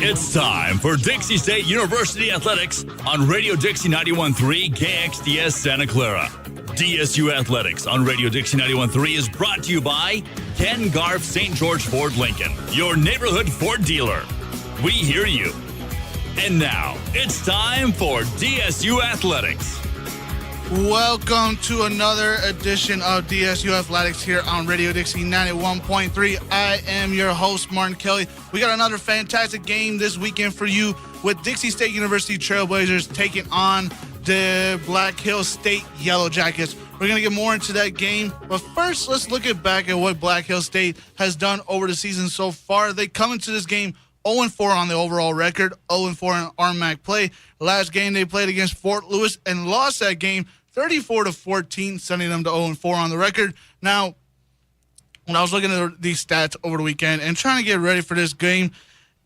It's time for Dixie State University Athletics on Radio Dixie 91.3 KXDS Santa Clara. DSU Athletics on Radio Dixie 91.3 is brought to you by Ken Garff St. George Ford Lincoln, your neighborhood Ford dealer. We hear you. And now, it's time for DSU Athletics. Welcome to another edition of DSU Athletics here on Radio Dixie 91.3. I am your host, Martin Kelly. We got another fantastic game this weekend for you with Dixie State University Trailblazers taking on the Black Hills State Yellow Jackets. We're going to get more into that game, but first, let's look back at what Black Hills State has done over the season so far. They come into this game 0-4 on the overall record, 0-4 in RMAC play. Last game they played against Fort Lewis and lost that game 34-14, sending them to 0-4 on the record. Now, when I was looking at these stats over the weekend and trying to get ready for this game,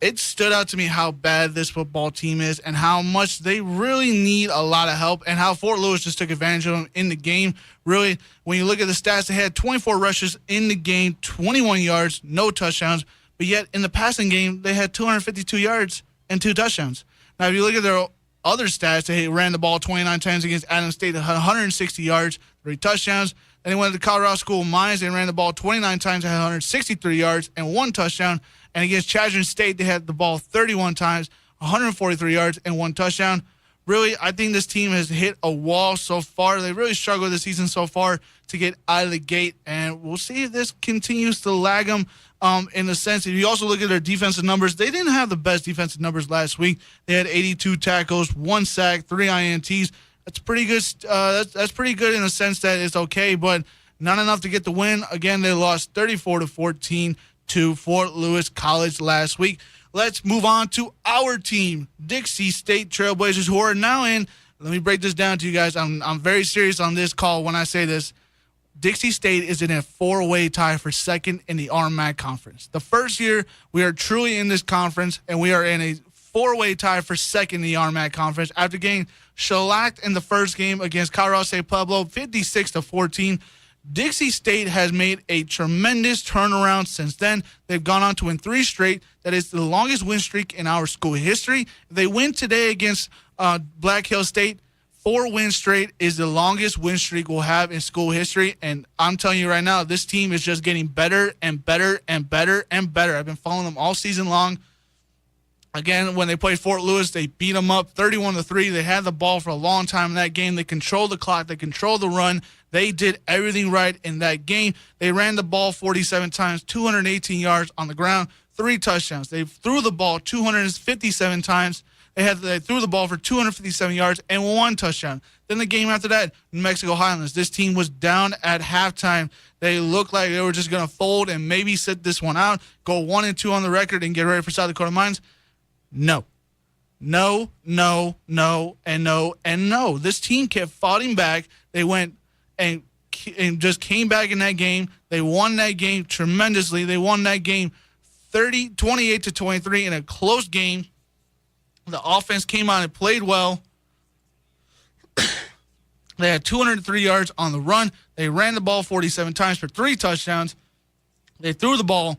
it stood out to me how bad this football team is and how much they really need a lot of help and how Fort Lewis just took advantage of them in the game. Really, when you look at the stats, they had 24 rushes in the game, 21 yards, no touchdowns. But yet, in the passing game, they had 252 yards and 2 touchdowns. Now, if you look at their other stats, they ran the ball 29 times against Adams State, 160 yards, 3 touchdowns. Then they went to Colorado School of Mines. They ran the ball 29 times, had 163 yards and 1 touchdown. And against Chadron State, they had the ball 31 times, 143 yards and 1 touchdown. Really, I think this team has hit a wall so far. They really struggled this season so far to get out of the gate, and we'll see if this continues to lag them in the sense. If you also look at their defensive numbers, they didn't have the best defensive numbers last week. They had 82 tackles, 1 sack, 3 INTs. That's pretty good. That's pretty good in the sense that it's okay, but not enough to get the win. Again, they lost 34-14 to Fort Lewis College last week. Let's move on to our team, Dixie State Trailblazers, who are now in. Let me break this down to you guys. I'm very serious on this call when I say this. Dixie State is in a 4-way tie for second in the RMAC conference. The first year we are truly in this conference, and we are in a 4-way tie for second in the RMAC conference after getting shellacked in the first game against Colorado State Pueblo, 56-14. Dixie State has made a tremendous turnaround since then. They've gone on to win 3 straight. That is the longest win streak in our school history. If they win today against Black Hills State, 4 wins straight is the longest win streak we'll have in school history. And I'm telling you right now, this team is just getting better and better and better and better. I've been following them all season long. Again, when they played Fort Lewis, they beat them up 31-3. They had the ball for a long time in that game. They controlled the clock. They controlled the run. They did everything right in that game. They ran the ball 47 times, 218 yards on the ground, 3 touchdowns. They threw the ball 257 times. They threw the ball for 257 yards and 1 touchdown. Then the game after that, New Mexico Highlands. This team was down at halftime. They looked like they were just going to fold and maybe sit this one out, go 1-2 on the record, and get ready for South Dakota Mines. No. No, no, no, and no, and no. This team kept fighting back. They went and just came back in that game. They won that game tremendously. They won that game 28-23 in a close game. The offense came out and played well. They had 203 yards on the run. They ran the ball 47 times for 3 touchdowns. They threw the ball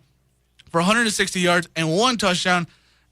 for 160 yards and 1 touchdown.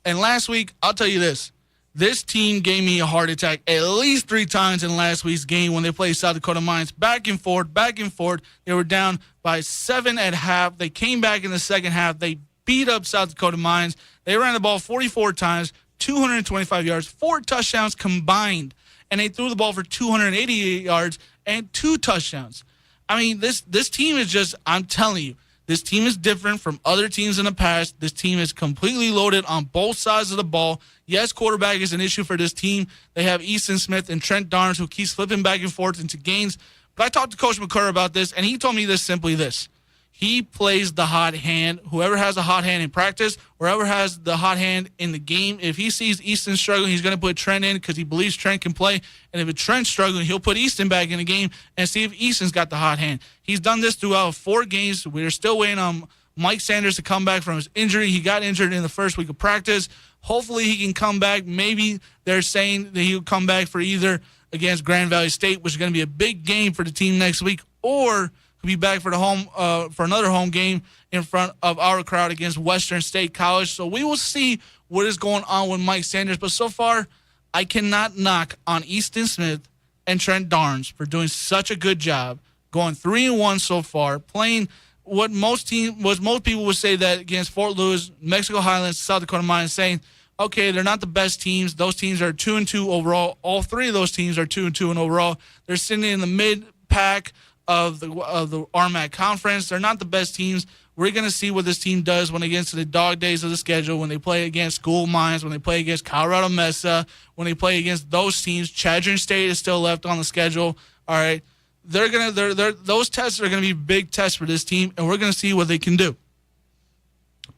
And last week, I'll tell you this team gave me a heart attack at least 3 times in last week's game when they played South Dakota Mines. Back and forth, back and forth. They were down by 7 at half. They came back in the second half. They beat up South Dakota Mines. They ran the ball 44 times, 225 yards, 4 touchdowns combined. And they threw the ball for 288 yards and 2 touchdowns. I mean, this team is just, I'm telling you, this team is different from other teams in the past. This team is completely loaded on both sides of the ball. Yes, quarterback is an issue for this team. They have Easton Smith and Trent Darns who keeps flipping back and forth into gains. But I talked to Coach McCurr about this, and he told me this. He plays the hot hand. Whoever has a hot hand in practice, whoever has the hot hand in the game, if he sees Easton struggling, he's going to put Trent in because he believes Trent can play. And if Trent's struggling, he'll put Easton back in the game and see if Easton's got the hot hand. He's done this throughout 4 games. We're still waiting on Mike Sanders to come back from his injury. He got injured in the first week of practice. Hopefully he can come back. Maybe they're saying that he'll come back for either against Grand Valley State, which is going to be a big game for the team next week, or be back for another home game in front of our crowd against Western State College. So we will see what is going on with Mike Sanders. But so far, I cannot knock on Easton Smith and Trent Darns for doing such a good job, going 3-1 so far, playing what most people would say that against Fort Lewis, Mexico Highlands, South Dakota Mines, saying, okay, they're not the best teams. Those teams are 2-2 overall. All three of those teams are 2-2 in overall. They're sitting in the mid-pack of the RMAC conference. They're not the best teams. We're going to see what this team does when they get into the dog days of the schedule, when they play against School Mines, when they play against Colorado Mesa, when they play against those teams. Chadron State is still left on the schedule. All right. Those tests are going to be big tests for this team, and we're going to see what they can do.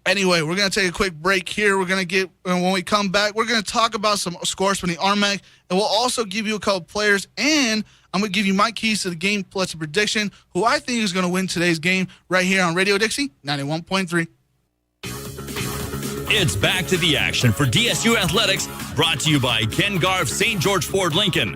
Anyway, we're going to take a quick break here. And when we come back, we're going to talk about some scores from the RMAC, and we'll also give you a couple players, and I'm going to give you my keys to the game plus a prediction, who I think is going to win today's game right here on Radio Dixie 91.3. It's back to the action for DSU Athletics, brought to you by Ken Garff St. George Ford Lincoln.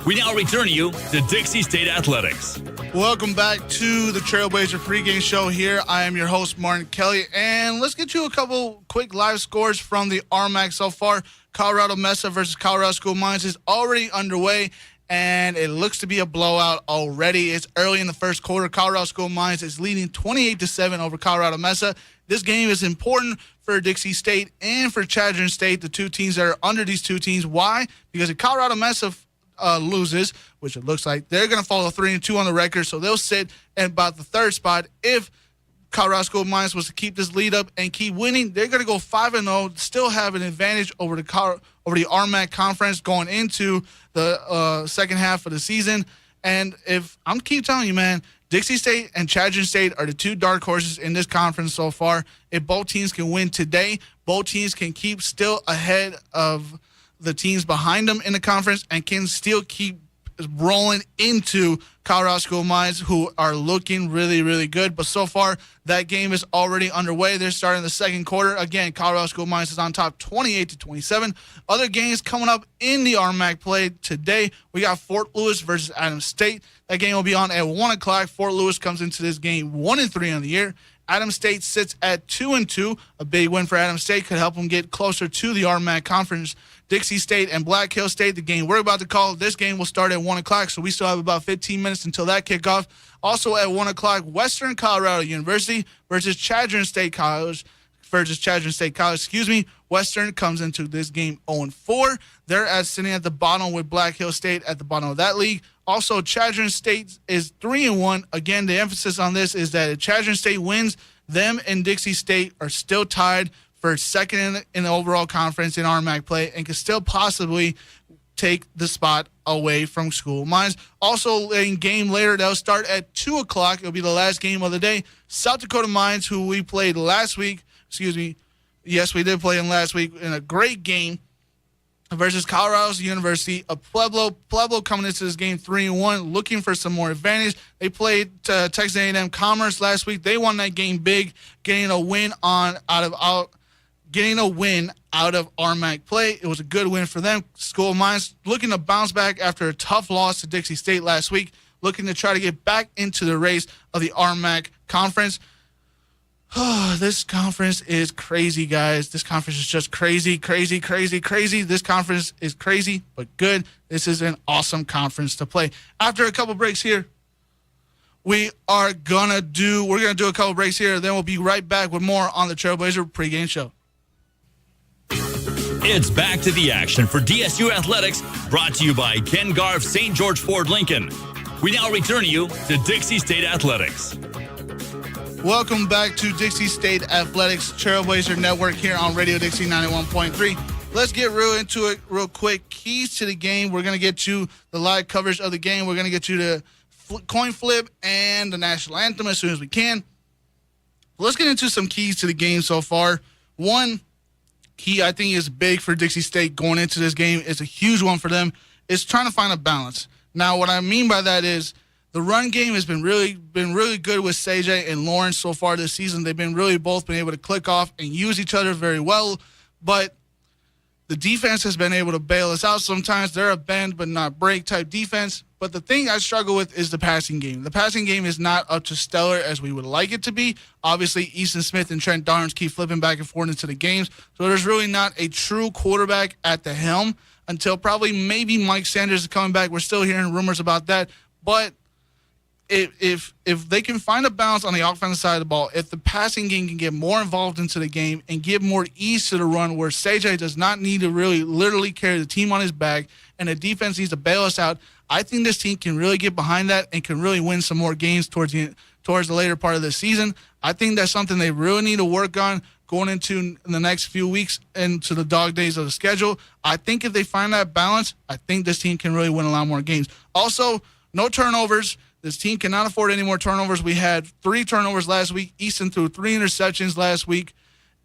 We now return you to Dixie State Athletics. Welcome back to the Trailblazer pregame show here. I am your host, Martin Kelly, and let's get you a couple quick live scores from the RMAC so far. Colorado Mesa versus Colorado School Mines is already underway, and it looks to be a blowout already. It's early in the first quarter. Colorado School Mines is leading 28-7 over Colorado Mesa. This game is important for Dixie State and for Chadron State, the two teams that are under these two teams. Why? Because if Colorado Mesa loses, which it looks like, they're going to follow 3-2 on the record, so they'll sit at about the third spot. If Colorado School Mines was to keep this lead up and keep winning, they're going to go 5-0, still have an advantage over the RMAC conference going into the second half of the season. And if I'm keep telling you, man, Dixie State and Chadron State are the two dark horses in this conference so far. If both teams can win today, both teams can keep still ahead of the teams behind them in the conference and can still keep rolling into Colorado School Mines, who are looking really, really good. But so far, that game is already underway. They're starting the second quarter. Again, Colorado School Mines is on top 28-27. Other games coming up in the RMAC play today. We got Fort Lewis versus Adams State. That game will be on at 1 o'clock. Fort Lewis comes into this game 1-3 on the year. Adams State sits at 2-2. A big win for Adams State could help them get closer to the RMAC conference. Dixie State and Black Hill State, the game we're about to call, this game will start at 1 o'clock, so we still have about 15 minutes until that kickoff. Also at 1 o'clock, Western Colorado University versus Chadron State College. Western comes into this game 0-4. They're sitting at the bottom with Black Hill State at the bottom of that league. Also, Chadron State is 3-1. Again, the emphasis on this is that if Chadron State wins, them and Dixie State are still tied for second in the overall conference in RMAC play and can still possibly take the spot away from School Mines. Also, a game later that'll start at 2 o'clock. It'll be the last game of the day. South Dakota Mines, who we played last week. Yes, we did play them last week in a great game versus Colorado University of Pueblo. Pueblo coming into this game 3-1, looking for some more advantage. They played Texas A&M Commerce last week. They won that game big, getting a win out of RMAC play. It was a good win for them. School of Mines looking to bounce back after a tough loss to Dixie State last week, looking to try to get back into the race of the RMAC conference. This conference is crazy, guys. This conference is just crazy. This conference is crazy, but good. This is an awesome conference to play. After a couple breaks here, we're gonna do a couple breaks here. Then we'll be right back with more on the Trailblazer pregame show. It's back to the action for DSU Athletics, brought to you by Ken Garff St. George Ford Lincoln. We now return you to Dixie State Athletics. Welcome back to Dixie State Athletics Trailblazer Network here on Radio Dixie 91.3. Let's get into it real quick. Keys to the game. We're going to get you the live coverage of the game. We're going to get you the coin flip and the national anthem as soon as we can. Let's get into some keys to the game so far. One key I think is big for Dixie State going into this game. It's a huge one for them. Is trying to find a balance. Now, what I mean by that is the run game has been really good with CJ and Lawrence so far this season. They've been both been able to click off and use each other very well, but the defense has been able to bail us out sometimes. They're a bend but not break type defense. But the thing I struggle with is the passing game. The passing game is not up to stellar as we would like it to be. Obviously, Easton Smith and Trent Darns keep flipping back and forth into the games. So there's really not a true quarterback at the helm until probably maybe Mike Sanders is coming back. We're still hearing rumors about that. But if they can find a balance on the offensive side of the ball, if the passing game can get more involved into the game and give more ease to the run where CJ does not need to really literally carry the team on his back and the defense needs to bail us out, I think this team can really get behind that and can really win some more games towards the later part of the season. I think that's something they really need to work on going into the next few weeks into the dog days of the schedule. I think if they find that balance, I think this team can really win a lot more games. Also, no turnovers. This team cannot afford any more turnovers. We had 3 turnovers last week. Easton threw 3 interceptions last week.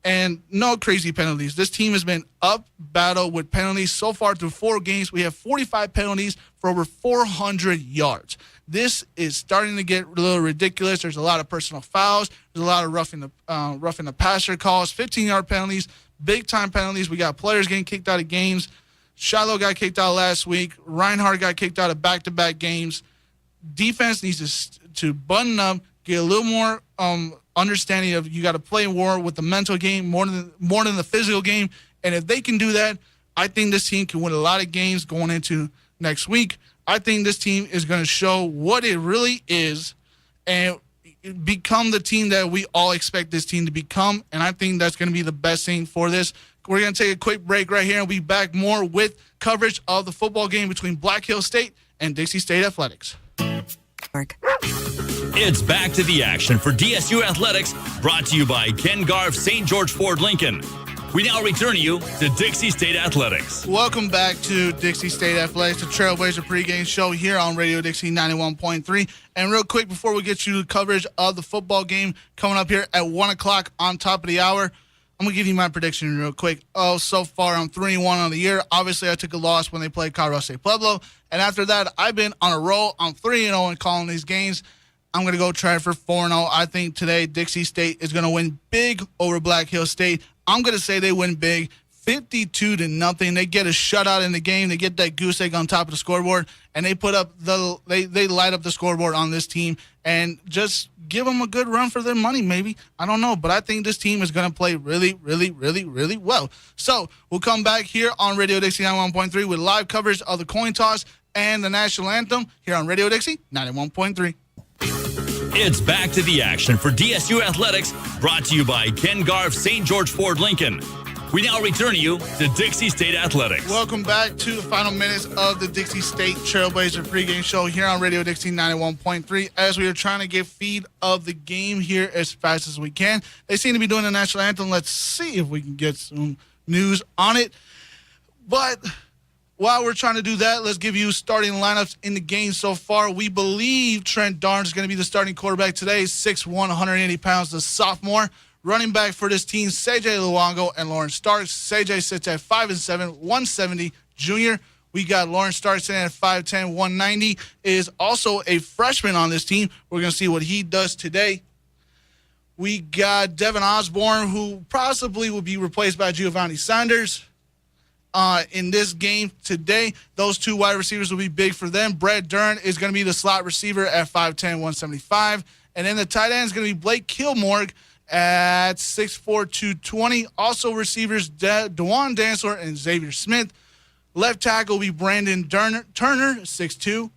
And no crazy penalties. This team has been up battle with penalties so far through 4 games. We have 45 penalties for over 400 yards. This is starting to get a little ridiculous. There's a lot of personal fouls. There's a lot of roughing the passer calls, 15-yard penalties, big-time penalties. We got players getting kicked out of games. Shiloh got kicked out last week. Reinhardt got kicked out of back-to-back games. Defense needs to button up, get a little more understanding of you got to play war with the mental game more than the physical game. And if they can do that, I think this team can win a lot of games going into next week. I think this team is going to show what it really is and become the team that we all expect this team to become. And I think that's going to be the best thing for this. We're going to take a quick break right here and we'll be back more with coverage of the football game between Black Hill State and Dixie State Athletics. It's back to the action for DSU Athletics, brought to you by Ken Garff St. George Ford Lincoln. We now return you to Dixie State Athletics. Welcome back to Dixie State Athletics, the Trailblazer pregame show here on Radio Dixie 91.3. And real quick, before we get you coverage of the football game coming up here at 1 o'clock on top of the hour, I'm going to give you my prediction real quick. So far, I'm 3-1 on the year. Obviously, I took a loss when they played Colorado State Pueblo. And after that, I've been on a roll. I'm 3-0 in calling these games. I'm going to go try for 4-0. I think today Dixie State is going to win big over Black Hill State. I'm going to say they win big, 52-0. They get a shutout in the game. They get that goose egg on top of the scoreboard, and they put up they light up the scoreboard on this team and just give them a good run for their money, maybe. I don't know, but I think this team is going to play really, really, really, really well. So we'll come back here on Radio Dixie 91.3 with live coverage of the coin toss and the national anthem here on Radio Dixie 91.3. It's back to the action for DSU Athletics, brought to you by Ken Garff St. George Ford Lincoln. We now return you to Dixie State Athletics. Welcome back to the final minutes of the Dixie State Trailblazer pregame show here on Radio Dixie 91.3 as we are trying to get feed of the game here as fast as we can. They seem to be doing the national anthem. Let's see if we can get some news on it. But while we're trying to do that, let's give you starting lineups in the game so far. We believe Trent Darns is going to be the starting quarterback today, 6'1", 180 pounds, the sophomore. Running back for this team, CJ Luongo and Lawrence Starks. CJ sits at 5'7", 170, junior. We got Lawrence Starks sitting at 5'10", 190, is also a freshman on this team. We're going to see what he does today. We got Devin Osborne, who possibly will be replaced by Giovanni Sanders. In this game today, those 2 wide receivers will be big for them. Brett Dern is going to be the slot receiver at 5'10", 175. And then the tight end is going to be Blake Kilmore at 6'4", 220. Also receivers DeJuan Dantzler and Xavier Smith. Left tackle will be Brandon Turner, 6'2".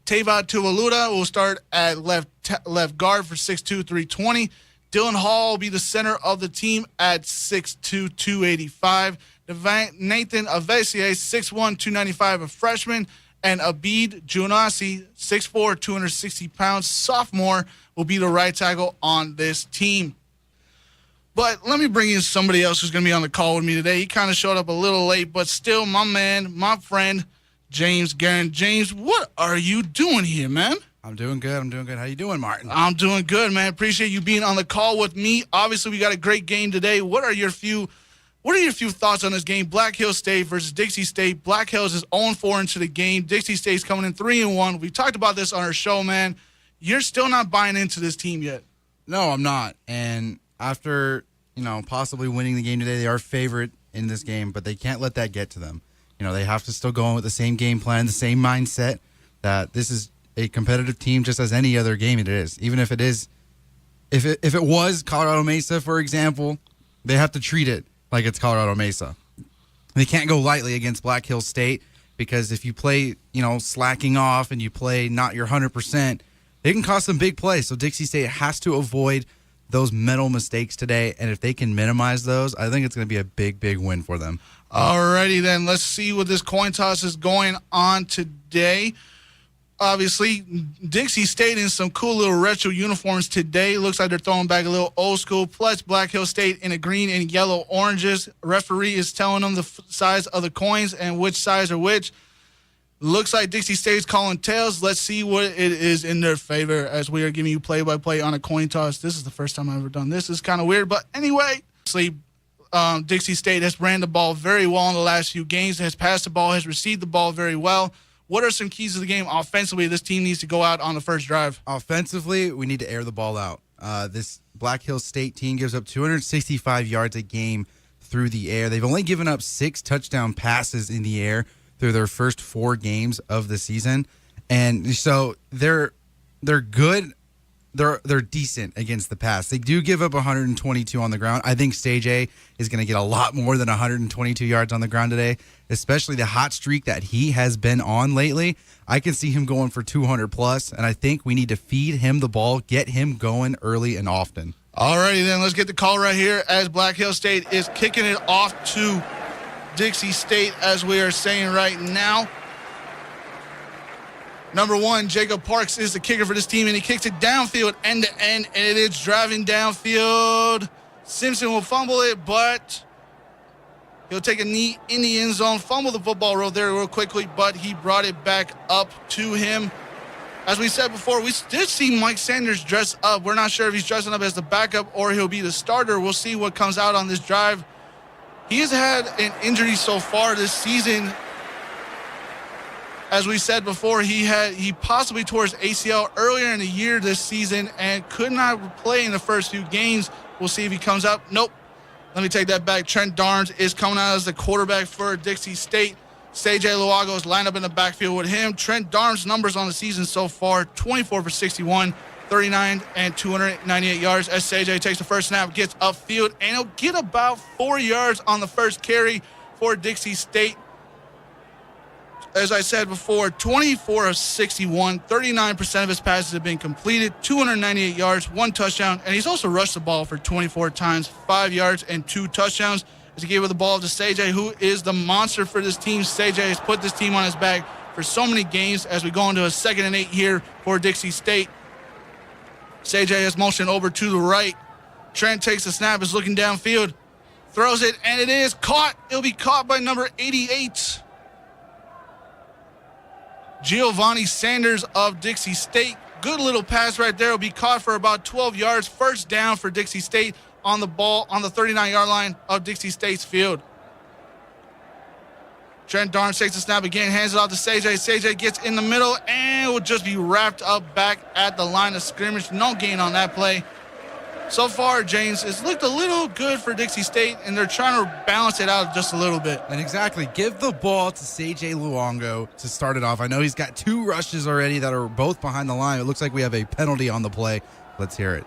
Tavon Tuwaluda will start at left guard for 6'2", 320. Dylan Hall will be the center of the team at 6'2", 285. Nathan Avesier, 6'1", 295, a freshman. And Abid Junasi, 6'4", 260 pounds, sophomore, will be the right tackle on this team. But let me bring in somebody else who's going to be on the call with me today. He kind of showed up a little late, but still my man, my friend, James Guerin. James, what are you doing here, man? I'm doing good. How you doing, Martin? I'm doing good, man. Appreciate you being on the call with me. Obviously, we got a great game today. What are your few thoughts on this game? Black Hill State versus Dixie State. Black Hills is 0-4 into the game. Dixie State's coming in 3-1. We talked about this on our show, man. You're still not buying into this team yet. No, I'm not. And after, possibly winning the game today, they are favorite in this game, but they can't let that get to them. They have to still go in with the same game plan, the same mindset. that this is a competitive team just as any other game it is. Even if it is, if it was Colorado Mesa, for example, they have to treat it like it's Colorado Mesa. They can't go lightly against Black Hills State because if you play, slacking off and you play not your 100%, they can cause some big plays. So Dixie State has to avoid those mental mistakes today, and if they can minimize those, I think it's going to be a big, big win for them. Alrighty then, let's see what this coin toss is going on today. Obviously, Dixie State in some cool little retro uniforms today. Looks like they're throwing back a little old school. Plus, Black Hill State in a green and yellow oranges. Referee is telling them the size of the coins and which size are which. Looks like Dixie State's calling tails. Let's see what it is in their favor as we are giving you play-by-play on a coin toss. This is the first time I've ever done this. It's kind of weird, but anyway. Dixie State has ran the ball very well in the last few games, has passed the ball, has received the ball very well. What are some keys to the game offensively this team needs to go out on the first drive? Offensively, we need to air the ball out. This Black Hills State team gives up 265 yards a game through the air. They've only given up 6 touchdown passes in the air through their first 4 games of the season. And so they're good. They're decent against the pass. They do give up 122 on the ground. I think Sage A is going to get a lot more than 122 yards on the ground today, especially the hot streak that he has been on lately. I can see him going for 200 plus, and I think we need to feed him the ball, get him going early and often. Alrighty then, let's get the call right here as Black Hill State is kicking it off to Dixie State, as we are saying right now. Number 1, Jacob Parks is the kicker for this team, and he kicks it downfield, end to end, and it is driving downfield. Simpson will fumble it, but he'll take a knee in the end zone, fumble the football real quickly, but he brought it back up to him. As we said before, we did see Mike Sanders dress up. We're not sure if he's dressing up as the backup or he'll be the starter. We'll see what comes out on this drive. He has had an injury so far this season. As we said before, he possibly tore his ACL earlier in the year this season and could not play in the first few games. We'll see if he comes up. Nope. Let me take that back. Trent Darnes is coming out as the quarterback for Dixie State. Sage Luago is lined up in the backfield with him. Trent Darnes' numbers on the season so far, 24 for 61, 39 and 298 yards. As Sage takes the first snap, gets upfield, and he'll get about 4 yards on the first carry for Dixie State. As I said before, 24 of 61, 39% of his passes have been completed, 298 yards, 1 touchdown, and he's also rushed the ball for 24 times, 5 yards, and 2 touchdowns. As he gave the ball to Sage, who is the monster for this team. Sage has put this team on his back for so many games as we go into a 2nd and 8 here for Dixie State. Sage has motion over to the right. Trent takes the snap, is looking downfield, throws it, and it is caught. It'll be caught by number 88. Giovanni Sanders of Dixie State. Good little pass right there. Will be caught for about 12 yards. First down for Dixie State on the ball on the 39-yard line of Dixie State's field. Trent Darnes takes the snap again, hands it off to Sage. Sage gets in the middle and will just be wrapped up back at the line of scrimmage. No gain on that play. So far, James, it's looked a little good for Dixie State, and they're trying to balance it out just a little bit. And exactly, give the ball to Sage Luongo to start it off. I know he's got 2 rushes already that are both behind the line. It looks like we have a penalty on the play. Let's hear it.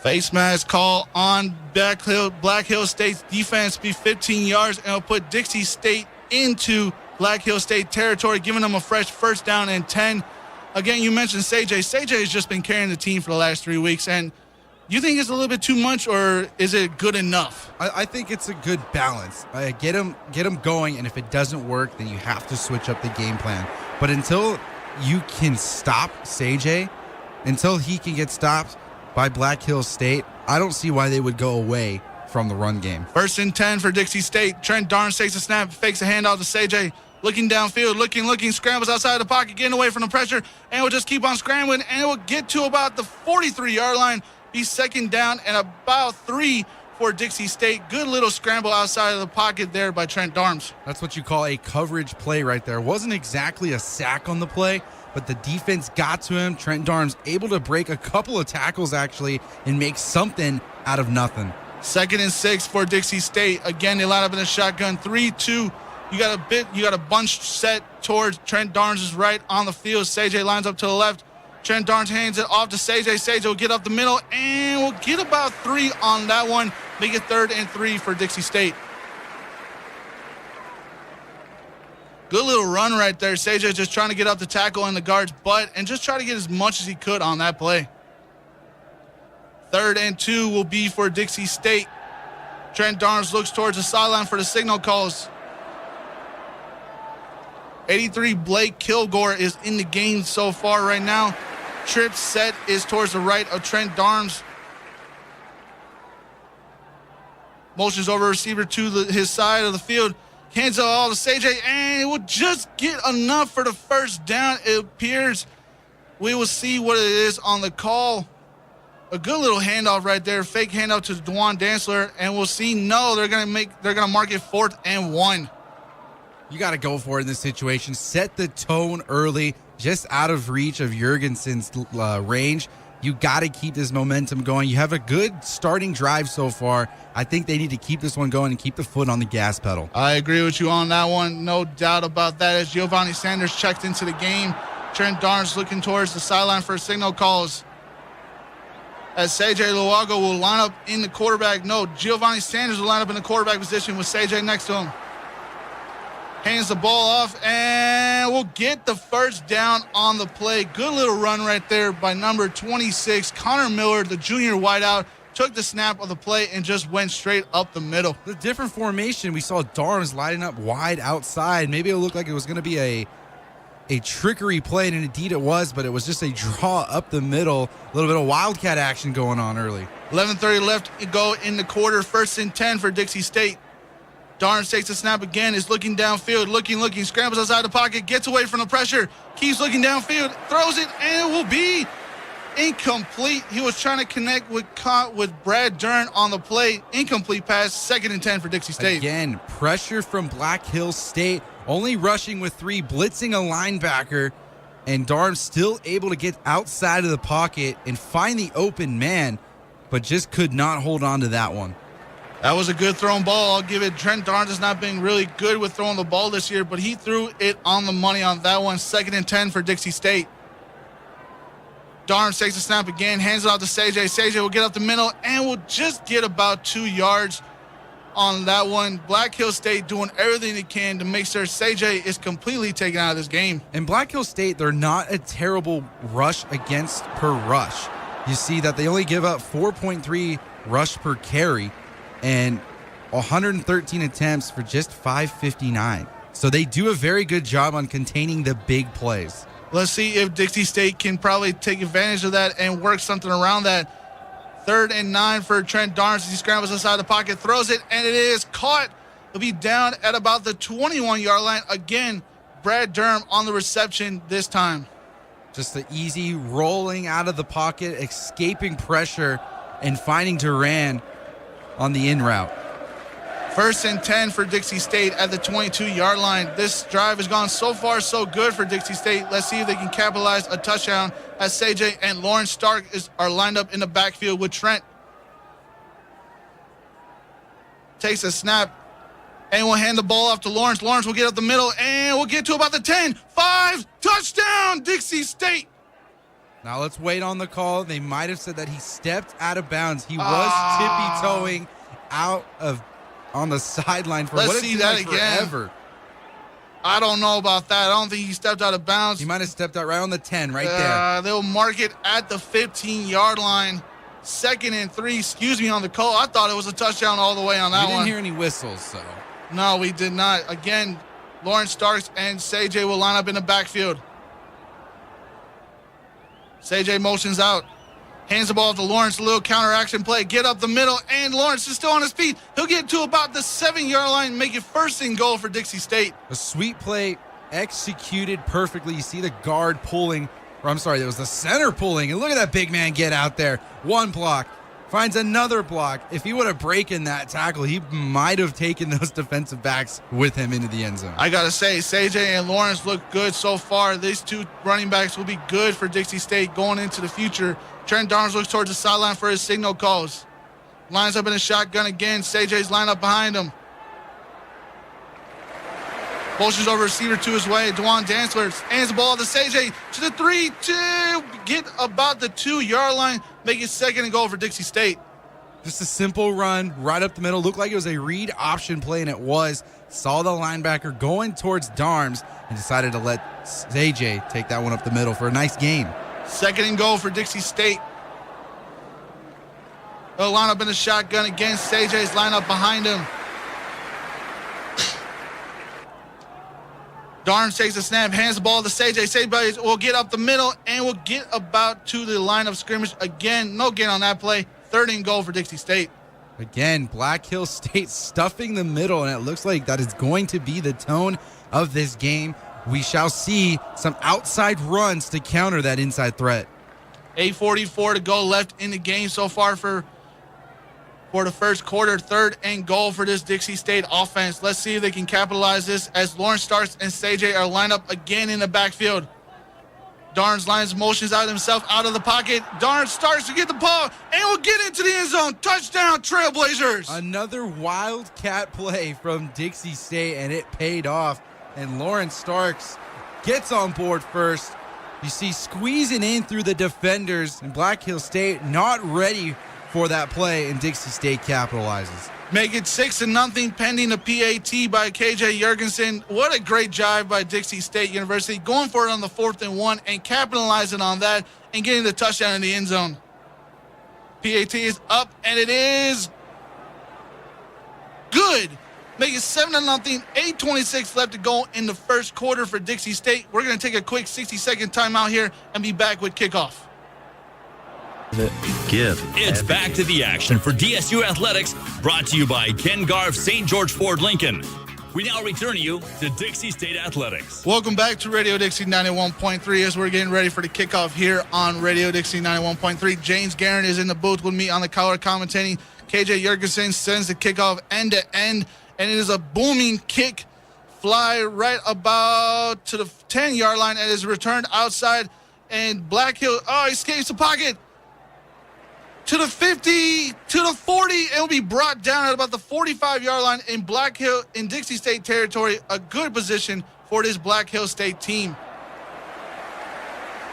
Face mask call on Black Hill State's defense, be 15 yards, and it'll put Dixie State into Black Hill State territory, giving them a fresh first down and 10. Again, you mentioned Sage. Sage has just been carrying the team for the last 3 weeks, and you think it's a little bit too much, or is it good enough? I think it's a good balance. Get him going, and if it doesn't work, then you have to switch up the game plan. But until you can stop Sage, until he can get stopped by Black Hill State, I don't see why they would go away from the run game. 1st and 10 for Dixie State. Trent Darnes takes a snap, fakes a handoff to Sage. Looking downfield, looking, scrambles outside the pocket, getting away from the pressure, and will just keep on scrambling, and it will get to about the 43-yard line, be 2nd down and about 3 for Dixie State. Good little scramble outside of the pocket there by Trent Darnes. That's what you call a coverage play right there. Wasn't exactly a sack on the play, but the defense got to him. Trent Darnes able to break a couple of tackles, actually, and make something out of nothing. 2nd and 6 for Dixie State. Again, they line up in a shotgun. 3-2. You got a bunch set towards Trent Darnes' right on the field. CJ lines up to the left. Trent Darnes hands it off to CJ. CJ will get up the middle, and we'll get about 3 on that one. Make it 3rd and 3 for Dixie State. Good little run right there. CJ just trying to get up the tackle in the guard's butt and just try to get as much as he could on that play. 3rd and 2 will be for Dixie State. Trent Darnes looks towards the sideline for the signal calls. 83 Blake Kilgore is in the game so far right now. Trip set is towards the right of Trent Darnes. Motions over receiver to his side of the field. Hands it all to CJ, and it will just get enough for the first down. It appears we will see what it is on the call. A good little handoff right there. Fake handoff to Dwan Dantzler, and we'll see. No, they're gonna mark it 4th and 1. You got to go for it in this situation. Set the tone early, just out of reach of Jurgensen's range. You got to keep this momentum going. You have a good starting drive so far. I think they need to keep this one going and keep the foot on the gas pedal. I agree with you on that one. No doubt about that. As Giovanni Sanders checked into the game, Trent Darnes looking towards the sideline for signal calls. As CJ Luago will line up in the quarterback. No, Giovanni Sanders will line up in the quarterback position with CJ next to him. Hands the ball off, and we'll get the first down on the play. Good little run right there by number 26, Connor Miller, the junior wideout, took the snap of the play and just went straight up the middle. The different formation, we saw Darnes lining up wide outside. Maybe it looked like it was going to be a trickery play, and indeed it was, but it was just a draw up the middle. A little bit of wildcat action going on early. 11:30 left to go in the quarter. 1st and 10 for Dixie State. Darnes takes the snap again, is looking downfield, looking, scrambles outside the pocket, gets away from the pressure, keeps looking downfield, throws it, and it will be incomplete. He was trying to connect with Brad Dern on the play. Incomplete pass, 2nd and 10 for Dixie State. Again, pressure from Black Hills State, only rushing with 3, blitzing a linebacker, and Darnes still able to get outside of the pocket and find the open man, but just could not hold on to that one. That was a good thrown ball. I'll give it. Trent Darnes has not been really good with throwing the ball this year, but he threw it on the money on that one. 2nd and 10 for Dixie State. Darnes takes the snap again, hands it off to CJ. CJ will get up the middle and will just get about 2 yards on that one. Black Hill State doing everything they can to make sure CJ is completely taken out of this game. And Black Hill State, they're not a terrible rush against per rush. You see that they only give up 4.3 rush per carry and 113 attempts for just 559. So they do a very good job on containing the big plays. Let's see if Dixie State can probably take advantage of that and work something around that. 3rd and 9 for Trent Darnes as he scrambles inside the pocket, throws it, and it is caught. It'll be down at about the 21-yard line. Again, Brad Durham on the reception this time. Just the easy rolling out of the pocket, escaping pressure, and finding Duran on the in route. 1st and 10 for Dixie State at the 22-yard line. This drive has gone so far so good for Dixie State. Let's see if they can capitalize a touchdown as CJ and Lawrence Stark are lined up in the backfield with Trent. Takes a snap and will hand the ball off to Lawrence. Lawrence will get up the middle and we'll get to about the 10. 5, touchdown, Dixie State. Now let's wait on the call. They might have said that he stepped out of bounds. He was tippy-toeing out of on the sideline for Let's what it see seemed that like again. forever. I don't know about that. I don't think he stepped out of bounds. He might have stepped out right on the 10 right there. They'll mark it at the 15-yard line. 2nd and 3, on the call. I thought it was a touchdown all the way on that one. We didn't hear any whistles, so. No, we did not. Again, Lawrence Starks and CJ will line up in the backfield. CJ motions out. Hands the ball to Lawrence, a little counteraction play. Get up the middle, and Lawrence is still on his feet. He'll get to about the 7-yard line and make it 1st and goal for Dixie State. A sweet play executed perfectly. You see the guard pulling, or I'm sorry, it was the center pulling, and look at that big man get out there. One block, finds another block. If he would have broken that tackle, he might have taken those defensive backs with him into the end zone. I got to say, CJ and Lawrence look good so far. These 2 running backs will be good for Dixie State going into the future. Trent Darnes looks towards the sideline for his signal calls. Lines up in a shotgun again. CJ's lined up behind him. Motions over receiver to his way. DeJuan Dantzler hands the ball to CJ to the 3-2. Get about the 2-yard line. Make it 2nd and goal for Dixie State. Just a simple run right up the middle. Looked like it was a read option play, and it was. Saw the linebacker going towards Darms and decided to let CJ take that one up the middle for a nice gain. 2nd and goal for Dixie State. They'll line up in the shotgun again. CJ's line up behind him. Darms takes a snap, hands the ball to CJ. CJ will get up the middle and will get about to the line of scrimmage again. No gain on that play. 3rd and goal for Dixie State. Again, Black Hills State stuffing the middle, and it looks like that is going to be the tone of this game. We shall see some outside runs to counter that inside threat. 8:44 to go left in the game so far for the first quarter. 3rd and goal for this Dixie State offense. Let's see if they can capitalize this as Lawrence Starks and CJ are lined up again in the backfield. Darns lines motions out himself out of the pocket. Darns starts to get the ball and will get into the end zone. Touchdown, Trailblazers. Another wildcat play from Dixie State, and it paid off. And Lawrence Starks gets on board first. You see squeezing in through the defenders, and Black Hills State not ready for that play, and Dixie State capitalizes. Make it 6-0 pending a PAT by KJ Jurgensen. What a great drive by Dixie State University, going for it on the 4th and 1 and capitalizing on that and getting the touchdown in the end zone. PAT is up, and it is good. Make it 7-0, 8:26 left to go in the first quarter for Dixie State. We're going to take a quick 60-second timeout here and be back with kickoff. It's back to the action for DSU Athletics, brought to you by Ken Garff St. George Ford Lincoln. We now return you to Dixie State Athletics. Welcome back to Radio Dixie 91.3 as we're getting ready for the kickoff here on Radio Dixie 91.3. James Guerin is in the booth with me on the color commentating. KJ Jurgensen sends the kickoff end to end, and it is a booming kick fly right about to the 10-yard line and is returned outside, and Black Hill escapes the pocket to the 50, to the 40, and will be brought down at about the 45-yard line in Black Hill, in Dixie State territory. A good position for this Black Hill State team.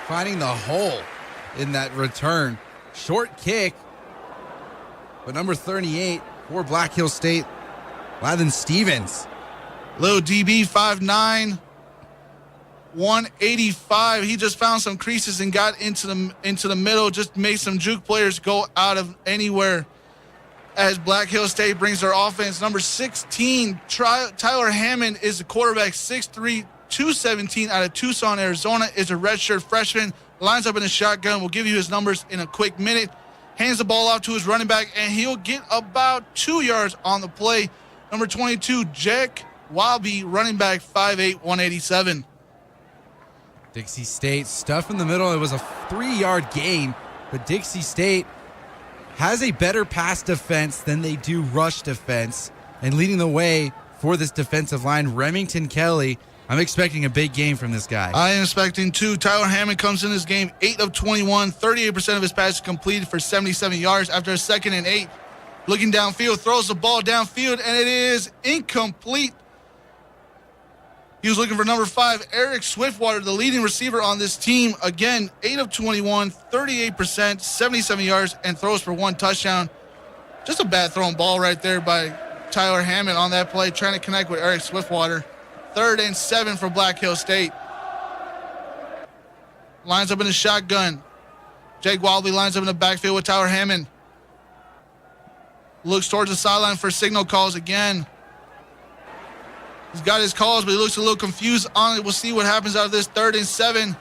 Finding the hole in that return. Short kick, but number 38 for Black Hill State, Lathan Stevens. Little DB, 5'9", 185. He just found some creases and got into the middle, just made some juke players go out of anywhere as Black Hill State brings their offense. Number 16, Tyler Hammond is the quarterback, 6'3", 217 out of Tucson, Arizona, is a redshirt freshman. Lines up in a shotgun. We'll give you his numbers in a quick minute. Hands the ball off to his running back, and he'll get about 2 yards on the play. Number 22, Jack Wabi, running back, 5'8", 187. Dixie State stuff in the middle. It was a 3-yard gain, but Dixie State has a better pass defense than they do rush defense. And leading the way for this defensive line, Remington Kelly. I'm expecting a big game from this guy. I am expecting too. Tyler Hammond comes in this game 8 of 21, 38% of his passes completed for 77 yards after a 2nd and 8. Looking downfield, throws the ball downfield, and it is incomplete. He was looking for number 5, Eric Swiftwater, the leading receiver on this team. Again, 8 of 21, 38%, 77 yards, and throws for 1 touchdown. Just a bad thrown ball right there by Tyler Hammond on that play, trying to connect with Eric Swiftwater. 3rd and 7 for Black Hill State. Lines up in the shotgun. Jake Wildley lines up in the backfield with Tyler Hammond. Looks towards the sideline for signal calls again. He's got his calls, but he looks a little confused on it. We'll see what happens out of this 3rd and 7.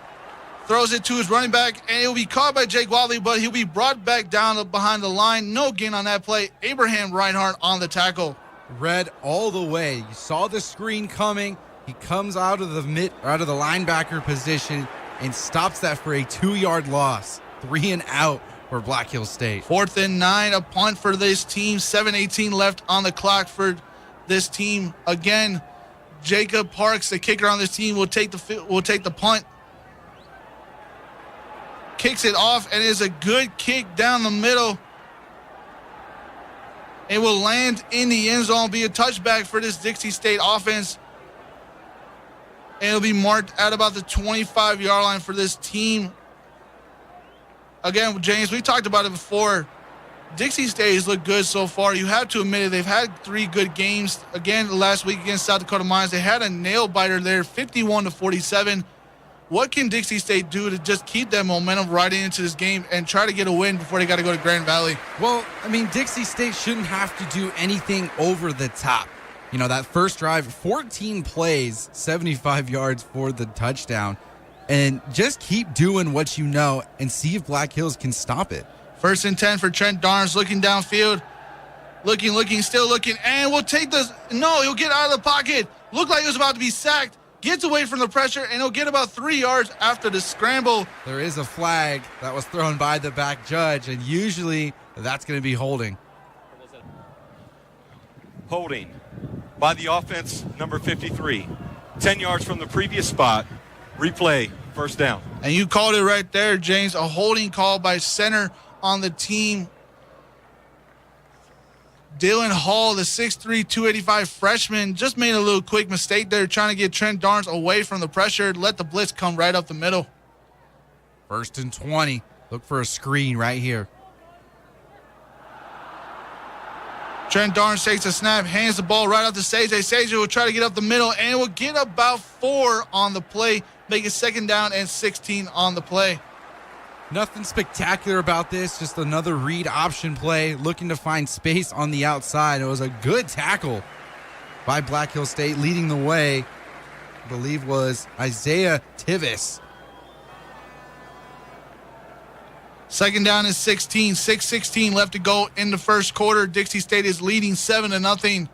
Throws it to his running back, and it will be caught by Jake Wildley, but he'll be brought back down behind the line. No gain on that play. Abraham Reinhardt on the tackle. Red all the way. You saw the screen coming. He comes out of the linebacker position and stops that for a 2-yard loss. 3 and out for Black Hill State. 4th and 9, a punt for this team. 7:18 left on the clock for this team. Again, Jacob Parks, the kicker on this team, will take the punt. Kicks it off, and it is a good kick down the middle. It will land in the end zone, be a touchback for this Dixie State offense. And it'll be marked at about the 25-yard line for this team. Again, James, we talked about it before. Dixie State has looked good so far. You have to admit it. They've had 3 good games. Again, last week against South Dakota Mines, they had a nail-biter there, 51-47. What can Dixie State do to just keep that momentum riding into this game and try to get a win before they got to go to Grand Valley? Well, I mean, Dixie State shouldn't have to do anything over the top. You know, that first drive, 14 plays, 75 yards for the touchdown. And just keep doing what you know and see if Black Hills can stop it. 1st and 10 for Trent Darnes, looking downfield. Looking, still looking. And we'll take this. No, he'll get out of the pocket. Looked like he was about to be sacked. Gets away from the pressure, and he'll get about 3 yards after the scramble. There is a flag that was thrown by the back judge, and usually that's going to be holding. Holding by the offense, number 53. 10 yards from the previous spot. Replay, first down. And you called it right there, James. A holding call by center on the team. Dylan Hall, the 6'3", 285 freshman, just made a little quick mistake there, trying to get Trent Darnes away from the pressure, let the blitz come right up the middle. 1st and 20. Look for a screen right here. Trent Darnes takes a snap, hands the ball right out to Sage. Sage will try to get up the middle and will get about 4 on the play, make it 2nd down and 16 on the play. Nothing spectacular about this, just another read option play, looking to find space on the outside. It was a good tackle by Black Hill State. Leading the way, I believe, was Isaiah Tivis. 2nd down is 16, 6:16 left to go in the first quarter. Dixie State is leading 7-0.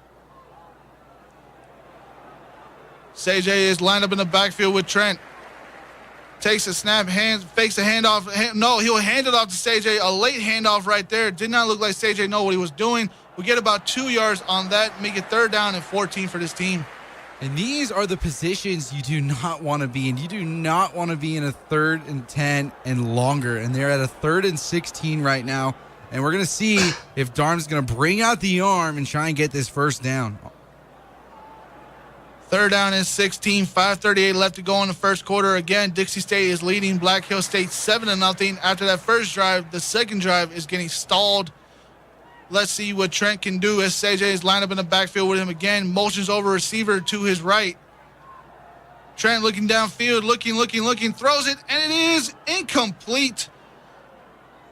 Sage is lined up in the backfield with Trent. Takes a snap, fakes a handoff. He'll hand it off to Sage. A late handoff right there. Did not look like Sage know what he was doing. We get about 2 yards on that, make it 3rd down and 14 for this team. And these are the positions you do not want to be in. You do not want to be in a 3rd and 10 and longer. And they're at a 3rd and 16 right now. And we're going to see if Darnes is going to bring out the arm and try and get this 1st down. 3rd down and 16, 5:38 left to go in the first quarter. Again, Dixie State is leading Black Hill State 7-0 after that first drive. The second drive is getting stalled. Let's see what Trent can do as CJ is lined up in the backfield with him again. Motions over receiver to his right. Trent looking downfield, looking, throws it, and it is incomplete.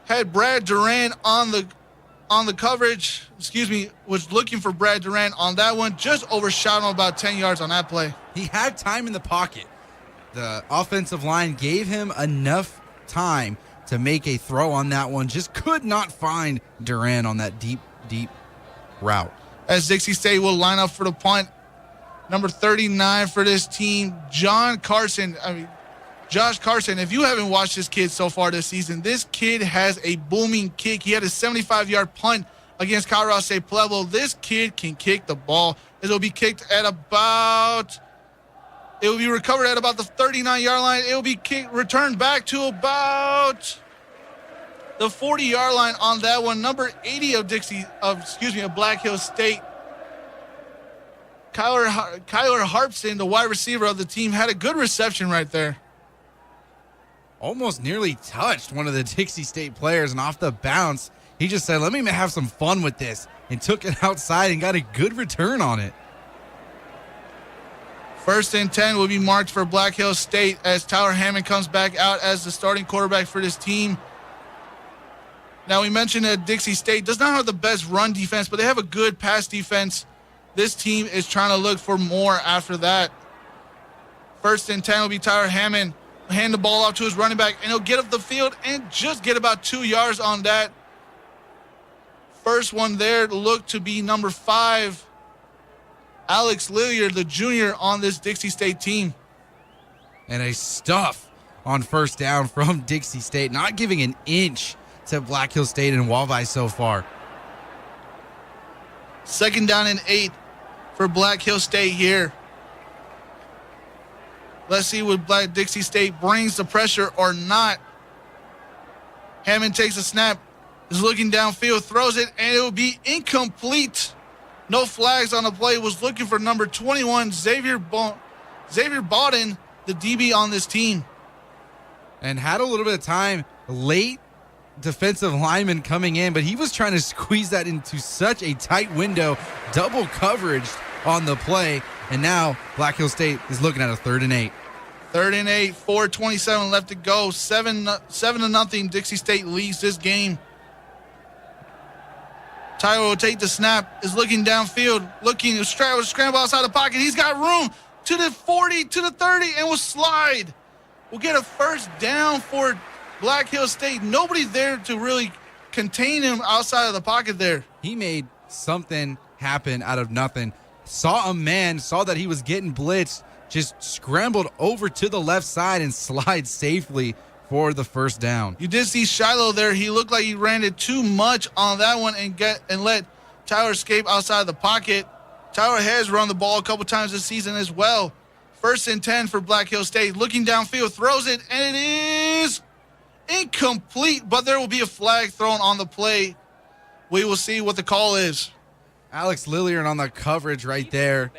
Had Brad Duran on the coverage, was looking for Brad Duran on that one. Just overshot him about 10 yards on that play. He had time in the pocket. The offensive line gave him enough time to make a throw on that one. Just could not find Duran on that deep route. As Dixie State will line up for the punt. Number 39 for this team, Josh Carson. If you haven't watched this kid so far this season, this kid has a booming kick. He had a 75-yard punt against Colorado State Pueblo. This kid can kick the ball. It'll be kicked at it will be recovered at about the 39-yard line. It will be returned back to about the 40-yard line on that one. Number 80 of Black Hills State. Kyler Harpson, the wide receiver of the team, had a good reception right there. Almost nearly touched one of the Dixie State players, and off the bounce, he just said, let me have some fun with this, and took it outside and got a good return on it. 1st and 10 will be marked for Black Hills State as Tyler Hammond comes back out as the starting quarterback for this team. Now, we mentioned that Dixie State does not have the best run defense, but they have a good pass defense. This team is trying to look for more after that. 1st and 10 will be Tyler Hammond. Hand the ball off to his running back, and he'll get up the field and just get about 2 yards on that. First one there looked to be number 5, Alex Lilliard, the junior on this Dixie State team. And a stuff on 1st down from Dixie State, not giving an inch to Black Hill State and Walleye so far. 2nd down and 8 for Black Hill State here. Let's see what Dixie State brings the pressure or not. Hammond takes a snap, is looking downfield, throws it, and it will be incomplete. No flags on the play. Was looking for number 21, Xavier Bawden, the DB on this team. And had a little bit of time late, defensive lineman coming in, but he was trying to squeeze that into such a tight window, double coverage on the play, and now Black Hills State is looking at a 3rd and 8. 3rd and 8, 4:27 left to go. 7-0. Dixie State leads this game. Tyler will take the snap, is looking downfield, looking to scramble outside the pocket. He's got room to the 40, to the 30, and will slide. We'll get a first down for Black Hills State. Nobody there to really contain him outside of the pocket there. He made something happen out of nothing. Saw a man, saw that he was getting blitzed, just scrambled over to the left side and slid safely for the first down. You did see Shiloh there. He looked like he ran it too much on that one and let Tyler escape outside the pocket. Tyler has run the ball a couple times this season as well. 1st and 10 for Black Hills State. Looking downfield, throws it, and it is incomplete, but there will be a flag thrown on the play. We will see what the call is. Alex Lilliard on the coverage right there.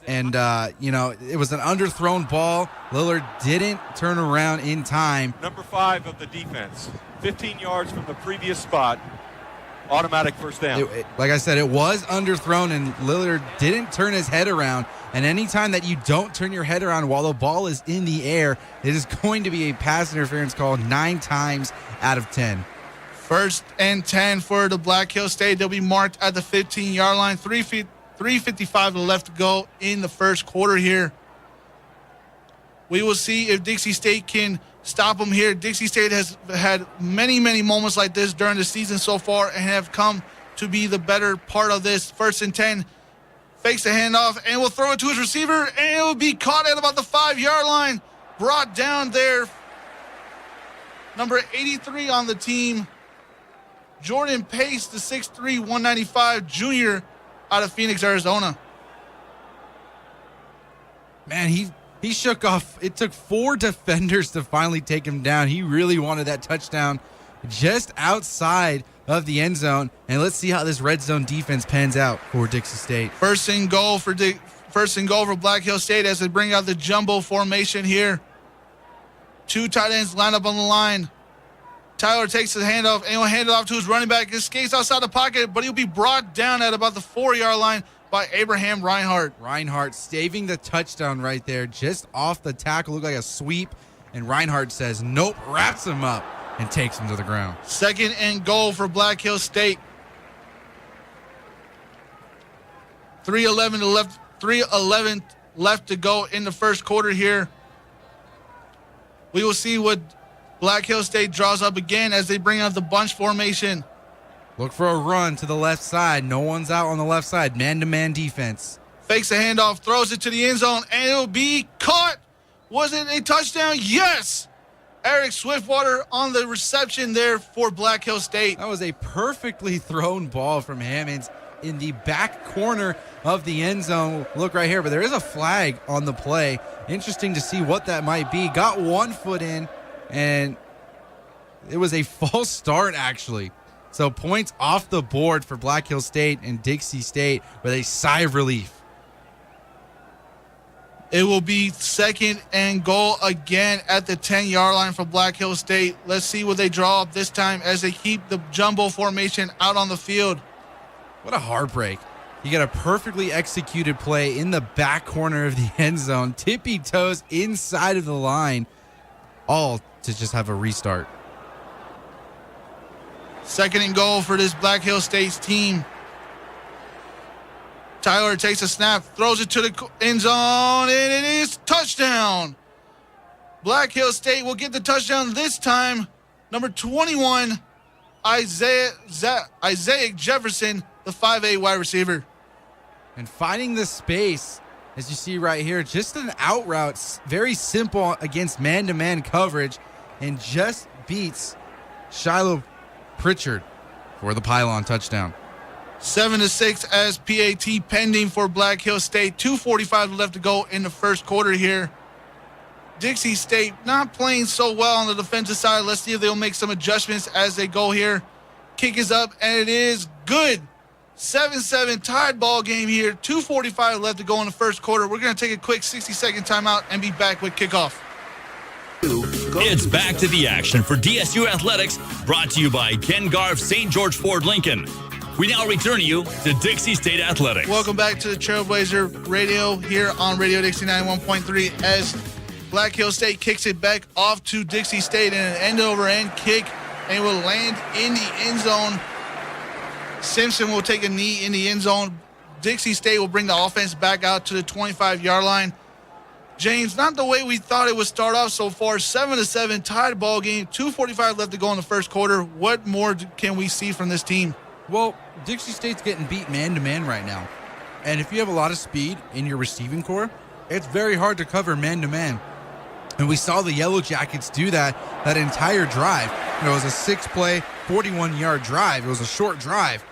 And, it was an underthrown ball. Lillard didn't turn around in time. Number 5 of the defense, 15 yards from the previous spot. Automatic first down. Like I said, it was underthrown, and Lillard didn't turn his head around. And anytime that you don't turn your head around while the ball is in the air, it is going to be a pass interference call 9 times out of 10. 1st and 10 for the Black Hills State. They'll be marked at the 15-yard line. 3:55 left to go in the first quarter here. We will see if Dixie State can stop them here. Dixie State has had many, many moments like this during the season so far and have come to be the better part of this. 1st and 10. Fakes the handoff and will throw it to his receiver, and it will be caught at about the 5-yard line. Brought down there. Number 83 on the team, Jordan Pace, the 6'3", 195 junior out of Phoenix, Arizona. Man, he shook off. It took 4 defenders to finally take him down. He really wanted that touchdown just outside of the end zone. And let's see how this red zone defense pans out for Dixie State. First and goal for Black Hills State as they bring out the jumbo formation here. 2 tight ends line up on the line. Tyler takes the handoff and will hand it off to his running back. He skates outside the pocket, but he'll be brought down at about the 4-yard line by Abraham Reinhardt. Reinhardt saving the touchdown right there, just off the tackle. Looked like a sweep, and Reinhardt says nope, wraps him up, and takes him to the ground. 2nd and goal for Black Hills State. 3:11 left to go in the first quarter here. We will see what Black Hills State draws up again as they bring out the bunch formation. Look for a run to the left side. No one's out on the left side. Man-to-man defense. Fakes a handoff, throws it to the end zone, and it'll be caught. Was it a touchdown? Yes! Eric Swiftwater on the reception there for Black Hills State. That was a perfectly thrown ball from Hammonds in the back corner of the end zone. Look right here, but there is a flag on the play. Interesting to see what that might be. Got 1 foot in, and it was a false start, actually. So points off the board for Black Hills State and Dixie State with a sigh of relief. It will be 2nd and goal again at the 10-yard line for Black Hills State. Let's see what they draw up this time as they keep the jumbo formation out on the field. What a heartbreak. You got a perfectly executed play in the back corner of the end zone, tippy toes inside of the line, all to just have a restart. 2nd and goal for this Black Hills State's team. Tyler takes a snap, throws it to the end zone, and it is touchdown. Black Hills State will get the touchdown this time. Number 21, Isaiah Jefferson, the 5'8" wide receiver. And finding the space, as you see right here, just an out route, very simple against man-to-man coverage, and just beats Shiloh Pritchard for the pylon touchdown. 7-6 as PAT pending for Black Hills State. 2:45 left to go in the first quarter here. Dixie State not playing so well on the defensive side. Let's see if they'll make some adjustments as they go here. Kick is up, and it is good. 7-7 tied ball game here. 2:45 left to go in the first quarter. We're going to take a quick 60-second timeout and be back with kickoff. It's back to the action for DSU Athletics, brought to you by Ken Garff, St. George Ford Lincoln. We now return you to Dixie State Athletics. Welcome back to the Trailblazer Radio here on Radio Dixie 91.3 as Black Hill State kicks it back off to Dixie State in an end-over-end kick, and will land in the end zone. Simpson will take a knee in the end zone. Dixie State will bring the offense back out to the 25-yard line. James, not the way we thought it would start off so far. 7-7 tied ball game. 2:45 left to go in the first quarter. What more can we see from this team? Well, Dixie State's getting beat man-to-man right now. And if you have a lot of speed in your receiving core, it's very hard to cover man-to-man. And we saw the Yellow Jackets do that entire drive. It was a 6-play, 41-yard drive. It was a short drive,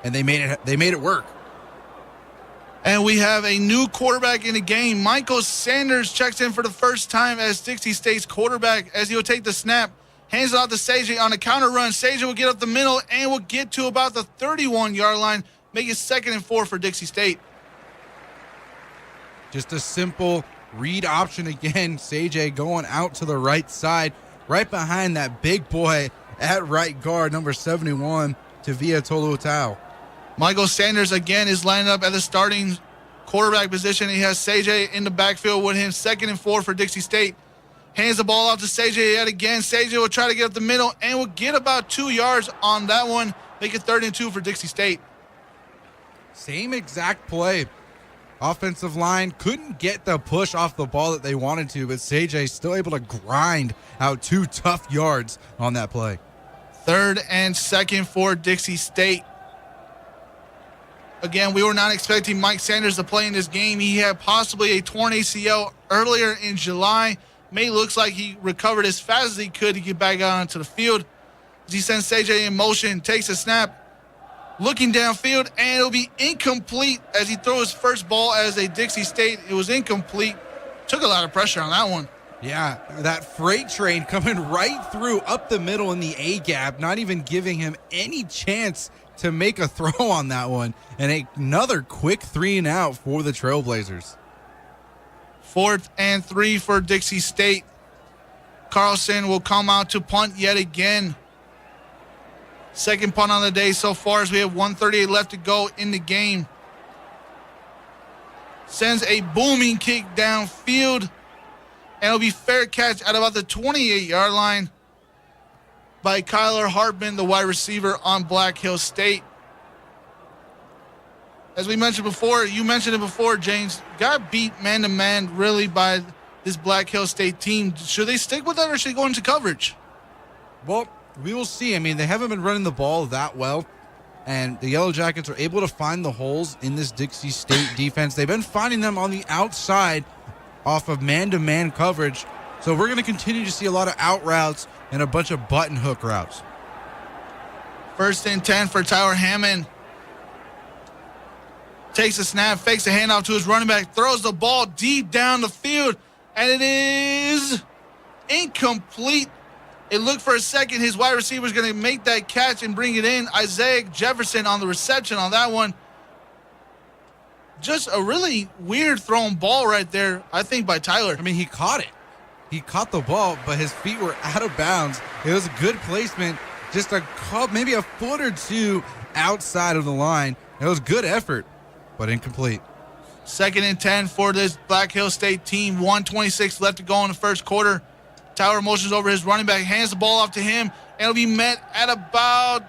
and they made it work. And we have a new quarterback in the game. Michael Sanders checks in for the first time as Dixie State's quarterback as he'll take the snap. Hands it off to Sajay on a counter run. Sajay will get up the middle and will get to about the 31-yard line. Make it 2nd and 4 for Dixie State. Just a simple read option again. Sajay going out to the right side, right behind that big boy at right guard, number 71, Tavia Toluatau. Michael Sanders again is lining up at the starting quarterback position. He has Sajay in the backfield with him. 2nd and 4 for Dixie State. Hands the ball off to Sajay yet again. Sajay will try to get up the middle and will get about 2 yards on that one. Make it 3rd and 2 for Dixie State. Same exact play. Offensive line couldn't get the push off the ball that they wanted to, but Sajay still able to grind out 2 tough yards on that play. 3rd and 2nd for Dixie State. Again, we were not expecting Mike Sanders to play in this game. He had possibly a torn ACL earlier in July. May looks like he recovered as fast as he could to get back out onto the field. As he sends Sajay in motion, takes a snap, looking downfield, and it'll be incomplete as he throws his first ball as a Dixie State. It was incomplete. Took a lot of pressure on that one. Yeah, that freight train coming right through up the middle in the A-gap, not even giving him any chance to make a throw on that one. And another quick 3-and-out for the Trailblazers. 4th and 3 for Dixie State. Carlson will come out to punt yet again. Second punt on the day so far as we have 1:38 left to go in the game. Sends a booming kick downfield, and it'll be fair catch at about the 28-yard line by Kyler Hartman, the wide receiver on Black Hill State. As we mentioned before, you mentioned it before, James, got beat man-to-man really by this Black Hill State team. Should they stick with that or should they go into coverage? Well, we will see. I mean, they haven't been running the ball that well, and the Yellow Jackets are able to find the holes in this Dixie State defense. They've been finding them on the outside off of man-to-man coverage, so we're going to continue to see a lot of out routes and a bunch of button hook routes. 1st and 10 for Tyler Hammond. Takes a snap, fakes a handoff to his running back, throws the ball deep down the field, and it is incomplete. It looked for a second. His wide receiver is going to make that catch and bring it in. Isaiah Jefferson on the reception on that one. Just a really weird thrown ball right there, I think, by Tyler. I mean, he caught it. He caught the ball, but his feet were out of bounds. It was a good placement, just maybe a foot or two outside of the line. It was good effort, but incomplete. 2nd and 10 for this Black Hill State team. 1:26 left to go in the first quarter. Tyler motions over his running back, hands the ball off to him, and it'll be met at about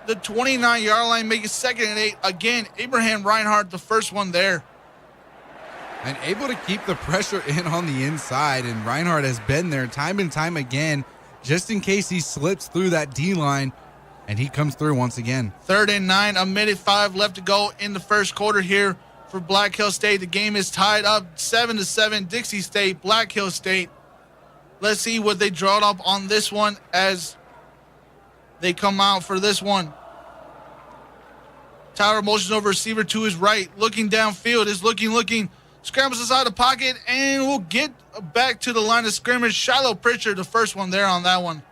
the 29-yard line, make it 2nd and 8. Again, Abraham Reinhardt, the first one there. And able to keep the pressure in on the inside, and Reinhardt has been there time and time again, just in case he slips through that D-line, and he comes through once again. 3rd and 9, 1:05 left to go in the first quarter here for Black Hill State. The game is tied up 7-7, Dixie State, Black Hill State. Let's see what they drawed up on this one as they come out for this one. Tyler motions over receiver to his right, looking downfield, is looking, scrambles inside the pocket, and will get back to the line of scrimmage. Shiloh Pritchard, the first one there on that one.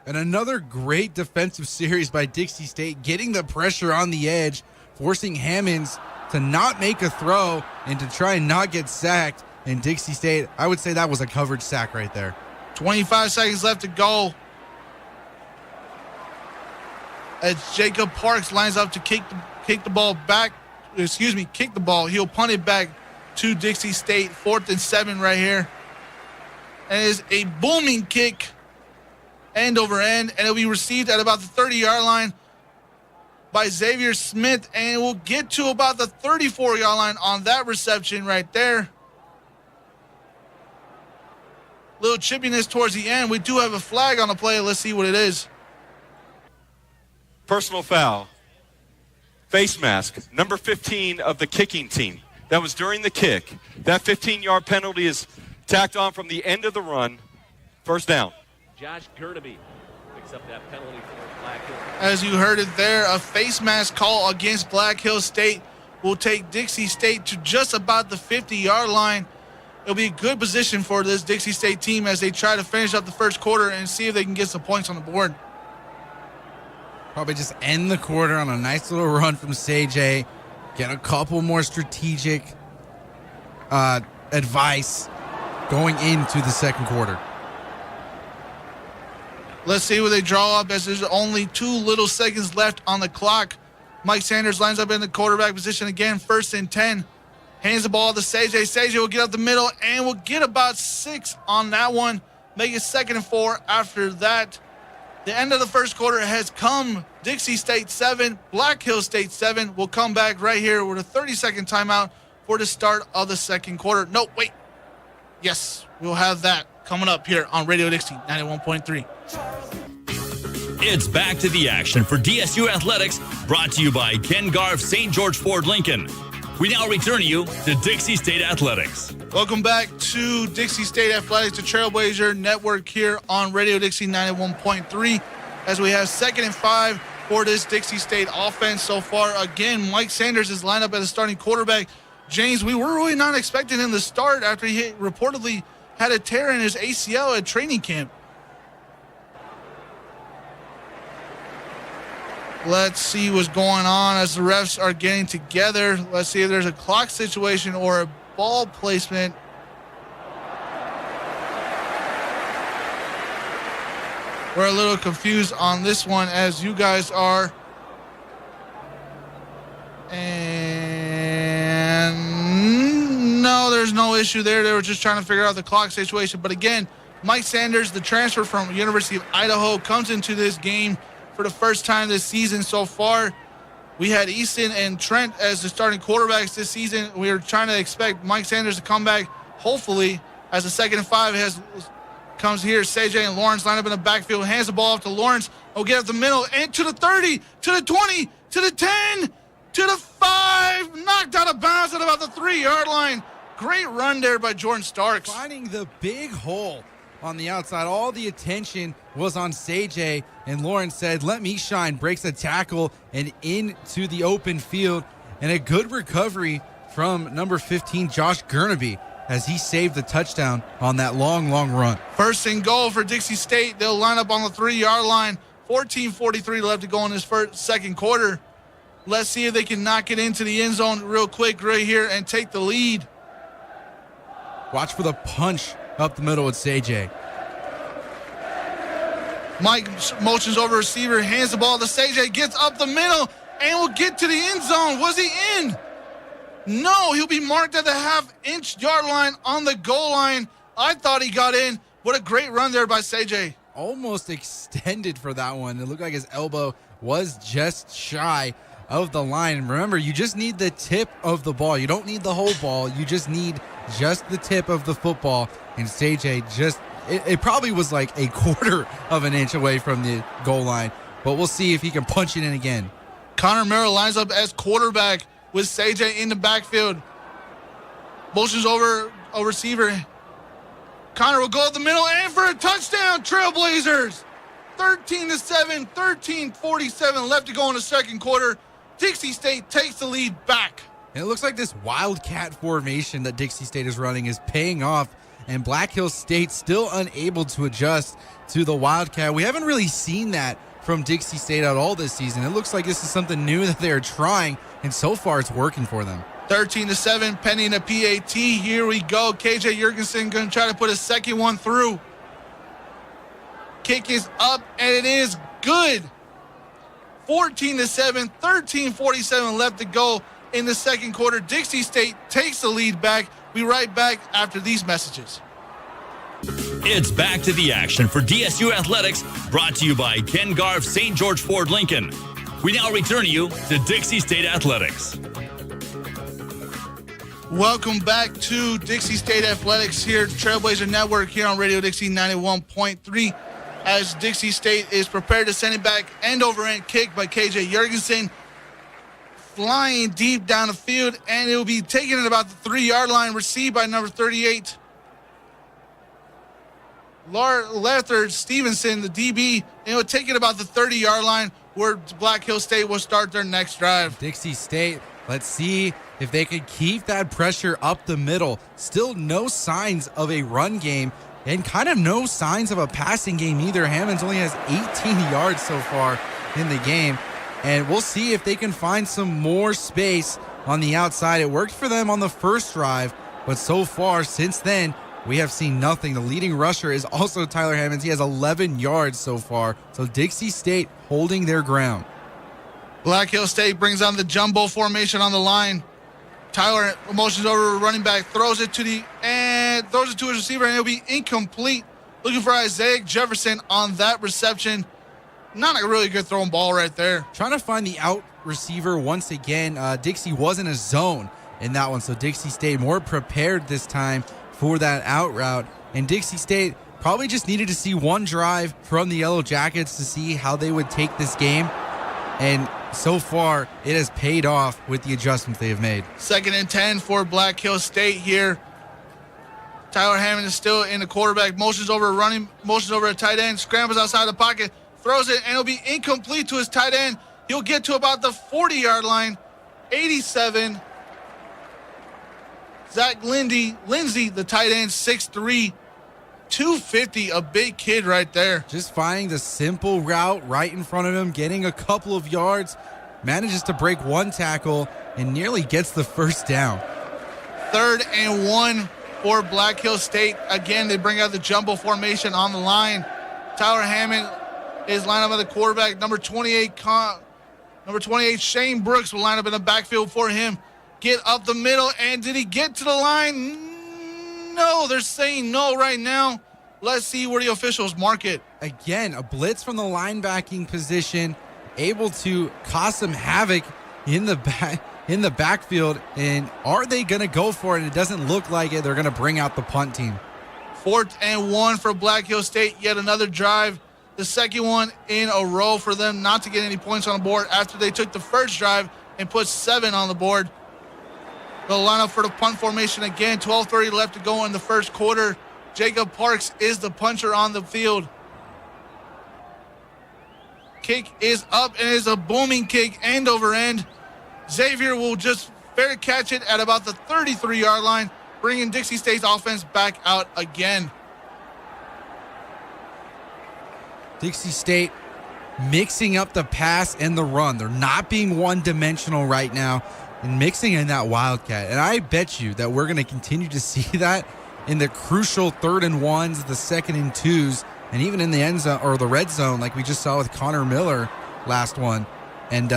And another great defensive series by Dixie State, getting the pressure on the edge, forcing Hammonds to not make a throw and to try and not get sacked. And Dixie State, I would say that was a coverage sack right there. 25 seconds left to go. As Jacob Parks lines up to kick the ball back. Kick the ball. He'll punt it back to Dixie State. 4th and 7 right here. And it is a booming kick, end over end, and it'll be received at about the 30-yard line by Xavier Smith, and we'll get to about the 34-yard line on that reception right there. Little chippiness towards the end. We do have a flag on the play. Let's see what it is. Personal foul. Face mask. Number 15 of the kicking team. That was during the kick. That 15-yard penalty is tacked on from the end of the run. First down. Josh Gurnaby picks up that penalty for Black Hill. As you heard it there, a face mask call against Black Hill State will take Dixie State to just about the 50-yard line. It'll be a good position for this Dixie State team as they try to finish up the first quarter and see if they can get some points on the board. Probably just end the quarter on a nice little run from Sage. Get a couple more strategic advice going into the second quarter. Let's see what they draw up as there's only 2 little seconds left on the clock. Mike Sanders lines up in the quarterback position again, 1st and 10. Hands the ball to Sage. Sage will get up the middle and will get about 6 on that one. Make it 2nd and 4 after that. The end of the first quarter has come. Dixie State 7, Black Hill State 7. We'll come back right here with a 30-second timeout for the start of the second quarter. No, wait. Yes, we'll have that coming up here on Radio Dixie 91.3. It's back to the action for DSU Athletics, brought to you by Ken Garff St. George Ford Lincoln. We now return you to Dixie State Athletics. Welcome back to Dixie State Athletics, the Trailblazer Network here on Radio Dixie 91.3 as we have 2nd and 5 for this Dixie State offense so far. Again, Mike Sanders is lined up as a starting quarterback. James, we were really not expecting him to start after he reportedly had a tear in his ACL at training camp. Let's see what's going on as the refs are getting together. Let's see if there's a clock situation or a ball placement. We're a little confused on this one as you guys are. And no, there's no issue there. They were just trying to figure out the clock situation. But again, Mike Sanders, the transfer from University of Idaho, comes into this game for the first time this season so far. We had Easton and Trent as the starting quarterbacks this season. We were trying to expect Mike Sanders to come back, hopefully, as the 2nd and 5 comes here. CJ and Lawrence line up in the backfield, hands the ball off to Lawrence. Will get up the middle and to the 30, to the 20, to the 10, to the 5. Knocked out of bounds at about the 3-yard line. Great run there by Jordan Starks. Finding the big hole on the outside. All the attention was on Sage, and Lawrence said, "Let me shine." Breaks a tackle and into the open field, and a good recovery from number 15, Josh Gurnaby, as he saved the touchdown on that long run. 1st and goal for Dixie State. They'll line up on the 3-yard line. 14:43 left to go in this second quarter. Let's see if they can knock it into the end zone real quick right here and take the lead. Watch for the punch up the middle with Sage. Mike motions over receiver, hands the ball to Sage, gets up the middle, and will get to the end zone. Was he in? No, he'll be marked at the half-inch yard line on the goal line. I thought he got in. What a great run there by Sage. Almost extended for that one. It looked like his elbow was just shy of the line. And remember, you just need the tip of the ball. You don't need the whole ball. You just need just the tip of the football. And Sage it probably was like a quarter of an inch away from the goal line. But we'll see if he can punch it in again. Connor Merrill lines up as quarterback with Sage in the backfield. Motions over a receiver. Connor will go up the middle and for a touchdown, Trailblazers. 13-7, 13:47 left to go in the second quarter. Dixie State takes the lead back. And it looks like this wildcat formation that Dixie State is running is paying off and Black Hills State still unable to adjust to the Wildcat. We haven't really seen that from Dixie State at all this season. It looks like this is something new that they are trying, and so far it's working for them. 13-7, pending a PAT. Here we go. KJ Jurgensen going to try to put a second one through. Kick is up, and it is good. 14-7, 13:47 left to go in the second quarter. Dixie State takes the lead back. Be right back after these messages. It's back to the action for DSU Athletics, brought to you by Ken Garff St. George Ford Lincoln. We now return you to Dixie State Athletics. Welcome back to Dixie State Athletics here at Trailblazer Network here on Radio Dixie 91.3. As Dixie State is prepared to send it back, end over end kick by KJ Jurgensen, flying deep down the field, and it will be taken at about the 3-yard line, received by number 38, Lethard Stevenson, the DB, and it will take it about the 30-yard line where Black Hills State will start their next drive. Dixie State, let's see if they could keep that pressure up the middle. Still no signs of a run game and kind of no signs of a passing game either. Hammonds only has 18 yards so far in the game, and we'll see if they can find some more space on the outside. It worked for them on the first drive, but so far since then, we have seen nothing. The leading rusher is also Tyler Hammonds. He has 11 yards so far. So Dixie State holding their ground. Black Hills State brings on the jumbo formation on the line. Tyler motions over running back, throws it to his receiver, and it'll be incomplete. Looking for Isaiah Jefferson on that reception. Not a really good throwing ball right there. Trying to find the out receiver once again. Dixie was in a zone in that one, so Dixie State more prepared this time for that out route. And Dixie State probably just needed to see one drive from the Yellow Jackets to see how they would take this game. And so far, it has paid off with the adjustments they have made. 2nd and 10 for Black Hills State here. Tyler Hammond is still in the quarterback. Motions over a tight end. Scrambles outside the pocket. Throws it, and it'll be incomplete to his tight end. He'll get to about the 40-yard line. 87. Zach Lindsey, the tight end, 6'3", 250, a big kid right there. Just finding the simple route right in front of him, getting a couple of yards, manages to break one tackle, and nearly gets the first down. 3rd and 1 for Black Hills State. Again, they bring out the jumbo formation on the line. Tyler Hammond is lined up at the quarterback. Number 28, Shane Brooks will line up in the backfield for him. Get up the middle, and did he get to the line? No, they're saying no right now. Let's see where the officials mark it. Again, a blitz from the linebacking position, able to cause some havoc in the backfield. And are they going to go for it? It doesn't look like it. They're going to bring out the punt team. 4th and 1 for Black Hills State. Yet another drive. The second one in a row for them not to get any points on the board after they took the first drive and put 7 on the board. They'll line up for the punt formation again. 12:30 left to go in the first quarter. Jacob Parks is the puncher on the field. Kick is up, and it's a booming kick, end over end. Xavier will just fair catch it at about the 33-yard line, bringing Dixie State's offense back out again. Dixie State mixing up the pass and the run. They're not being one-dimensional right now and mixing in that Wildcat. And I bet you that we're going to continue to see that in the crucial 3rd and 1s, the 2nd and 2s, and even in the end zone or the red zone like we just saw with Connor Miller last one. And,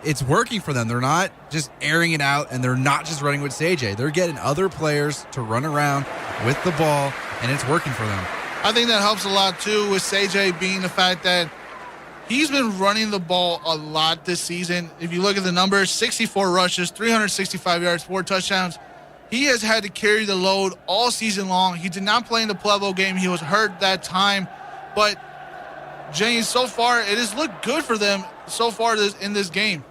it's working for them. They're not just airing it out, and they're not just running with Sage. They're getting other players to run around with the ball, and it's working for them. I think that helps a lot, too, with Sage being the fact that he's been running the ball a lot this season. If you look at the numbers, 64 rushes, 365 yards, 4 touchdowns. He has had to carry the load all season long. He did not play in the Pueblo game. He was hurt that time. But, James, so far, it has looked good for them so far in this game.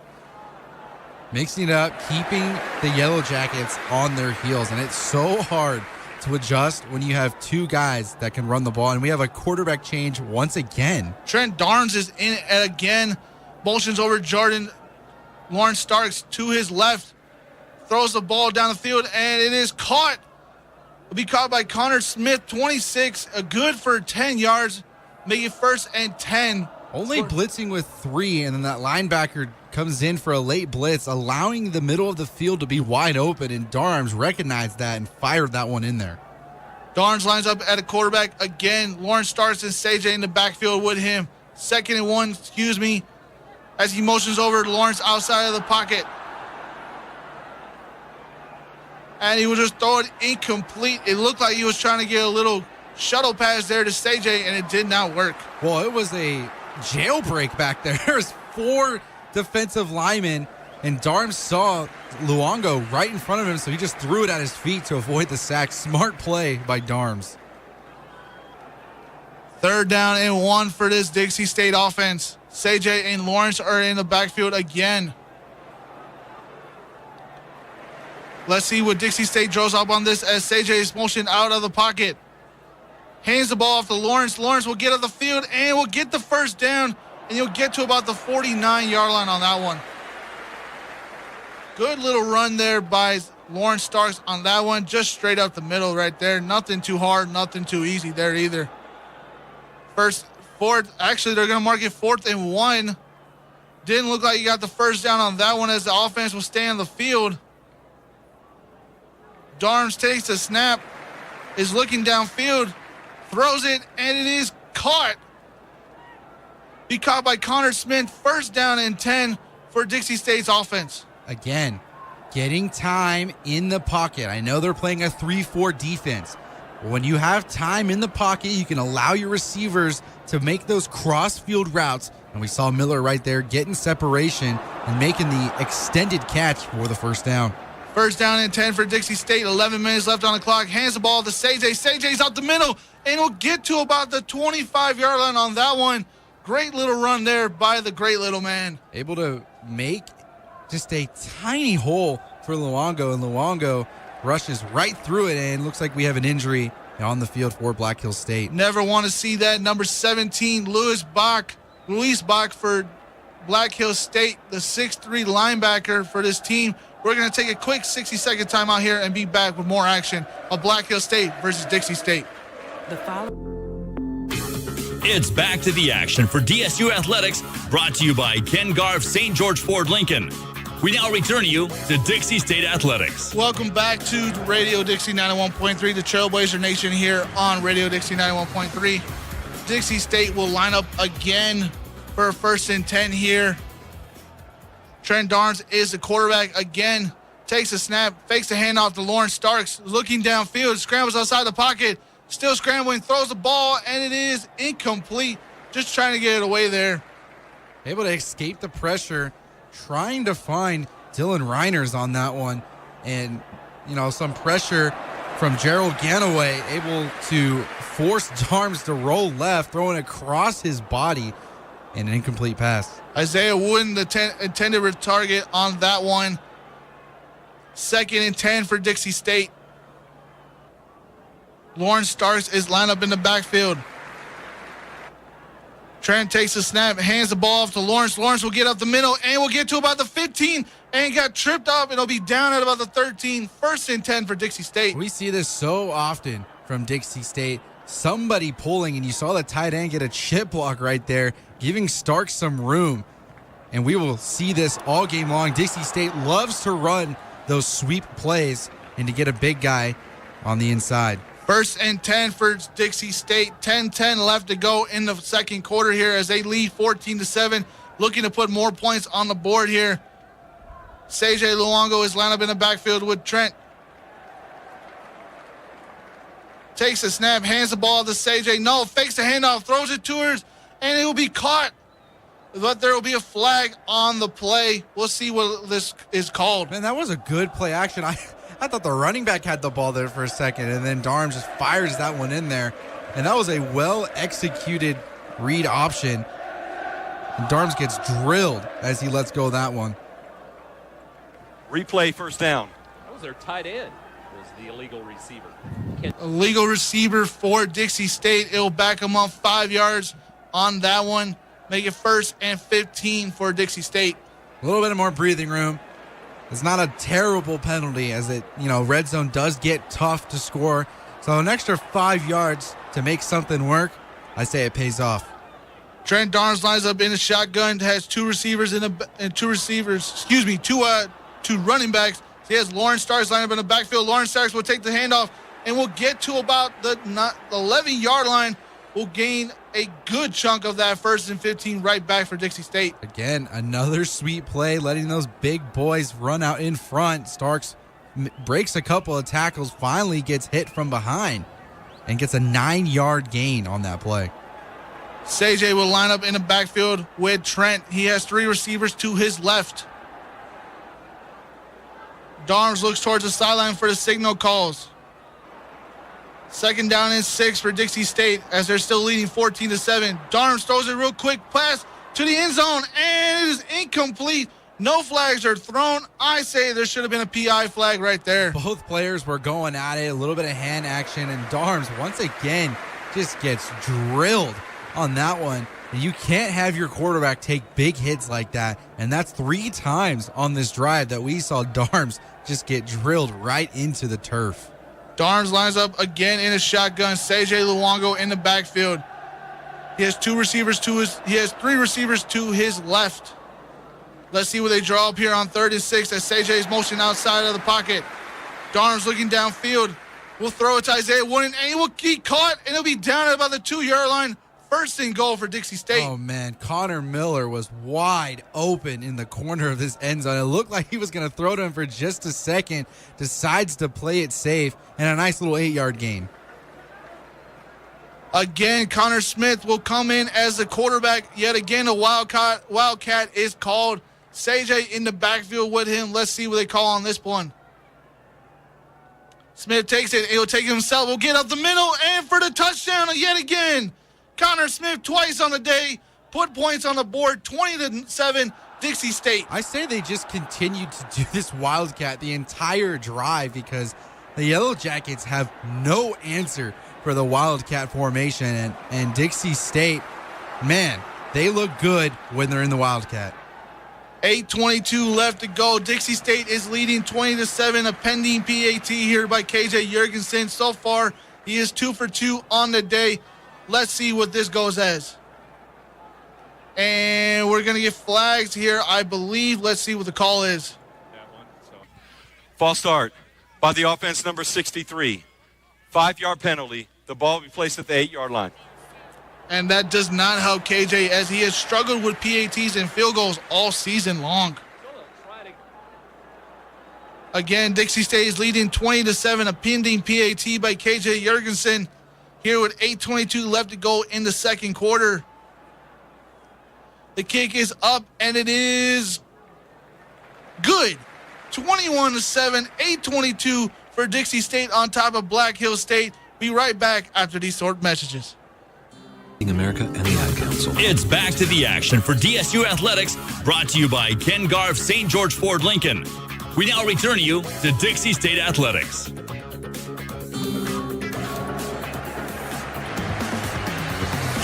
Mixing it up, keeping the Yellow Jackets on their heels. And it's so hard to adjust when you have 2 guys that can run the ball. And we have a quarterback change once again. Trent Darnes is in it again. Motions over Jordan. Lawrence Starks to his left. Throws the ball down the field, and it is caught will be caught by Connor Smith, 26, a good for 10 yards, make it 1st and 10. Only blitzing with 3, and then that linebacker comes in for a late blitz, allowing the middle of the field to be wide open, and Darms recognized that and fired that one in there. Darms lines up at a quarterback again. Lawrence starts and CJ in the backfield with him. 2nd and 1, as he motions over Lawrence outside of the pocket. And he will just throw it incomplete. It looked like he was trying to get a little shuttle pass there to CJ, and it did not work. Well, it was a jailbreak back there. There was 4 defensive linemen, and Darms saw Luongo right in front of him, so he just threw it at his feet to avoid the sack. Smart play by Darms. 3rd down and 1 for this Dixie State offense. CJ and Lawrence are in the backfield again. Let's see what Dixie State draws up on this as CJ is motioned out of the pocket. Hands the ball off to Lawrence. Lawrence will get on the field and will get the 1st down, and he'll get to about the 49-yard line on that one. Good little run there by Lawrence Starks on that one, just straight up the middle right there. Nothing too hard, nothing too easy there either. Actually, they're going to mark it 4th and 1. Didn't look like he got the 1st down on that one as the offense will stay on the field. Darms takes the snap, is looking downfield, throws it, and it is caught. Be caught by Connor Smith. 1st down and 10 for Dixie State's offense. Again, getting time in the pocket. I know they're playing a 3-4 defense. But when you have time in the pocket, you can allow your receivers to make those cross-field routes. And we saw Miller right there getting separation and making the extended catch for the 1st down. 1st down and 10 for Dixie State. 11 minutes left on the clock. Hands the ball to CJ. CJ's out the middle, and will get to about the 25-yard line on that one. Great little run there by the great little man. Able to make just a tiny hole for Luongo, and Luongo rushes right through it, and looks like we have an injury on the field for Black Hills State. Never want to see that. Number 17, Luis Bach for Black Hills State, the 6'3 linebacker for this team. We're going to take a quick 60-second timeout here and be back with more action of Black Hills State versus Dixie State. It's back to the action for DSU Athletics, brought to you by Ken Garff St. George Ford Lincoln. We now return you to Dixie State Athletics. Welcome back to Radio Dixie 91.3, the Trailblazer Nation here on Radio Dixie 91.3. Dixie State will line up again for a 1st and 10 here. Trent Darns is the quarterback again. Takes a snap, fakes the handoff to Lawrence Starks, looking downfield, scrambles outside the pocket, still scrambling, throws the ball, and it is incomplete. Just trying to get it away there. Able to escape the pressure, trying to find Dylan Reiners on that one. And, some pressure from Gerald Ganaway, able to force Darms to roll left, throwing across his body, and an incomplete pass. Isaiah Wooden, the intended target on that one. 2nd and 10 for Dixie State. Lawrence Starks is lined up in the backfield. Trent takes the snap, hands the ball off to Lawrence. Lawrence will get up the middle and will get to about the 15 and got tripped up, and it'll be down at about the 13. 1st and 10 for Dixie State. We see this so often from Dixie State. Somebody pulling, and you saw the tight end get a chip block right there, giving Starks some room. And we will see this all game long. Dixie State loves to run those sweep plays and to get a big guy on the inside. 1st and 10 for Dixie State. 10-10 left to go in the 2nd quarter here as they lead 14-7. Looking to put more points on the board here. CJ Luongo is lined up in the backfield with Trent. Takes a snap, hands the ball to CJ. No, fakes the handoff, throws it to her, and it will be caught. But there will be a flag on the play. We'll see what this is called. Man, that was a good play action. I thought the running back had the ball there for a second, and then Darms just fires that one in there. And that was a well-executed read option. And Darms gets drilled as he lets go of that one. Replay, 1st down. That was their tight end, was the illegal receiver. Illegal receiver for Dixie State. It'll back him up 5 yards on that one. Make it 1st and 15 for Dixie State. A little bit more breathing room. It's not a terrible penalty as red zone does get tough to score So an extra 5 yards to make something work, I say it pays off. Trent Darnes lines up in a shotgun, has two running backs. So he has Lawrence Starks lined up in the backfield. Lawrence Starks will take the handoff and will get to about the 11-yard line. Will gain a good chunk of that 1st and 15 right back for Dixie State. Again, another sweet play, letting those big boys run out in front. Starks breaks a couple of tackles, finally gets hit from behind, and gets a 9-yard gain on that play. CJ will line up in the backfield with Trent. He has 3 receivers to his left. Darnes looks towards the sideline for the signal calls. 2nd down and 6 for Dixie State as they're still leading 14-7. Darnes throws a real quick pass to the end zone, and it is incomplete. No flags are thrown. I say there should have been a PI flag right there. Both players were going at it, a little bit of hand action, and Darnes once again just gets drilled on that one. You can't have your quarterback take big hits like that, and that's 3 times on this drive that we saw Darnes just get drilled right into the turf. Darnes lines up again in a shotgun. CJ Luongo in the backfield. He has 3 receivers to his left. Let's see what they draw up here on 3rd and 6 as CJ is motioning outside of the pocket. Darnes looking downfield. Will throw it to Isaiah Wooden, and he will get caught, and he'll be down at about the 2-yard line. 1st and goal for Dixie State. Oh, man. Connor Miller was wide open in the corner of this end zone. It looked like he was going to throw to him for just a second. Decides to play it safe, and a nice little 8-yard gain. Again, Connor Smith will come in as the quarterback. Yet again, a Wildcat is called. CJ in the backfield with him. Let's see what they call on this one. Smith takes it. He'll take it himself. Will get up the middle, and for the touchdown yet again. Connor Smith twice on the day, put points on the board, 20-7, Dixie State. I say they just continued to do this Wildcat the entire drive because the Yellow Jackets have no answer for the Wildcat formation. And Dixie State, man, they look good when they're in the Wildcat. 8:22 left to go. Dixie State is leading 20-7, a pending PAT here by KJ Jorgensen. So far, he is 2 for 2 on the day. Let's see what this goes as. And we're going to get flags here, I believe. Let's see what the call is. False start by the offense, number 63. 5-yard penalty. The ball will be placed at the 8-yard line. And that does not help KJ as he has struggled with PATs and field goals all season long. Again, Dixie State is leading 20-7, a pending PAT by KJ Jorgensen. Here with 8:22 left to go in the 2nd quarter. The kick is up, and it is good. 21-7, 8:22 for Dixie State on top of Black Hill State. Be right back after these short messages. America and the Ad Council. It's back to the action for DSU Athletics, brought to you by Ken Garff St. George Ford Lincoln. We now return you to Dixie State Athletics.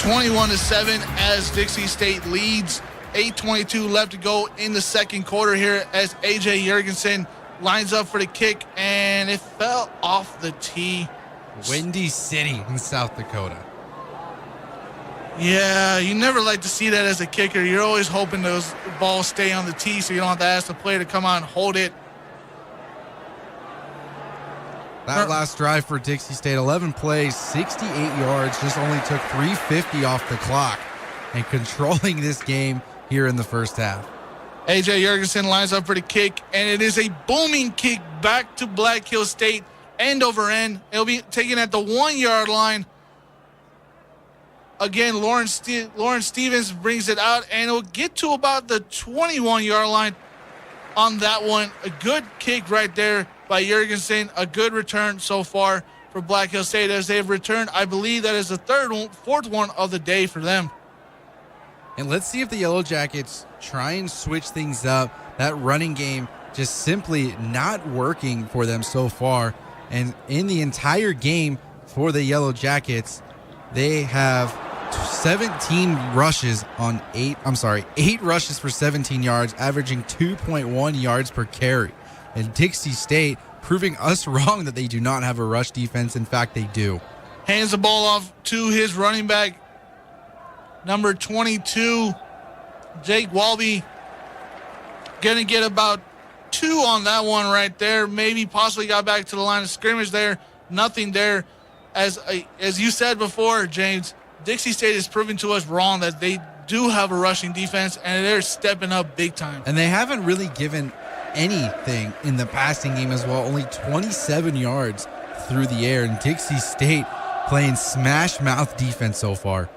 21-7 as Dixie State leads. 8:22 left to go in the 2nd quarter here as AJ Jorgensen lines up for the kick, and it fell off the tee. Windy City in South Dakota. Yeah, you never like to see that as a kicker. You're always hoping those balls stay on the tee so you don't have to ask the player to come out and hold it. That last drive for Dixie State, 11 plays, 68 yards, just only took 3:50 off the clock, and controlling this game here in the first half. AJ Jorgensen lines up for the kick, and it is a booming kick back to Black Hill State, end over end. It'll be taken at the 1-yard line. Again, Lawrence Stevens brings it out, and it'll get to about the 21-yard line on that one. A good kick right there by Jorgensen. A good return so far for Black Hill State as they've returned. I believe that is the 4th one of the day for them. And let's see if the Yellow Jackets try and switch things up. That running game just simply not working for them so far. And in the entire game for the Yellow Jackets, they have 8 rushes for 17 yards, averaging 2.1 yards per carry. And Dixie State proving us wrong that they do not have a rush defense. In fact, they do. Hands the ball off to his running back, number 22, Jake Walby. Going to get about 2 on that one right there. Maybe possibly got back to the line of scrimmage there. Nothing there. As you said before, James, Dixie State is proving to us wrong that they do have a rushing defense, and they're stepping up big time. And they haven't really given anything in the passing game as well. Only 27 yards through the air. And Dixie State playing smash mouth defense so far.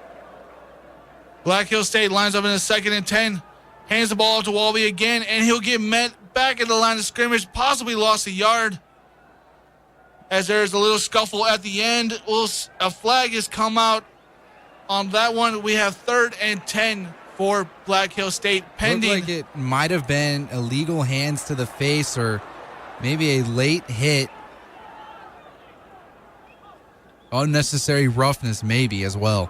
Black Hill State lines up in a 2nd and 10. Hands the ball off to Walby again, and he'll get met back at the line of scrimmage. Possibly lost a yard. As there's a little scuffle at the end. A flag has come out on that one. We have 3rd and 10 for Black Hill State pending. Looked like it might have been illegal hands to the face or maybe a late hit. Unnecessary roughness maybe as well.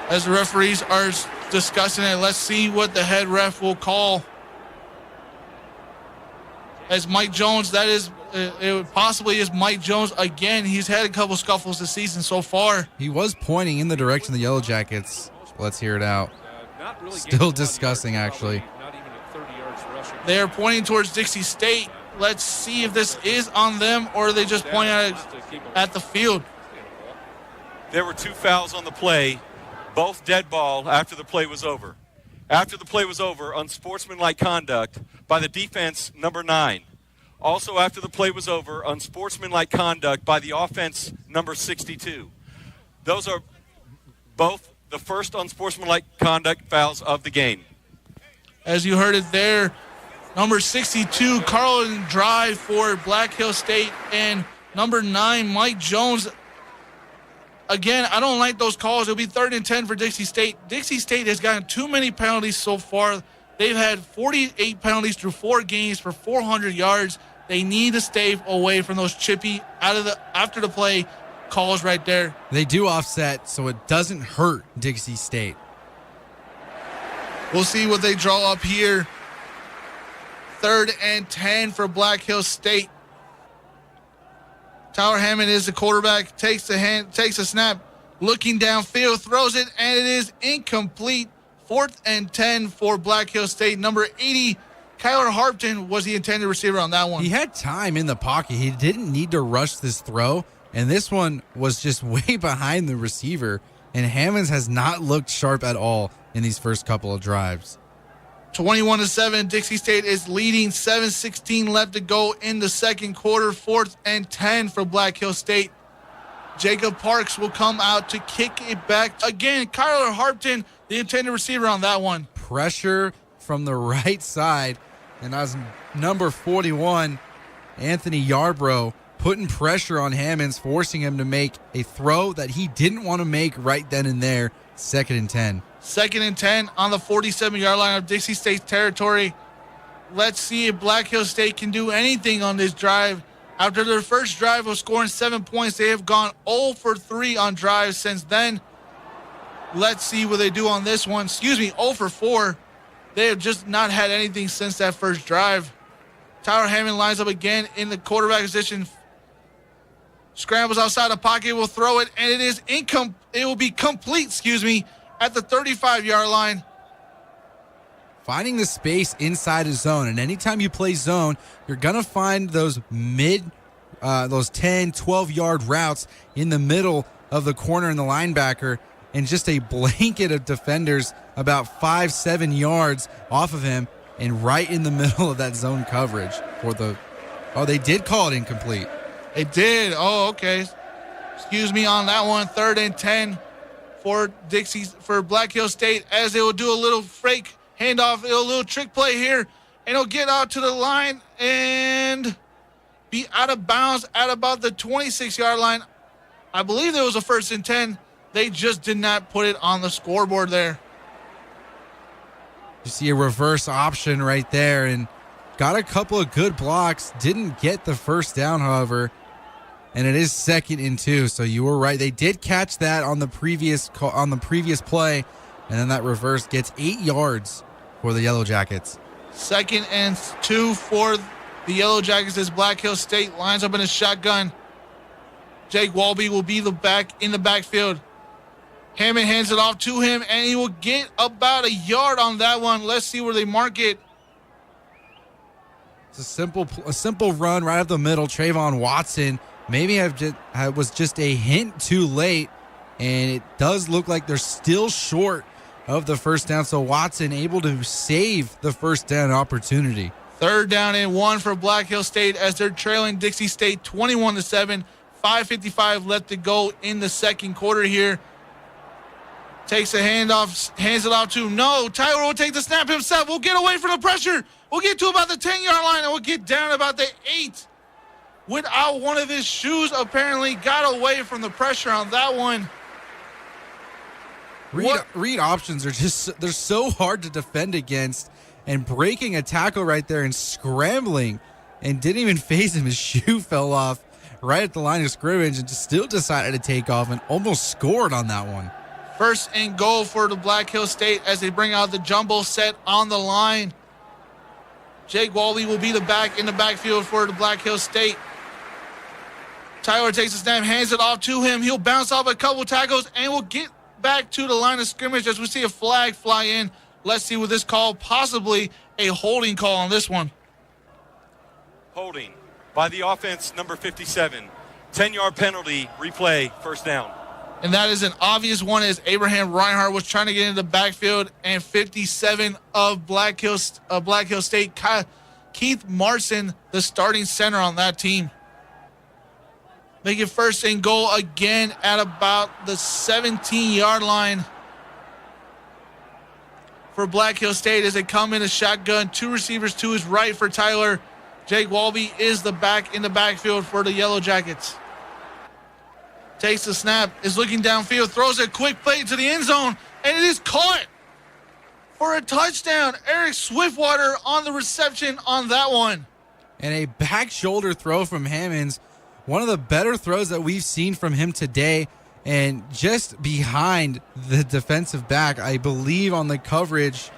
As the referees are discussing it, let's see what the head ref will call. As Mike Jones, that is, it possibly is Mike Jones again. He's had a couple scuffles this season so far. He was pointing in the direction of the Yellow Jackets. Let's hear it out. Still discussing, actually. They are pointing towards Dixie State. Let's see if this is on them or are they just pointing at the field. There were 2 fouls on the play, both dead ball after the play was over. After the play was over, unsportsmanlike conduct by the defense, number 9. Also after the play was over, unsportsmanlike conduct by the offense, number 62. Those are both the first unsportsmanlike conduct fouls of the game. As you heard it there, number 62, Carlton Drive for Black Hill State, and number 9, Mike Jones. Again, I don't like those calls. It'll be 3rd and 10 for Dixie State. Dixie State has gotten too many penalties so far. They've had 48 penalties through 4 games for 400 yards. They need to stay away from those chippy after the play calls right there. They do offset, so it doesn't hurt Dixie State. We'll see what they draw up here. 3rd and 10 for Black Hill State. Tyler Hammond is the quarterback, takes a snap, looking downfield, throws it, and it is incomplete. 4th and 10 for Black Hill State. Number 80, Kyler Harpton was the intended receiver on that one. He had time in the pocket. He didn't need to rush this throw, and this one was just way behind the receiver, and Hammonds has not looked sharp at all in these first couple of drives. 21-7, Dixie State is leading. 7:16 left to go in the second quarter. 4th and 10 for Black Hill State. Jacob Parks will come out to kick it back. Again, Kyler Harpton, the intended receiver on that one. Pressure from the right side, and as number 41, Anthony Yarbrough, putting pressure on Hammonds, forcing him to make a throw that he didn't want to make right then and there. 2nd and 10. 2nd and 10 on the 47-yard line of Dixie State's territory. Let's see if Black Hill State can do anything on this drive. After their first drive of scoring 7 points, they have gone 0 for 3 on drives since then. Let's see what they do on this one. 0 for 4. They have just not had anything since that first drive. Tyler Hammond lines up again in the quarterback position. Scrambles outside the pocket, will throw it, and it is it will be complete, at the 35-yard line. Finding the space inside a zone, and anytime you play zone, you're going to find those those 10, 12-yard routes in the middle of the corner and the linebacker, and just a blanket of defenders about 5-7 yards off of him and right in the middle of that zone coverage they did call it incomplete. It did. Oh, okay. Excuse me on that one. 3rd and 10 for Black Hill State, as they will do a little fake handoff, a little trick play here, and he'll get out to the line and be out of bounds at about the 26-yard line. I believe there was a 1st and 10. They just did not put it on the scoreboard there. You see a reverse option right there, and got a couple of good blocks. Didn't get the first down, however, and it is 2nd and 2. So you were right. They did catch that on the previous play, and then that reverse gets 8 yards for the Yellow Jackets. 2nd and 2 for the Yellow Jackets as Black Hills State lines up in a shotgun. Jake Walby will be the back in the backfield. Hammond hands it off to him, and he will get about a yard on that one. Let's see where they mark it. It's a simple run right up the middle. Trayvon Watson maybe was just a hint too late, and it does look like they're still short of the first down. So Watson able to save the first down opportunity. 3rd down and 1 for Black Hills State as they're trailing Dixie State 21-7. 5:55 left to go in the second quarter here. Takes a handoff, hands it off to him. No, Tyler will take the snap himself. We'll get away from the pressure. We'll get to about the 10-yard line, and we'll get down about the 8. Without one of his shoes, apparently got away from the pressure on that one. Read options are they're so hard to defend against, and breaking a tackle right there and scrambling and didn't even phase him. His shoe fell off right at the line of scrimmage and still decided to take off and almost scored on that one. 1st and goal for the Black Hills State as they bring out the jumbo set on the line. Jake Walby will be the back in the backfield for the Black Hills State. Tyler takes the snap, hands it off to him. He'll bounce off a couple tackles and will get back to the line of scrimmage as we see a flag fly in. Let's see what this call, possibly a holding call on this one. Holding by the offense, number 57. 10-yard penalty, replay, first down. And that is an obvious one as Abraham Reinhardt was trying to get into the backfield, and 57 of Black Hill State, Keith Marson, the starting center on that team. Make it 1st and goal again at about the 17-yard line for Black Hill State as they come in a shotgun. 2 receivers to his right for Tyler. Jake Walby is the back in the backfield for the Yellow Jackets. Takes the snap, is looking downfield, throws a quick play to the end zone, and it is caught for a touchdown. Eric Swiftwater on the reception on that one. And a back shoulder throw from Hammonds. One of the better throws that we've seen from him today. And just behind the defensive back, I believe on the coverage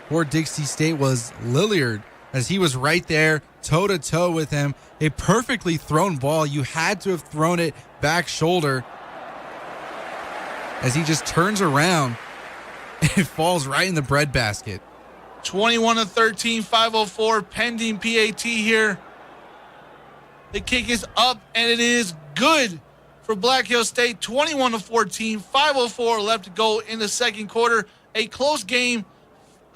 for Dixie State was Lilliard, as he was right there toe-to-toe with him. A perfectly thrown ball. You had to have thrown it back shoulder as he just turns around and falls right in the breadbasket. 21-13, 5:04 pending PAT here. The kick is up, and it is good for Black Hills State. 21-14, 5:04 left to go in the second quarter. A close game,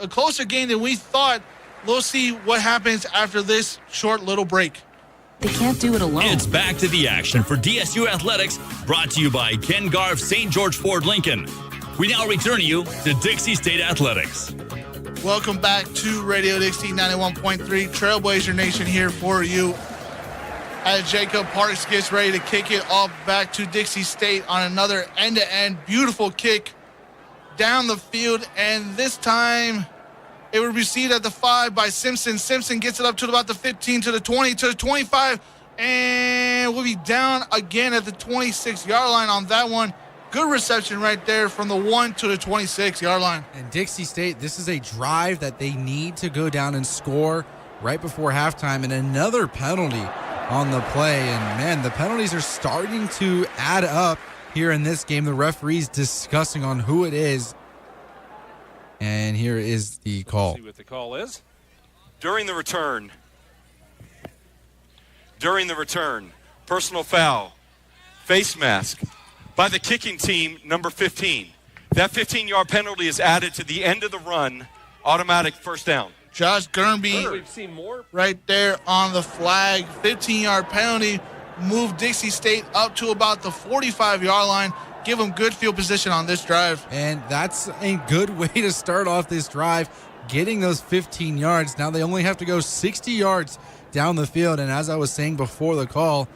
a closer game than we thought. We'll see what happens after this short little break. They can't do it alone. It's back to the action for DSU Athletics, brought to you by Ken Garff St. George Ford Lincoln. We now return you to Dixie State Athletics. Welcome back to Radio Dixie 91.3 Trailblazer Nation here for you as Jacob Parks gets ready to kick it off back to Dixie State on another end-to-end beautiful kick down the field, and this time it will be received at the 5 by Simpson. Simpson gets it up to about the 15, to the 20, to the 25, and we'll be down again at the 26-yard line on that one. Good reception right there from the 1 to the 26-yard line. And Dixie State, this is a drive that they need to go down and score right before halftime, and another penalty on the play. And, man, the penalties are starting to add up here in this game. The referee's discussing on who it is. And here is the call. See what the call is. During the return, personal foul, face mask by the kicking team, number 15. That 15-yard penalty is added to the end of the run, automatic first down. Josh Gurnby We've seen more. right there on the flag. 15-yard penalty, move Dixie State up to about the 45-yard line. Give them good field position on this drive. And that's a good way to start off this drive, getting those 15 yards. Now they only have to go 60 yards down the field. And as I was saying before the call,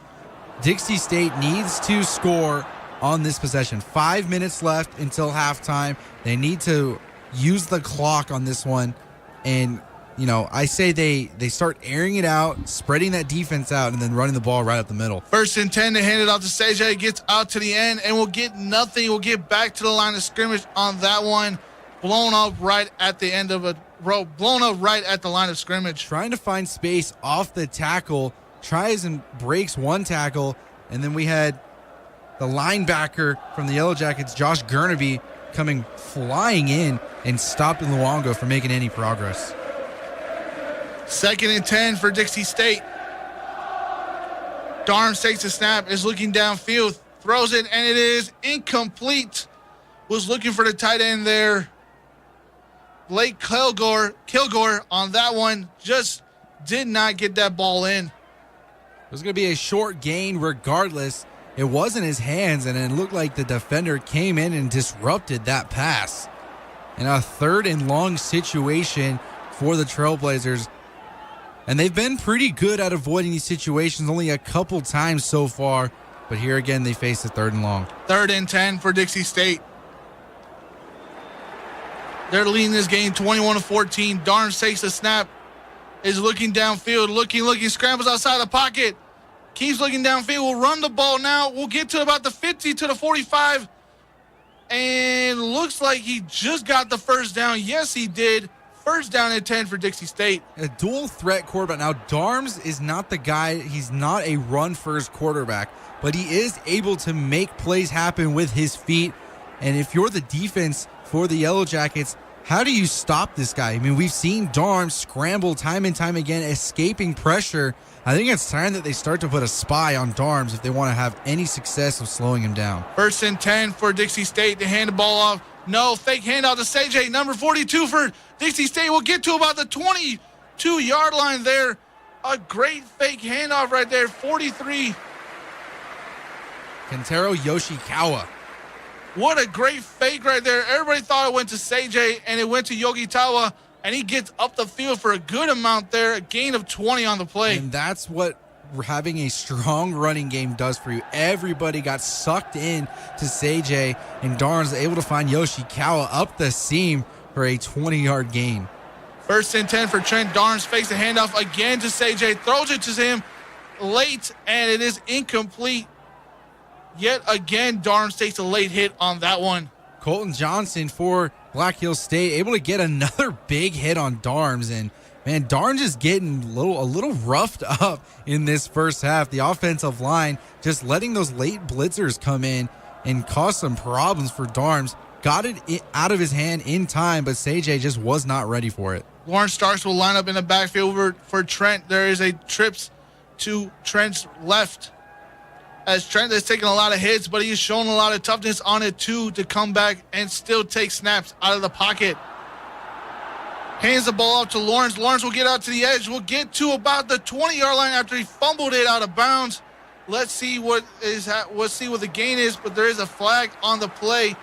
Dixie State needs to score on this possession. 5 minutes left until halftime. They need to use the clock on this one. And, you know, I say they start airing it out, spreading that defense out, and then running the ball right up the middle. 1st and 10 to hand it off to Sejay. Gets out to the end, and we'll get nothing. We'll get back to the line of scrimmage on that one. Blown up right at the end of blown up right at the line of scrimmage. Trying to find space off the tackle, tries and breaks one tackle, and then we had the linebacker from the Yellow Jackets, Josh Gurnaby, coming flying in and stopping Luongo from making any progress. 2nd and 10 for Dixie State. Darms takes a snap, is looking downfield, throws it, and it is incomplete. Was looking for the tight end there. Blake Kilgore on that one just did not get that ball in. It was going to be a short gain regardless. It was in his hands, and it looked like the defender came in and disrupted that pass. In a 3rd and long situation for the Trailblazers. And they've been pretty good at avoiding these situations, only a couple times so far. But here again, they face a 3rd and long. 3rd and 10 for Dixie State. They're leading this game 21-14. Darns takes the snap, is looking downfield, looking, scrambles outside the pocket. Keeps looking downfield. We'll run the ball now. We'll get to about the 50 to the 45. And looks like he just got the first down. Yes, he did. First down and 10 for Dixie State. A dual threat quarterback. Now, Darms is not the guy. He's not a run-first quarterback. But he is able to make plays happen with his feet. And if you're the defense for the Yellow Jackets, how do you stop this guy? I mean, we've seen Darms scramble time and time again, escaping pressure. I think it's time that they start to put a spy on Darms if they want to have any success of slowing him down. 1st and 10 for Dixie State. They hand the ball off. No, fake handoff to CJ, number 42 for Dixie State. We'll get to about the 22-yard line there. A great fake handoff right there, 43. Kentaro Yoshikawa. What a great fake right there. Everybody thought it went to CJ, and it went to Yogitawa, and he gets up the field for a good amount there, a gain of 20 on the play. And that's what having a strong running game does for you. Everybody got sucked in to CJ, and Darns able to find Yoshikawa up the seam for a 20-yard gain. 1st and 10 for Trent. Darns fakes the handoff again to CJ, throws it to him late, and it is incomplete. Yet again, Darns takes a late hit on that one. Colton Johnson for Black Hills State able to get another big hit on Darms, and man, Darns is getting a little roughed up in this first half. The offensive line just letting those late blitzers come in and cause some problems for Darms. Got it out of his hand in time, but CJ just was not ready for it. Lawrence Starks will line up in the backfield for Trent. There is a trips to Trent's left, as Trent has taken a lot of hits, but he has shown a lot of toughness on it too to come back and still take snaps out of the pocket. Hands the ball out to Lawrence. Lawrence will get out to the edge. We'll get to about the 20-yard line after he fumbled it out of bounds. Let's see what the gain is, but there is a flag on the play.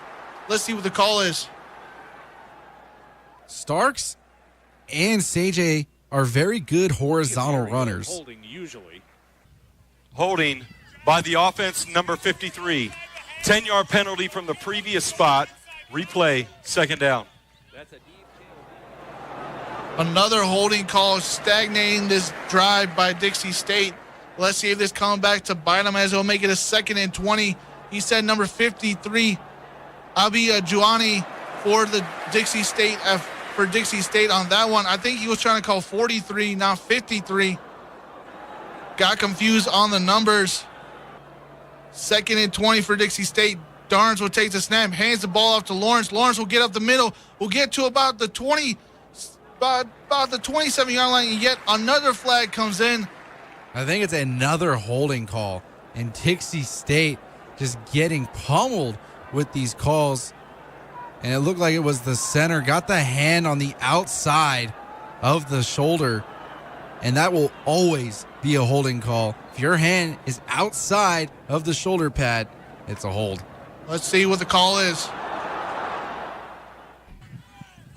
Let's see what the call is. Starks and CJ are very good horizontal runners. Holding usually. Holding by the offense, number 53. 10-yard penalty from the previous spot. Replay, 2nd down. That's a deep Another holding call stagnating this drive by Dixie State. Let's see if this comes back to bite him, as he'll make it a 2nd and 20. He said number 53, Abi Juani for the Dixie State on that one. I think he was trying to call 43, not 53. Got confused on the numbers. 2nd and 20 for Dixie State. Darns will take the snap, hands the ball off to Lawrence. Lawrence will get up the middle. We'll get to about the 27-yard line, and yet another flag comes in. I think it's another holding call, and Dixie State just getting pummeled with these calls. And it looked like it was the center, got the hand on the outside of the shoulder, and that will always be a holding call. If your hand is outside of the shoulder pad, it's a hold. Let's see what the call is.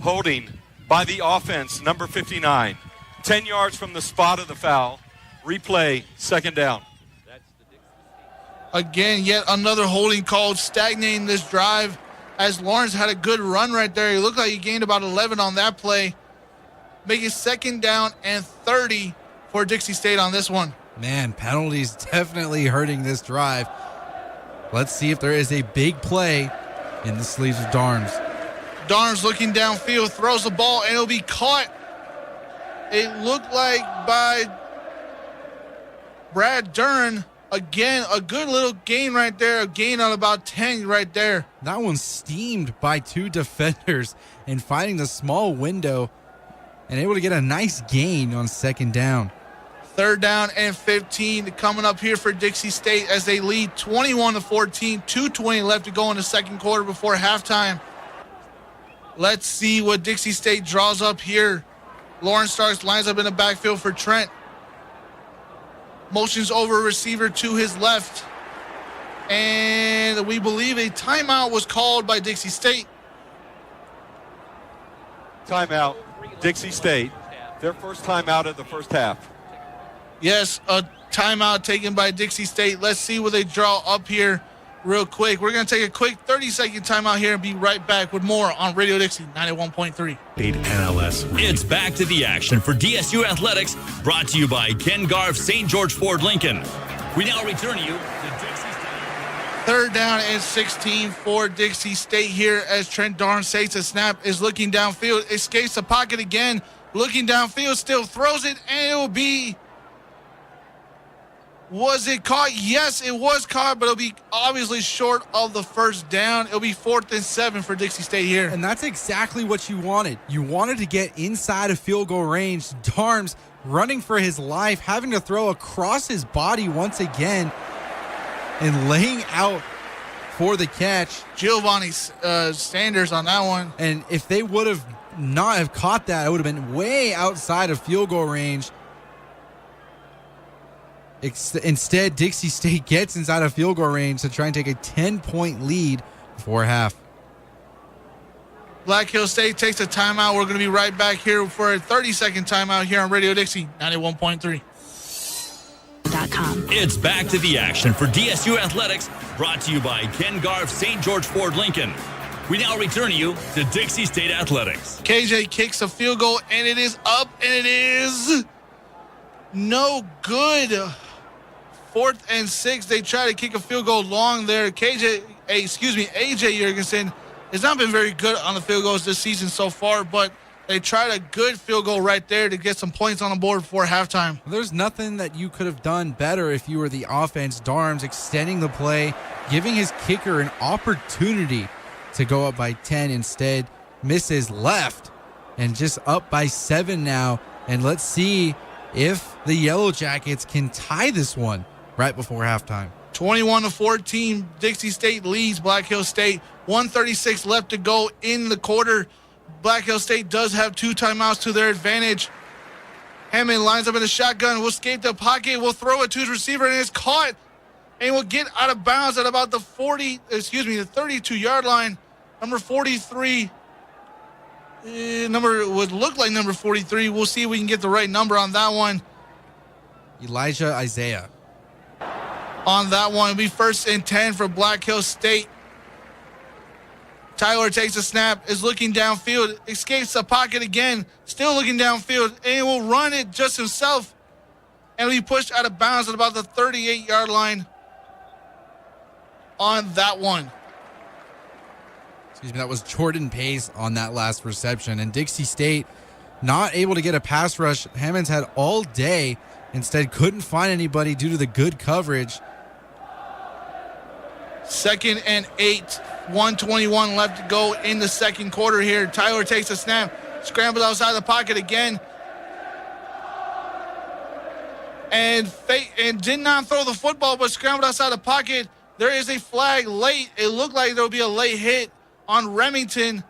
Holding by the offense, number 59. 10 yards from the spot of the foul. Replay, 2nd down. Again, yet another holding call, stagnating this drive, as Lawrence had a good run right there. He looked like he gained about 11 on that play. Make it 2nd down and 30 for Dixie State on this one. Man, penalties definitely hurting this drive. Let's see if there is a big play in the sleeves of Darns. Darnes looking downfield, throws the ball, and it'll be caught. It looked like by Brad Dern. Again, a good little gain right there. A gain on about 10 right there. That one steamed by two defenders and finding the small window and able to get a nice gain on second down. 3rd down and 15 coming up here for Dixie State as they lead 21-14. 2:20 left to go in the second quarter before halftime. Let's see what Dixie State draws up here. Lawrence Starks lines up in the backfield for Trent. Motions over receiver to his left. And we believe a timeout was called by Dixie State. Timeout, Dixie State. Their first timeout of the first half. Yes, a timeout taken by Dixie State. Let's see what they draw up here real quick. We're going to take a quick 30-second timeout here and be right back with more on Radio Dixie 91.3. NLS. It's back to the action for DSU Athletics, brought to you by Ken Garff, St. George Ford Lincoln. We now return you to Dixie State. 3rd down and 16 for Dixie State here as Trent Darnes takes a snap, is looking downfield, escapes the pocket again, looking downfield, still throws it, and it will be... Was it caught? Yes, it was caught, but it'll be obviously short of the first down. It'll be 4th and 7 for Dixie State here. And that's exactly what you wanted. You wanted to get inside of field goal range. Darnes running for his life, having to throw across his body once again and laying out for the catch. Giovanni Sanders on that one. And if they would have not have caught that, it would have been way outside of field goal range. Instead, Dixie State gets inside of field goal range to try and take a 10-point lead before half. Black Hill State takes a timeout. We're going to be right back here for a 30-second timeout here on Radio Dixie 91.3. It's back to the action for DSU Athletics, brought to you by Ken Garff, St. George Ford Lincoln. We now return you to Dixie State Athletics. KJ kicks a field goal, and it is up, and it is no good. 4th and 6. They try to kick a field goal long there. AJ Jurgensen has not been very good on the field goals this season so far, but they tried a good field goal right there to get some points on the board before halftime. There's nothing that you could have done better if you were the offense. Darnes extending the play, giving his kicker an opportunity to go up by 10. Instead, misses left and just up by 7 now. And let's see if the Yellow Jackets can tie this one right before halftime. 21-14, Dixie State leads Black Hill State. 1:36 left to go in the quarter. Black Hill State does have 2 timeouts to their advantage. Hammond lines up in the shotgun, will escape the pocket, will throw it to his receiver, and it's caught, and will get out of bounds at about the 32-yard line. Number 43, would look like number 43. We'll see if we can get the right number on that one. Elijah Isaiah. On that one, it'll be 1st and 10 for Black Hill State. Tyler takes a snap, is looking downfield, escapes the pocket again, still looking downfield, and will run it just himself. And will be pushed out of bounds at about the 38-yard line on that one. Excuse me, that was Jordan Pace on that last reception. And Dixie State not able to get a pass rush. Hammonds had all day. Instead, couldn't find anybody due to the good coverage. 2nd and 8, 1:21 left to go in the second quarter here. Tyler takes a snap, scrambles outside the pocket again, and did not throw the football, but scrambled outside the pocket. There is a flag late. It looked like there will be a late hit on Remington.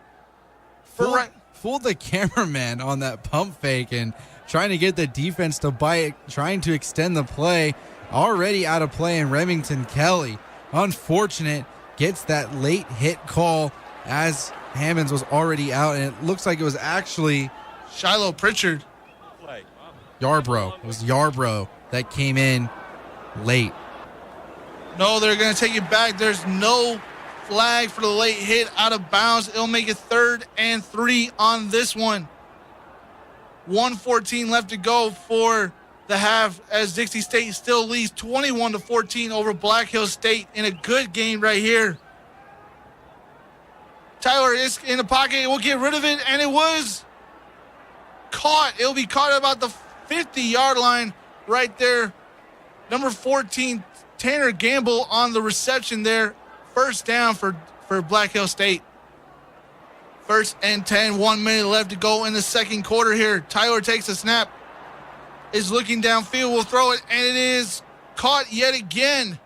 Fooled the cameraman on that pump fake and trying to get the defense to bite, trying to extend the play. Already out of play, and Remington Kelly, unfortunate, gets that late hit call as Hammonds was already out, and it looks like it was actually Shiloh Pritchard. Yarbrough. It was Yarbrough that came in late. No, they're going to take it back. There's no flag for the late hit, out of bounds. It'll make it 3rd and 3 on this one. 1:14 left to go for the half as Dixie State still leads 21-14 over Black Hill State in a good game right here. Tyler is in the pocket. We'll get rid of it, and it was caught. It'll be caught at about the 50-yard line right there. Number 14, Tanner Gamble on the reception there. First down for Black Hill State. 1st and 10, 1 minute left to go in the second quarter here. Tyler takes a snap, is looking downfield, will throw it, and it is caught yet again.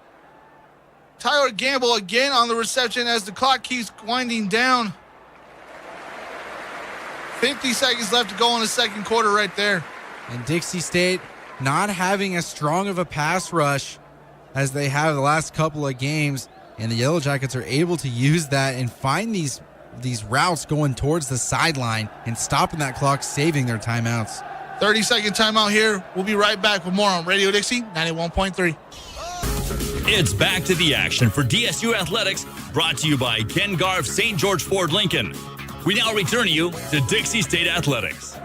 Tyler Gamble again on the reception as the clock keeps winding down. 50 seconds left to go in the second quarter right there. And Dixie State not having as strong of a pass rush as they have the last couple of games, and the Yellow Jackets are able to use that and find these routes going towards the sideline and stopping that clock, saving their timeouts. 30-second timeout here. We'll be right back with more on Radio Dixie 91.3. It's back to the action for DSU Athletics, brought to you by Ken Garff St. George Ford Lincoln. We now return you to Dixie State Athletics.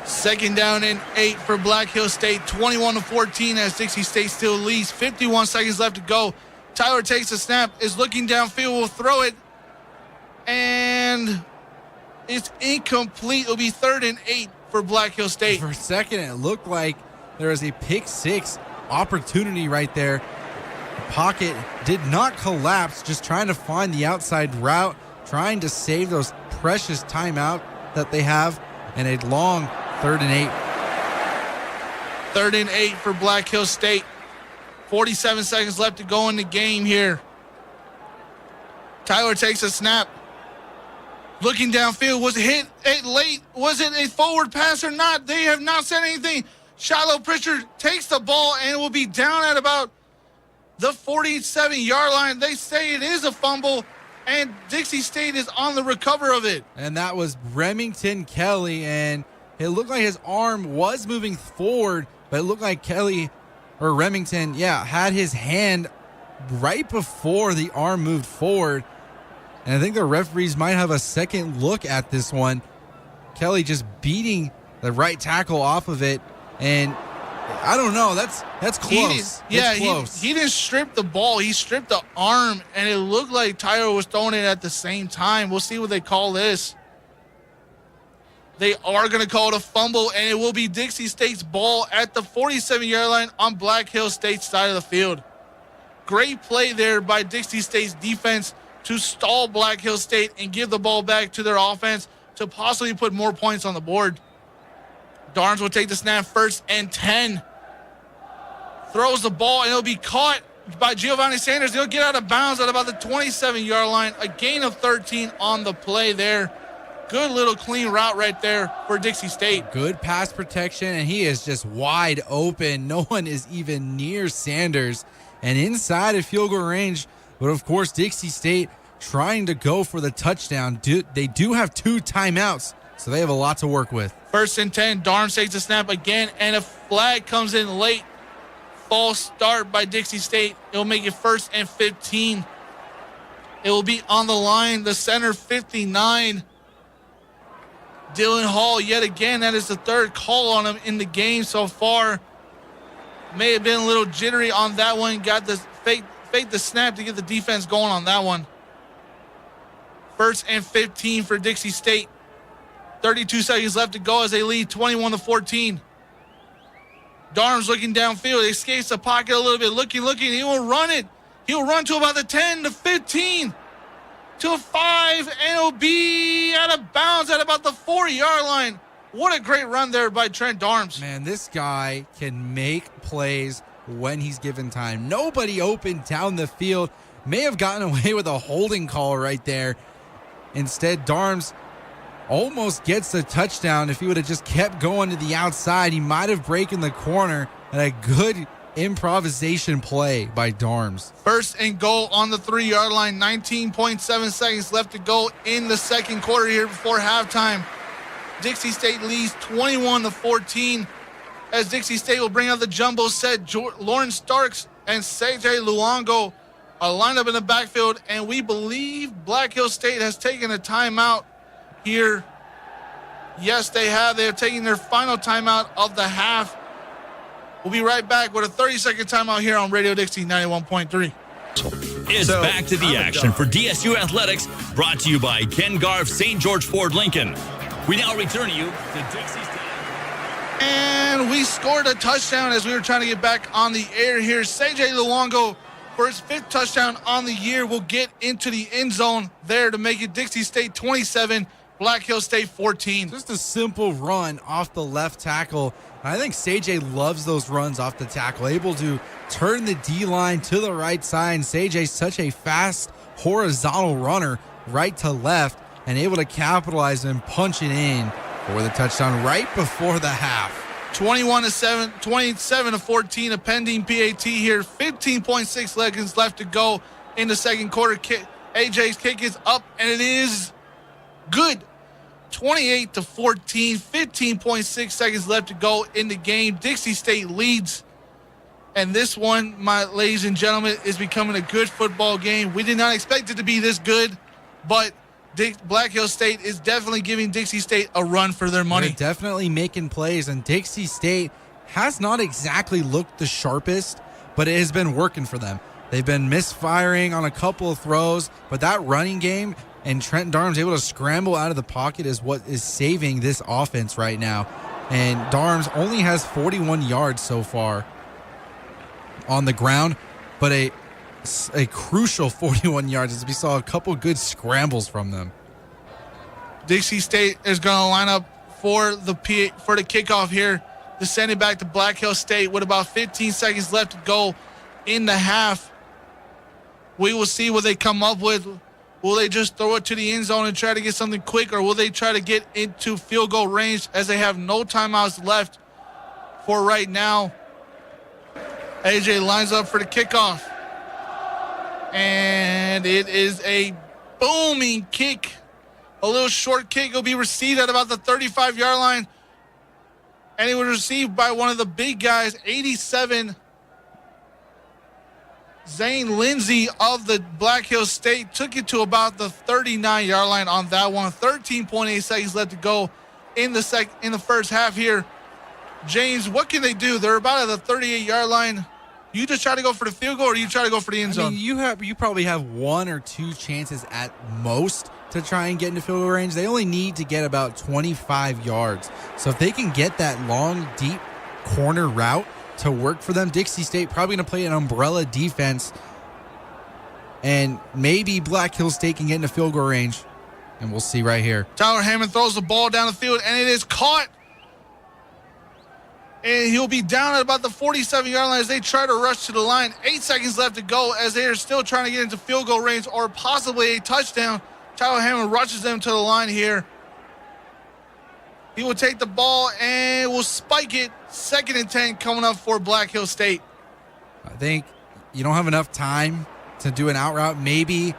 2nd down and 8 for Black Hill State, 21-14 as Dixie State still leads. 51 seconds left to go. Tyler takes a snap, is looking downfield, will throw it, and it's incomplete. It'll be 3rd and 8 for Black Hill State. For a second, it looked like there was a pick six opportunity right there. The pocket did not collapse, just trying to find the outside route, trying to save those precious timeout that they have, and a long 3rd and 8. 3rd and 8 for Black Hill State. 47 seconds left to go in the game here. Tyler takes a snap. Looking downfield, was it hit late? Was it a forward pass or not? They have not said anything. Shiloh Pritchard takes the ball and will be down at about the 47-yard line. They say it is a fumble, and Dixie State is on the recover of it. And that was Remington Kelly, and it looked like his arm was moving forward, but it looked like Remington, had his hand right before the arm moved forward. And I think the referees might have a second look at this one. Kelly just beating the right tackle off of it, and I don't know. That's close. He didn't strip the ball. He stripped the arm, and it looked like Tyler was throwing it at the same time. We'll see what they call this. They are going to call it a fumble, and it will be Dixie State's ball at the 47-yard line on Black Hill State's side of the field. Great play there by Dixie State's defense to stall Black Hill State and give the ball back to their offense to possibly put more points on the board. Darnes will take the snap, 1st and 10. Throws the ball, and it'll be caught by Giovanni Sanders. He'll get out of bounds at about the 27-yard line. A gain of 13 on the play there. Good little clean route right there for Dixie State. Good pass protection, and he is just wide open. No one is even near Sanders. And inside of field goal range, but of course, Dixie State trying to go for the touchdown. They do have 2 timeouts, so they have a lot to work with. 1st and 10, Darnes takes a snap again, and a flag comes in late. False start by Dixie State. It'll make it 1st and 15. It will be on the line, the center 59. Dylan Hall, yet again, that is the 3rd call on him in the game so far. May have been a little jittery on that one. Got the fake the snap to get the defense going on that one. 1st and 15 for Dixie State. 32 seconds left to go as they lead 21-14. Darnes looking downfield. Escapes the pocket a little bit. Looking. He will run it. He'll run to about the 10, to 15, to 5, and it'll be out of bounds at about the 4-yard line. What a great run there by Trent Darnes. Man, this guy can make plays when he's given time. Nobody open down the field. May have gotten away with a holding call right there. Instead, Darnes almost gets the touchdown. If he would have just kept going to the outside, he might have broken the corner. And a good improvisation play by Darnes. 1st and goal on the 3-yard line. 19.7 seconds left to go in the second quarter here before halftime. Dixie State leads 21-14 as Dixie State will bring out the jumbo set. Lauren Starks and CJ Luongo are lined up in the backfield, and we believe Black Hill State has taken a timeout here. Yes, they have. They are taking their final timeout of the half. We'll be right back with a 30-second timeout here on Radio Dixie 91.3. It's back to the action for DSU Athletics, brought to you by Ken Garff, St. George Ford Lincoln. We now return you to Dixie State. And we scored a touchdown as we were trying to get back on the air here. CJ Luongo, for his 5th touchdown on the year, will get into the end zone there to make it Dixie State 27, Black Hill State 14. Just a simple run off the left tackle. I think CJ loves those runs off the tackle, able to turn the D-line to the right side. And CJ's such a fast horizontal runner right to left and able to capitalize and punch it in for the touchdown right before the half. 27 to 14, a pending PAT here. 15.6 seconds left to go in the second quarter. AJ's kick is up, and it is good. 28 to 14, 15.6 seconds left to go in the game. Dixie State leads. And this one, my ladies and gentlemen, is becoming a good football game. We did not expect it to be this good, but Black Hill State is definitely giving Dixie State a run for their money. They're definitely making plays, and Dixie State has not exactly looked the sharpest, but it has been working for them. They've been misfiring on a couple of throws, but that running game and Trent Darm's able to scramble out of the pocket is what is saving this offense right now. And Darms only has 41 yards so far on the ground, but a crucial 41 yards as we saw a couple good scrambles from them. Dixie State is going to line up for the kickoff here to send it back to Black Hill State with about 15 seconds left to go in the half. We will see what they come up with. Will they just throw it to the end zone and try to get something quick, or will they try to get into field goal range as they have no timeouts left for right now? AJ lines up for the kickoff. And it is a booming kick. A little short kick. Will be received at about the 35-yard line. And it was received by one of the big guys, 87, Zane Lindsay of the Black Hill State. Took it to about the 39-yard line on that one. 13.8 seconds left to go in the first half here. James, what can they do? They're about at the 38-yard line. You just try to go for the field goal, or you try to go for the end zone? I mean, you probably have 1 or 2 chances at most to try and get into field goal range. They only need to get about 25 yards. So if they can get that long, deep corner route to work for them, Dixie State probably going to play an umbrella defense, and maybe Black Hill State can get into field goal range, and we'll see right here. Tyler Hammond throws the ball down the field, and it is caught. And he'll be down at about the 47-yard line as they try to rush to the line. 8 seconds left to go as they are still trying to get into field goal range or possibly a touchdown. Tyler Hammond rushes them to the line here. He will take the ball and will spike it. 2nd and 10 coming up for Black Hill State. I think you don't have enough time to do an out route. Maybe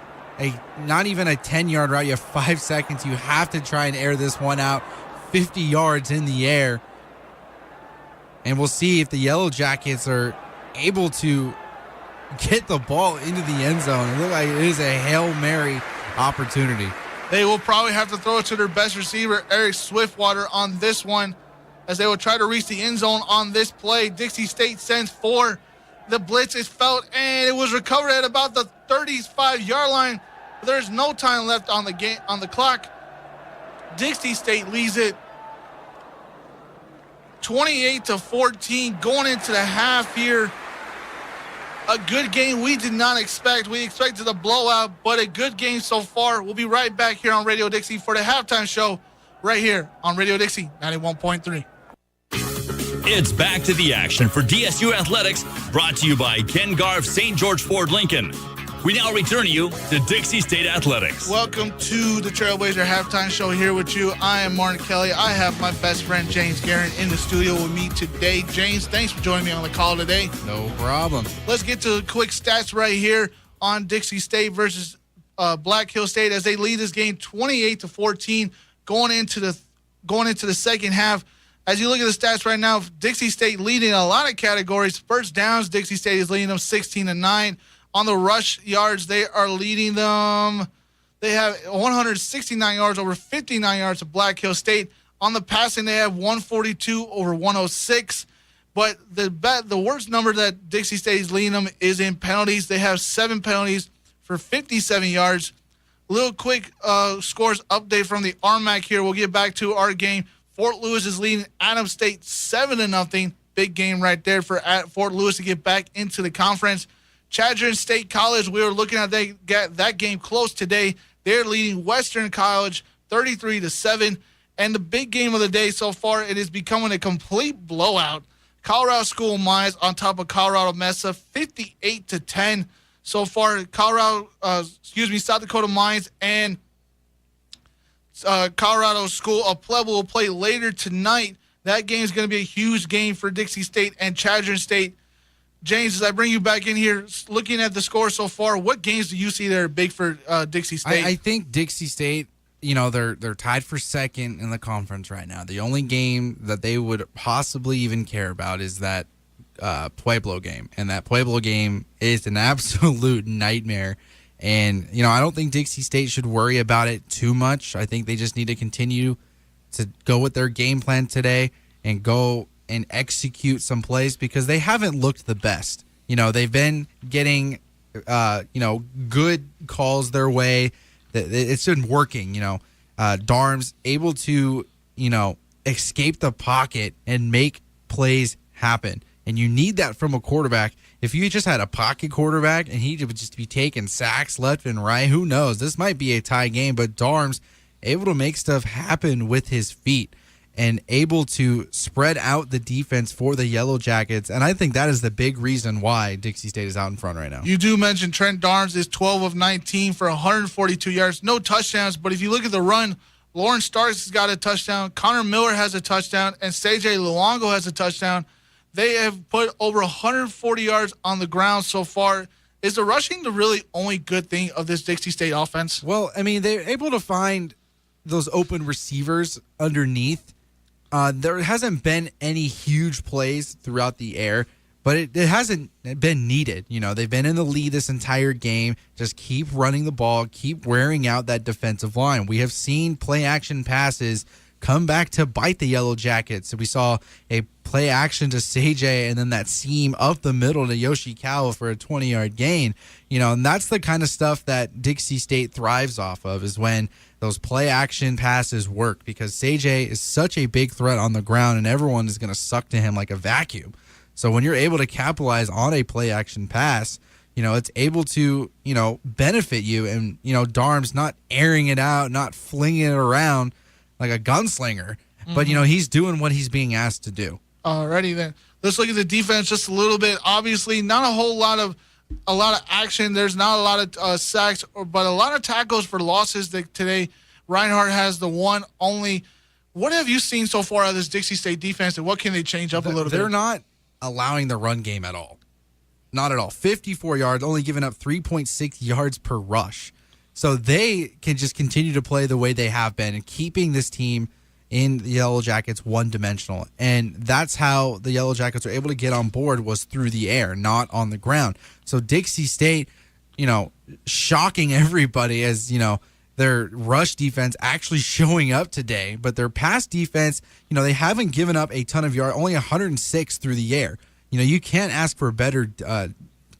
not even a 10-yard route. You have 5 seconds. You have to try and air this one out 50 yards in the air. And we'll see if the Yellow Jackets are able to get the ball into the end zone. It looks like it is a Hail Mary opportunity. They will probably have to throw it to their best receiver, Eric Swiftwater, on this one, as they will try to reach the end zone on this play. Dixie State sends 4. The blitz is felt, and it was recovered at about the 35-yard line. There's no time left on the clock. Dixie State leads it 28 to 14 going into the half here. A good game we did not expect. We expected a blowout, but a good game so far. We'll be right back here on Radio Dixie for the halftime show right here on Radio Dixie 91.3. It's back to the action for DSU Athletics, brought to you by Ken Garff, St. George Ford Lincoln. We now return you to Dixie State Athletics. Welcome to the Trailblazer halftime show here with you. I am Martin Kelly. I have my best friend James Guerin in the studio with me today. James, thanks for joining me on the call today. No problem. Let's get to the quick stats right here on Dixie State versus Black Hill State as they lead this game 28 to 14 going into the second half. As you look at the stats right now, Dixie State leading a lot of categories. First downs, Dixie State is leading them 16-9. On the rush yards, they are leading them. They have 169 yards over 59 yards of Black Hill State. On the passing, they have 142 over 106. But the worst number that Dixie State is leading them is in penalties. They have 7 penalties for 57 yards. Little quick scores update from the RMAC here. We'll get back to our game. Fort Lewis is leading Adams State 7-0. Big game right there for Fort Lewis to get back into the conference. Chadron State College, we were looking at that game close today. They're leading Western College 33-7. And the big game of the day so far, it is becoming a complete blowout. Colorado School of Mines on top of Colorado Mesa, 58-10. So far, South Dakota Mines and Colorado School of Pueblo will play later tonight. That game is going to be a huge game for Dixie State and Chadron State. James, as I bring you back in here, looking at the score so far, what games do you see that are big for Dixie State? I think Dixie State, they're tied for second in the conference right now. The only game that they would possibly even care about is that Pueblo game. And that Pueblo game is an absolute nightmare. And, I don't think Dixie State should worry about it too much. I think they just need to continue to go with their game plan today and go and execute some plays because they haven't looked the best. They've been getting, good calls their way. It's been working, Darms able to, escape the pocket and make plays happen. And you need that from a quarterback. If you just had a pocket quarterback and he would just be taking sacks left and right, who knows? This might be a tie game, but Darms able to make stuff happen with his feet and able to spread out the defense for the Yellow Jackets. And I think that is the big reason why Dixie State is out in front right now. You do mention Trent Darms is 12 of 19 for 142 yards. No touchdowns, but if you look at the run, Lauren Starks has got a touchdown, Connor Miller has a touchdown, and CJ Luongo has a touchdown. They have put over 140 yards on the ground so far. Is the rushing the really only good thing of this Dixie State offense? Well, they're able to find those open receivers underneath. There hasn't been any huge plays throughout the air, but it hasn't been needed. They've been in the lead this entire game. Just keep running the ball, keep wearing out that defensive line. We have seen play action passes come back to bite the Yellow Jackets. So we saw a play action to CJ and then that seam up the middle to Yoshikawa for a 20-yard gain. And that's the kind of stuff that Dixie State thrives off of, is when those play action passes work, because CJ is such a big threat on the ground and everyone is going to suck to him like a vacuum. So when you're able to capitalize on a play action pass, it's able to, benefit you. And, Darm's not airing it out, not flinging it around like a gunslinger, but he's doing what he's being asked to do. Alrighty then. Let's look at the defense just a little bit. Obviously, not a whole lot of action. There's not a lot of sacks, but a lot of tackles for losses today. Reinhardt has the one only. What have you seen so far out of this Dixie State defense, and what can they change up a little bit? They're not allowing the run game at all. Not at all. 54 yards, only giving up 3.6 yards per rush. So they can just continue to play the way they have been and keeping this team in the Yellow Jackets one-dimensional. And that's how the Yellow Jackets are able to get on board, was through the air, not on the ground. So Dixie State, shocking everybody as, their rush defense actually showing up today. But their pass defense, they haven't given up a ton of yards, only 106 through the air. You can't ask for better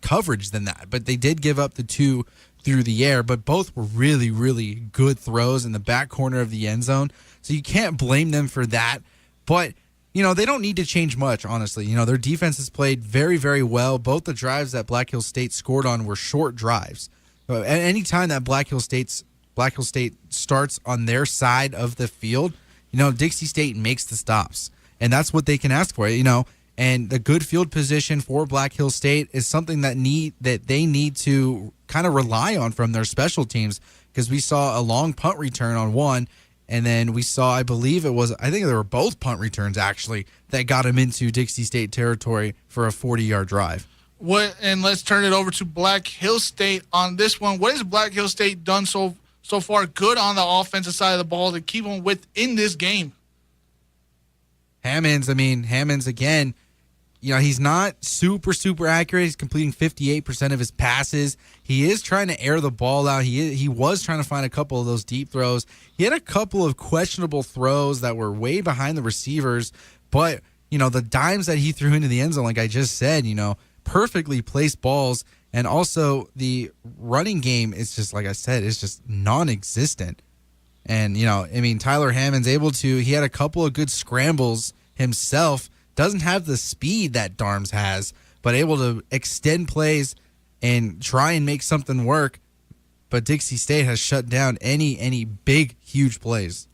coverage than that. But they did give up the 2 through the air, but both were really, really good throws in the back corner of the end zone. So you can't blame them for that. But, they don't need to change much, honestly. Their defense has played very, very well. Both the drives that Black Hill State scored on were short drives. Any time that Black Hill State starts on their side of the field, Dixie State makes the stops. And that's what they can ask for, And the good field position for Black Hill State is something that they need to kind of rely on from their special teams, because we saw a long punt return on one, and then we saw, I think they were both punt returns actually, that got him into Dixie State territory for a 40-yard drive. And let's turn it over to Black Hill State on this one. What has Black Hill State done so far good on the offensive side of the ball to keep them within this game? Hammonds again, he's not super, super accurate. He's completing 58% of his passes. He is trying to air the ball out. He was trying to find a couple of those deep throws. He had a couple of questionable throws that were way behind the receivers. But, the dimes that he threw into the end zone, like I just said, perfectly placed balls. And also, the running game is just, like I said, is just non-existent. And, Tyler Hammond's he had a couple of good scrambles himself, doesn't have the speed that Darms has, but able to extend plays and try and make something work. But Dixie State has shut down any big, huge plays.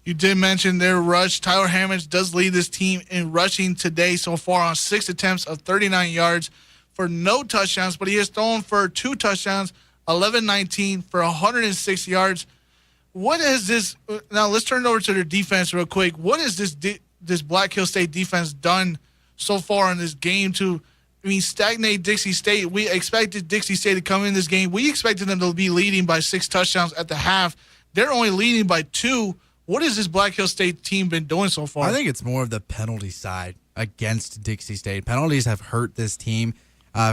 You did mention their rush. Tyler Hammond does lead this team in rushing today so far on 6 attempts of 39 yards for no touchdowns, but he has thrown for 2 touchdowns, 11-19 for 106 yards. What is this? Now let's turn it over to their defense real quick. What has this Black Hill State defense done so far in this game to, stagnate Dixie State? We expected Dixie State to come in this game. We expected them to be leading by 6 touchdowns at the half. They're only leading by 2. What has this Black Hill State team been doing so far? I think it's more of the penalty side against Dixie State. Penalties have hurt this team.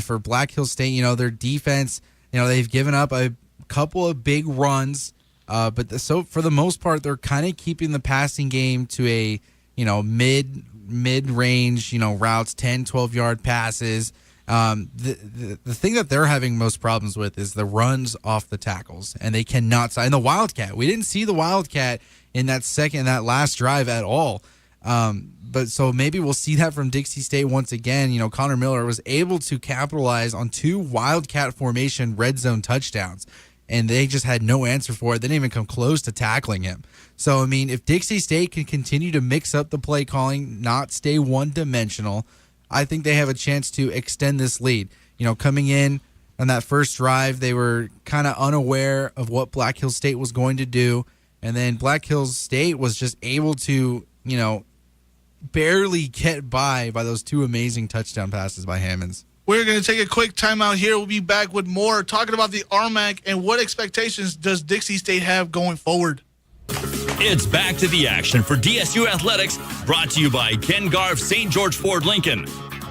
For Black Hill State, their defense, they've given up a couple of big runs, but so for the most part, they're kind of keeping the passing game to a, mid-range, routes, 10, 12-yard passes. The thing that they're having most problems with is the runs off the tackles, and they cannot. And the Wildcat, we didn't see the Wildcat in that last drive at all. But so maybe we'll see that from Dixie State once again. Connor Miller was able to capitalize on 2 Wildcat formation red zone touchdowns, and they just had no answer for it. They didn't even come close to tackling him. So, if Dixie State can continue to mix up the play calling, not stay one-dimensional, I think they have a chance to extend this lead. Coming in on that first drive, they were kind of unaware of what Black Hills State was going to do, and then Black Hills State was just able to, barely get by those 2 amazing touchdown passes by Hammonds. We're going to take a quick timeout here. We'll be back with more talking about the RMAC and what expectations does Dixie State have going forward. It's back to the action for DSU Athletics, brought to you by Ken Garff St. George Ford Lincoln.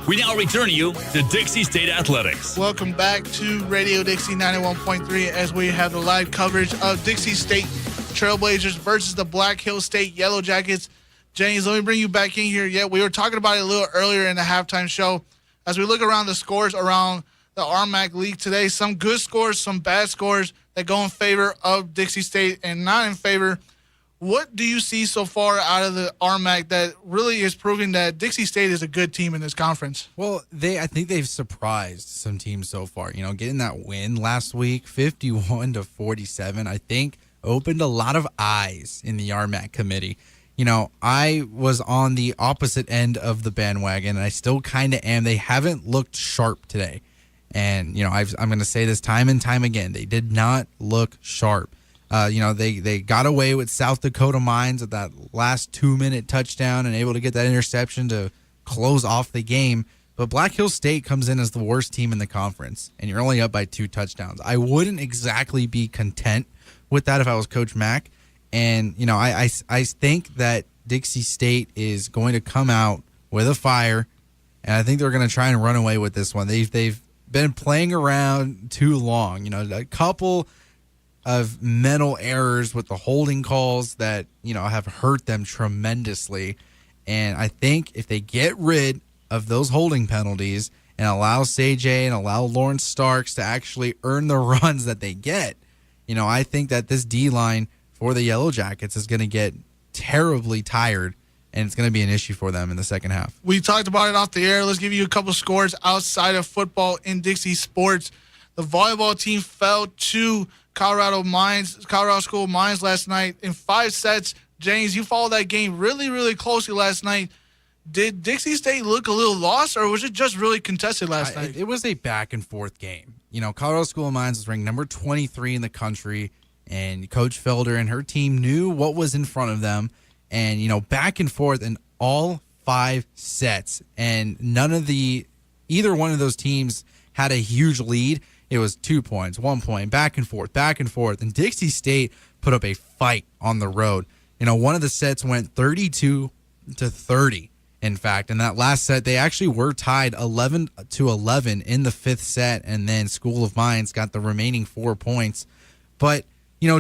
We now return you to Dixie State Athletics. Welcome back to Radio Dixie 91.3 as we have the live coverage of Dixie State Trailblazers versus the Black Hill State Yellow Jackets. James, let me bring you back in here. Yeah, we were talking about it a little earlier in the halftime show. As we look around the scores around the RMAC League today, some good scores, some bad scores that go in favor of Dixie State and not in favor. What do you see so far out of the RMAC that really is proving that Dixie State is a good team in this conference? Well, I think they've surprised some teams so far. Getting that win last week, 51-47, I think opened a lot of eyes in the RMAC committee. I was on the opposite end of the bandwagon, and I still kind of am. They haven't looked sharp today. And, I'm going to say this time and time again. They did not look sharp. They got away with South Dakota Mines at that last 2-minute touchdown and able to get that interception to close off the game. But Black Hill State comes in as the worst team in the conference, and you're only up by 2 touchdowns. I wouldn't exactly be content with that if I was Coach Mack. And, I think that Dixie State is going to come out with a fire, and I think they're going to try and run away with this one. They've been playing around too long. A couple of mental errors with the holding calls that, have hurt them tremendously. And I think if they get rid of those holding penalties and allow Sage and allow Lawrence Starks to actually earn the runs that they get, I think that this D-line for the Yellow Jackets is going to get terribly tired, and it's going to be an issue for them in the second half. We talked about it off the air. Let's give you a couple scores outside of football in Dixie sports. The volleyball team fell to Colorado School of Mines last night in 5 sets. James, you followed that game really, really closely last night. Did Dixie State look a little lost, or was it just really contested last night? It was a back-and-forth game. Colorado School of Mines is ranked number 23 in the country, and Coach Felder and her team knew what was in front of them. And, back and forth in all 5 sets. And either one of those teams had a huge lead. It was 2 points, 1 point, back and forth. And Dixie State put up a fight on the road. One of the sets went 32-30. In fact, in that last set, they actually were tied 11-11 in the 5th set, and then School of Mines got the remaining 4 points. But,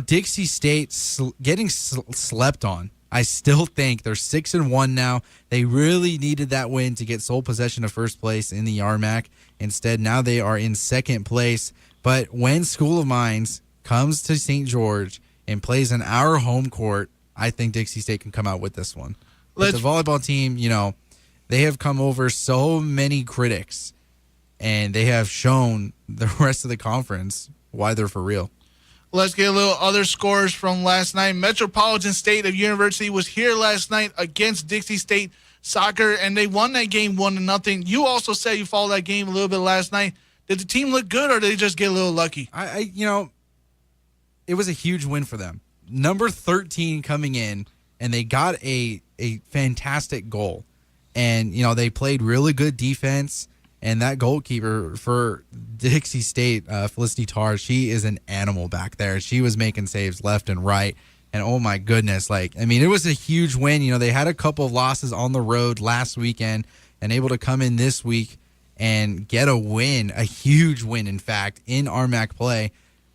Dixie State getting slept on, I still think they're 6-1 now. They really needed that win to get sole possession of first place in the RMAC. Instead, now they are in second place. But when School of Mines comes to St. George and plays in our home court, I think Dixie State can come out with this one. But the volleyball team, they have come over so many critics, and they have shown the rest of the conference why they're for real. Let's get a little other scores from last night. Metropolitan State of University was here last night against Dixie State Soccer, and they won that game 1-0. You also said you followed that game a little bit last night. Did the team look good, or did they just get a little lucky? It was a huge win for them. Number 13 coming in, and they got a fantastic goal. And, they played really good defense. And that goalkeeper for Dixie State, Felicity Tarr, she is an animal back there. She was making saves left and right. And, oh, my goodness. It was a huge win. They had a couple of losses on the road last weekend and able to come in this week and get a win, a huge win, in fact, in RMAC play.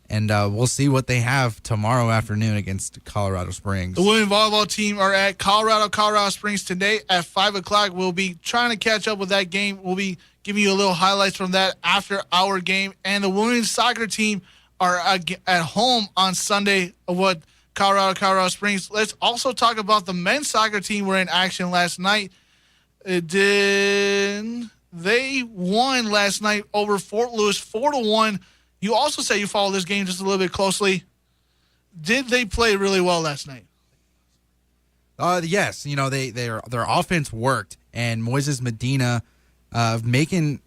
And we'll see what they have tomorrow afternoon against Colorado Springs. The women volleyball team are at Colorado Springs today at 5 o'clock. We'll be trying to catch up with that game. We'll be giving you a little highlights from that after our game. And the women's soccer team are at home on Sunday of Colorado Springs. Let's also talk about the men's soccer team were in action last night. They won last night over Fort Lewis 4-1. You also say you follow this game just a little bit closely. Did they play really well last night? Yes. Their offense worked, and Moises Medina making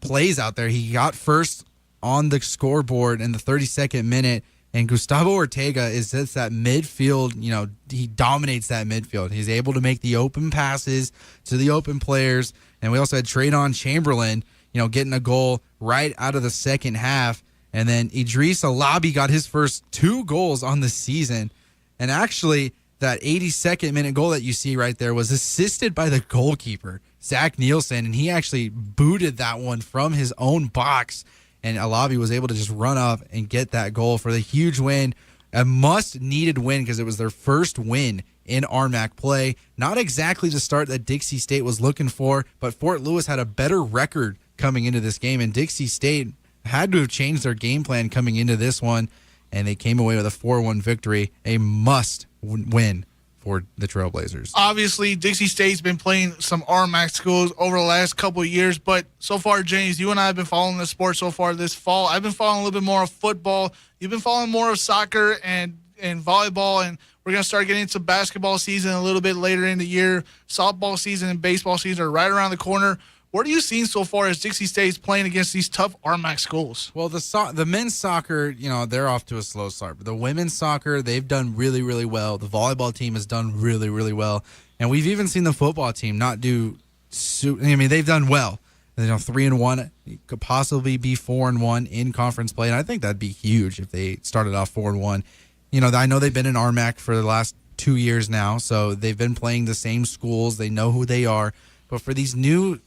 plays out there. He got first on the scoreboard in the 32nd minute, and Gustavo Ortega is just that midfield. He dominates that midfield. He's able to make the open passes to the open players, and we also had Traydon Chamberlain, getting a goal right out of the second half. And then Idris Alabi got his first 2 goals on the season. And actually, that 82nd minute goal that you see right there was assisted by the goalkeeper, Zach Nielsen. And he actually booted that one from his own box. And Alabi was able to just run up and get that goal for the huge win. A must-needed win because it was their first win in RMAC play. Not exactly the start that Dixie State was looking for, but Fort Lewis had a better record coming into this game, and Dixie State had to have changed their game plan coming into this one, and they came away with a 4-1 victory, a must-win for the Trailblazers. Obviously, Dixie State's been playing some RMAC schools over the last couple of years, but so far, James, you and I have been following the sport so far this fall. I've been following a little bit more of football. You've been following more of soccer and volleyball, and we're going to start getting into basketball season a little bit later in the year. Softball season and baseball season are right around the corner. What are you seeing so far as Dixie State's playing against these tough RMAC schools? Well, the men's soccer, they're off to a slow start. But the women's soccer, they've done really, really well. The volleyball team has done really, really well. And we've even seen the football team not do they've done well. 3-1, could possibly be 4-1 in conference play. And I think that'd be huge if they started off 4-1. I know they've been in RMAC for the last 2 years now, so they've been playing the same schools. They know who they are. But for these new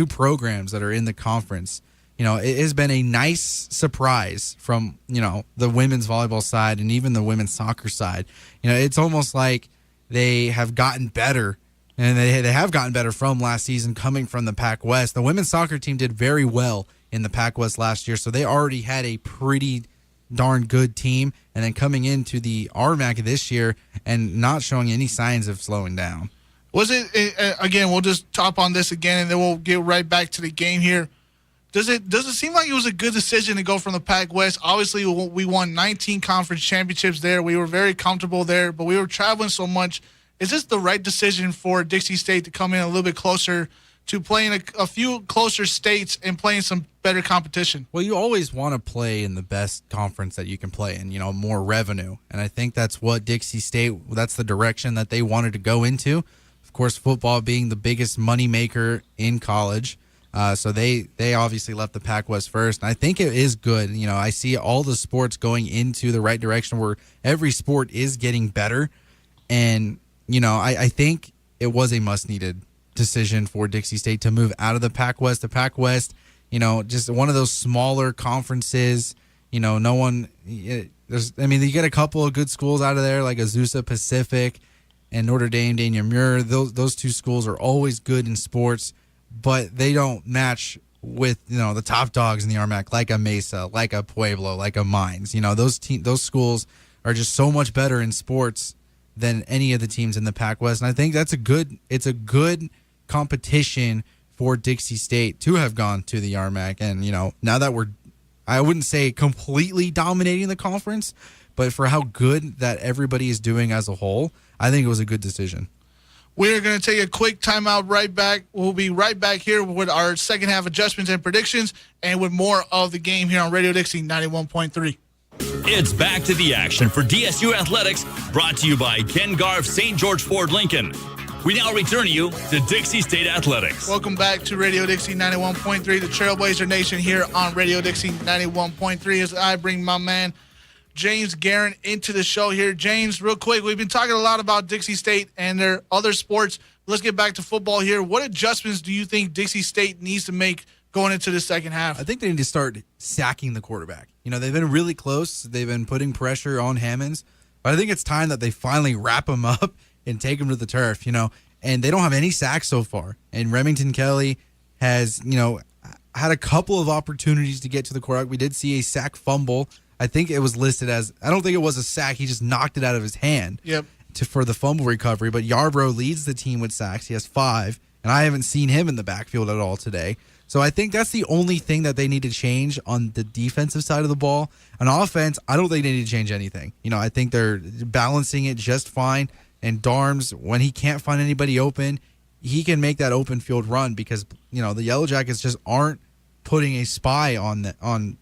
programs that are in the conference, it has been a nice surprise from, the women's volleyball side and even the women's soccer side. It's almost like they have gotten better, and they have gotten better from last season coming from the Pac West. The women's soccer team did very well in the Pac West last year, so they already had a pretty darn good team. And then coming into the RMAC this year and not showing any signs of slowing down. Was it, again, we'll just top on this again, and then we'll get right back to the game here. Does it seem like it was a good decision to go from the Pac West? Obviously, we won 19 conference championships there. We were very comfortable there, but we were traveling so much. Is this the right decision for Dixie State to come in a little bit closer to playing a few closer states and playing some better competition? Well, you always want to play in the best conference that you can play in, more revenue. And I think that's what Dixie State, that's the direction that they wanted to go into. Of course, football being the biggest moneymaker in college. So they obviously left the Pac West first. And I think it is good. I see all the sports going into the right direction where every sport is getting better. And, I think it was a must-needed decision for Dixie State to move out of the Pac West. The Pac West, just one of those smaller conferences. No one, You get a couple of good schools out of there, like Azusa Pacific and Notre Dame, Daniel Muir. Those two schools are always good in sports, but they don't match with the top dogs in the RMAC, like a Mesa, like a Pueblo, like a Mines. Those schools are just so much better in sports than any of the teams in the Pac West, and I think it's a good competition for Dixie State to have gone to the RMAC. And now that I wouldn't say completely dominating the conference, but for how good that everybody is doing as a whole, I think it was a good decision. We're going to take a quick timeout right back. We'll be right back here with our second half adjustments and predictions and with more of the game here on Radio Dixie 91.3. It's back to the action for DSU Athletics, brought to you by Ken Garff St. George Ford Lincoln. We now return you to Dixie State Athletics. Welcome back to Radio Dixie 91.3, the Trailblazer Nation here on Radio Dixie 91.3 as I bring my man James Guerin into the show here. James, real quick, we've been talking a lot about Dixie State and their other sports. Let's get back to football here. What adjustments do you think Dixie State needs to make going into the second half? I think they need to start sacking the quarterback. They've been really close. They've been putting pressure on Hammonds. But I think it's time that they finally wrap him up and take him to the turf, And they don't have any sacks so far. And Remington Kelly has, had a couple of opportunities to get to the quarterback. We did see a sack fumble. I think it was listed as, I don't think it was a sack. He just knocked it out of his hand for the fumble recovery. But Yarbrough leads the team with sacks. He has 5. And I haven't seen him in the backfield at all today. So I think that's the only thing that they need to change on the defensive side of the ball. On offense, I don't think they need to change anything. I think they're balancing it just fine. And Darms, when he can't find anybody open, he can make that open field run because, the Yellow Jackets just aren't putting a spy on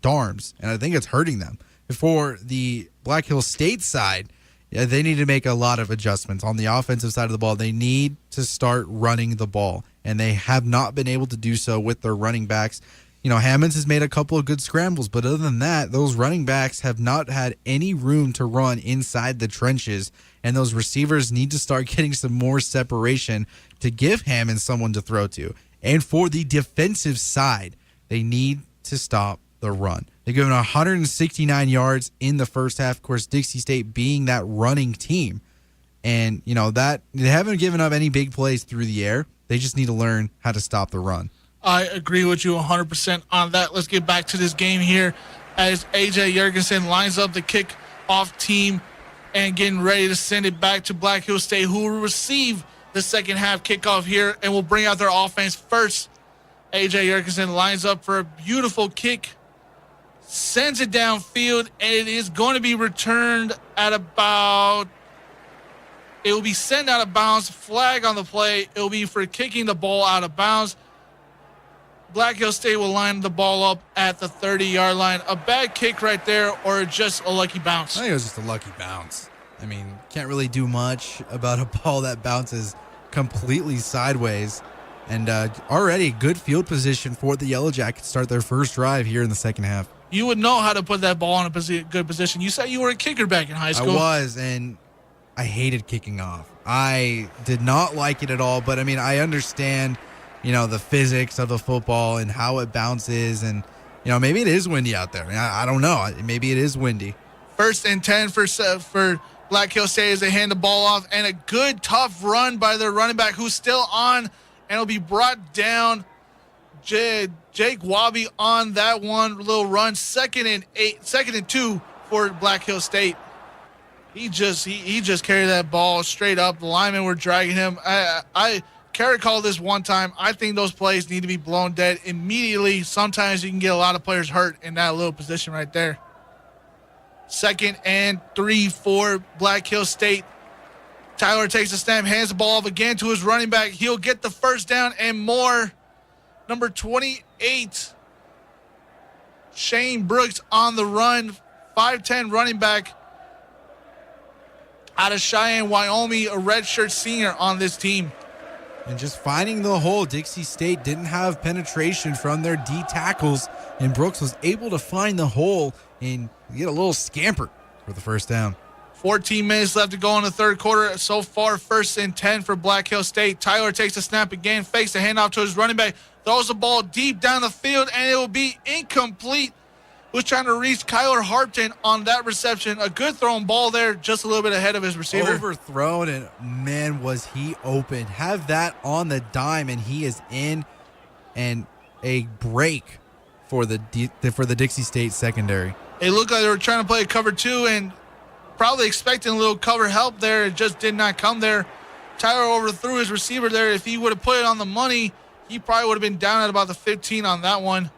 Darms. And I think it's hurting them. For the Black Hills State side, they need to make a lot of adjustments. On the offensive side of the ball, they need to start running the ball. And they have not been able to do so with their running backs. Hammonds has made a couple of good scrambles, but other than that, those running backs have not had any room to run inside the trenches, and those receivers need to start getting some more separation to give Hammonds someone to throw to. And for the defensive side, they need to stop the run. They've given 169 yards in the first half, of course, Dixie State being that running team. And, that they haven't given up any big plays through the air. They just need to learn how to stop the run. I agree with you 100% on that. Let's get back to this game here as A.J. Jurgensen lines up the kick-off team and getting ready to send it back to Black Hills State, who will receive the second half kickoff here and will bring out their offense first. A.J. Jurgensen lines up for a beautiful kick, sends it downfield, and it is going to be returned at about... It will be sent out of bounds, flag on the play. It will be for kicking the ball out of bounds. Black Hills State will line the ball up at the 30-yard line. A bad kick right there or just a lucky bounce? I think it was just a lucky bounce. Can't really do much about a ball that bounces completely sideways. And already good field position for the Yellow Jackets to start their first drive here in the second half. You would know how to put that ball in a good position. You said you were a kicker back in high school. I was, and I hated kicking off. I did not like it at all, but I understand, the physics of the football and how it bounces, and maybe it is windy out there. I don't know. Maybe it is windy. 1st and 10 for Black Hills State as they hand the ball off, and a good tough run by their running back who's still on, and it'll be brought down. Jake Wabi on that one little run. 2nd and 2 for Black Hills State. He just carried that ball straight up. The linemen were dragging him. Carey called this one time. I think those plays need to be blown dead immediately. Sometimes you can get a lot of players hurt in that little position right there. 2nd and 3 for Black Hills State. Tyler takes a snap, hands the ball off again to his running back. He'll get the first down and more. Number 28, Shane Brooks on the run. 5'10 running back out of Cheyenne, Wyoming, a redshirt senior on this team. And just finding the hole. Dixie State didn't have penetration from their D tackles, and Brooks was able to find the hole and get a little scamper for the first down. 14 minutes left to go in the third quarter. So far, 1st and 10 for Black Hills State. Tyler takes the snap again, fakes the handoff to his running back, throws the ball deep down the field, and it will be incomplete. was trying to reach Kyler Harpton on that reception. A good thrown ball there, just a little bit ahead of his receiver. Overthrown, and man, was he open. Have that on the dime, and he is in, and a break for the Dixie State secondary. It looked like they were trying to play cover 2 and probably expecting a little cover help there. It just did not come there. Tyler overthrew his receiver there. If he would have put it on the money, he probably would have been down at about the 15 on that one.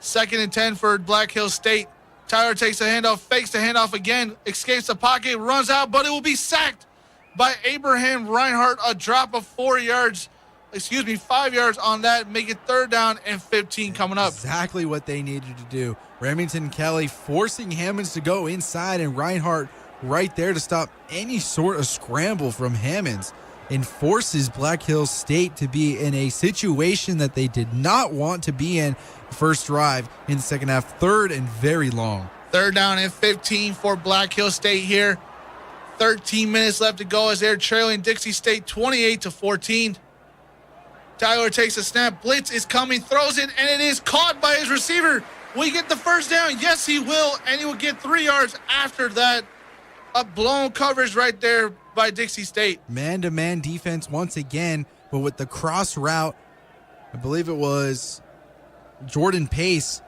2nd and 10 for Black Hills State. Tyler takes the handoff, fakes the handoff again, escapes the pocket, runs out, but it will be sacked by Abraham Reinhardt. A drop of 5 yards on that. Make it 3rd down and 15 coming up. Exactly what they needed to do. Remington Kelly forcing Hammonds to go inside, and Reinhardt right there to stop any sort of scramble from Hammonds, and forces Black Hills State to be in a situation that they did not want to be in. First drive in the second half, 3rd and very long. 3rd down and 15 for Black Hills State here. 13 minutes left to go as they're trailing Dixie State 28-14. Tyler takes a snap. Blitz is coming, throws it, and it is caught by his receiver. Will he get the first down? Yes, he will, and he will get 3 yards after that. A blown coverage right there by Dixie State. Man-to-man defense once again, but with the cross route, I believe it was Jordan Pace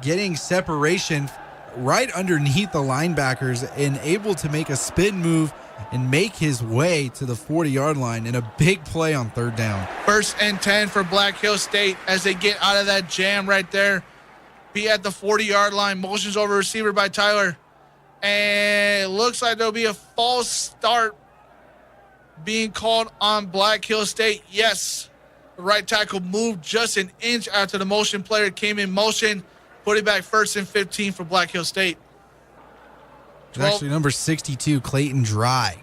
getting separation right underneath the linebackers and able to make a spin move and make his way to the 40-yard line in a big play on 3rd down. 1st and 10 for Black Hills State as they get out of that jam right there. Be at the 40-yard line. Motions over receiver by Tyler. And it looks like there'll be a false start being called on Black Hills State. Yes, the right tackle moved just an inch after the motion player came in motion. Put it back 1st and 15 for Black Hills State. It's actually number 62, Clayton Dry,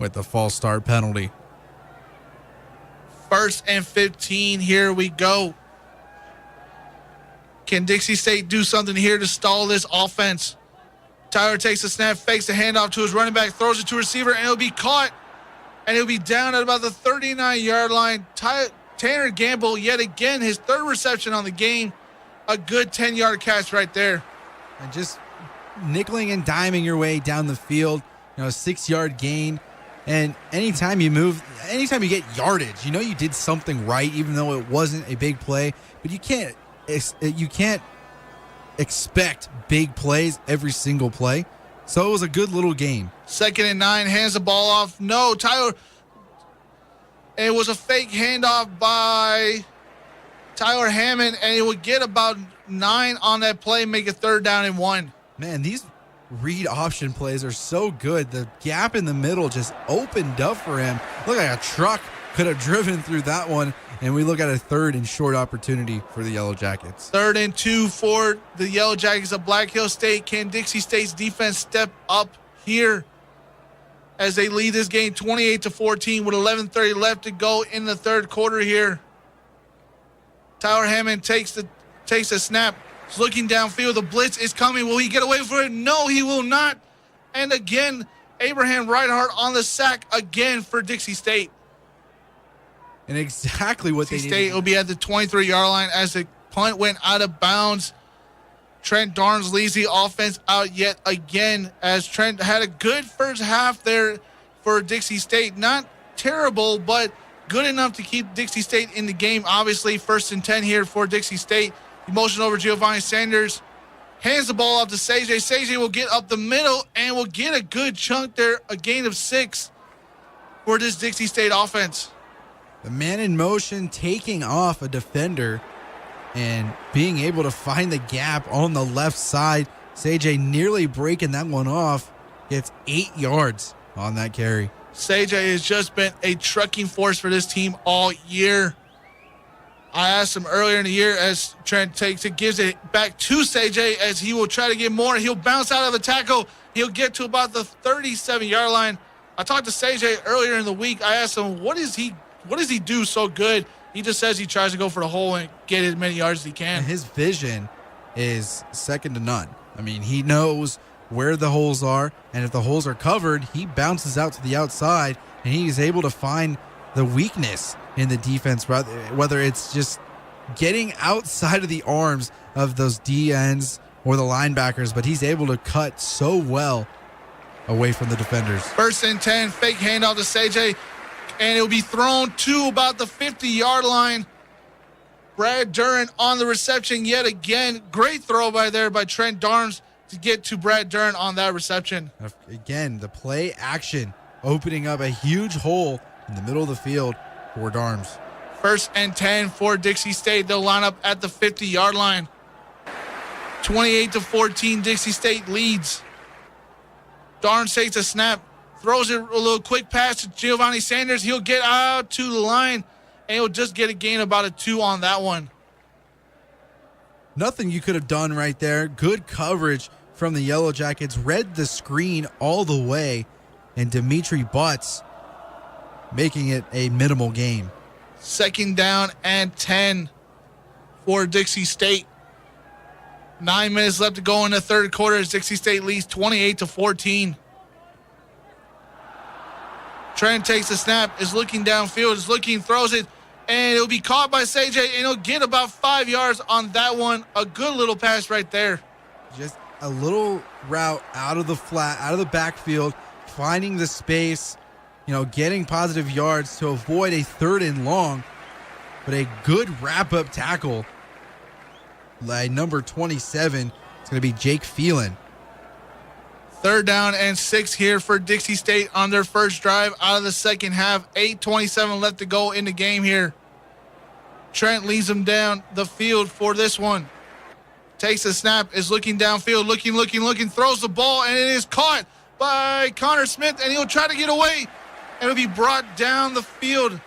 with the false start penalty. 1st and 15, here we go. Can Dixie State do something here to stall this offense? Tyler takes a snap, fakes the handoff to his running back, throws it to receiver, and it'll be caught. And it'll be down at about the 39-yard line. Tanner Gamble, yet again, his 3rd reception on the game. A good 10-yard catch right there. And just nickeling and diming your way down the field, a 6-yard gain. And anytime you get yardage, you did something right, even though it wasn't a big play. But you can't expect big plays every single play. So it was a good little game. 2nd and 9, hands the ball off. No, Tyler. It was a fake handoff by Tyler Hammond, and he would get about 9 on that play, make it 3rd down and 1. Man, these read option plays are so good. The gap in the middle just opened up for him. Looked like a truck could have driven through that one. And we look at a 3rd and short opportunity for the Yellow Jackets. 3rd and 2 for the Yellow Jackets of Black Hills State. Can Dixie State's defense step up here as they lead this game 28-14 with 11:30 left to go in the 3rd quarter here? Tyler Hammond takes the snap. He's looking downfield. The blitz is coming. Will he get away from it? No, he will not. And again, Abraham Reinhardt on the sack again for Dixie State. And exactly what Dixie they State will be at the 23-yard line as the punt went out of bounds. Trent Darnes leads the offense out yet again as Trent had a good first half there for Dixie State. Not terrible, but good enough to keep Dixie State in the game. Obviously, 1st and 10 here for Dixie State. Motion over Giovanni Sanders. Hands the ball off to Seje. Seje will get up the middle and will get a good chunk there. A gain of 6 for this Dixie State offense. The man in motion taking off a defender and being able to find the gap on the left side. Seje nearly breaking that one off. Gets 8 yards on that carry. Seje has just been a trucking force for this team all year. I asked him earlier in the year as Trent takes it, gives it back to Seje as he will try to get more. He'll bounce out of a tackle. He'll get to about the 37-yard line. I talked to Seje earlier in the week. I asked him, what does he do so good? He just says he tries to go for the hole and get as many yards as he can. And his vision is second to none. I mean, he knows where the holes are, and if the holes are covered, he bounces out to the outside, and he is able to find the weakness in the defense, whether it's just getting outside of the arms of those D ends or the linebackers, but he's able to cut so well away from the defenders. 1st and 10, fake handoff to CJ, and it'll be thrown to about the 50-yard line. Brad Duran on the reception yet again. Great throw by Trent Darms to get to Brad Duran on that reception. Again, the play action opening up a huge hole in the middle of the field for Darms. 1st and 10 for Dixie State. They'll line up at the 50-yard line. 28-14, Dixie State leads. Darms takes a snap, throws it a little quick pass to Giovanni Sanders. He'll get out to the line, and he'll just get a gain about a 2 on that one. Nothing you could have done right there. Good coverage from the Yellow Jackets. Read the screen all the way, and Dimitri Butts making it a minimal game. 2nd down and 10 for Dixie State. 9 minutes left to go in the third quarter as Dixie State leads 28-14. Trent takes the snap, is looking downfield, throws it, and it'll be caught by CJ, and he'll get about 5 yards on that one. A good little pass right there. Just a little route out of the flat, out of the backfield, finding the space, getting positive yards to avoid a 3rd and long, but a good wrap-up tackle by number 27. It's going to be Jake Phelan. 3rd down and 6 here for Dixie State on their first drive out of the second half. 8:27 left to go in the game here. Trent leads them down the field for this one. Takes the snap, is looking downfield, looking, throws the ball, and it is caught by Connor Smith, and he'll try to get away. It'll be brought down the field.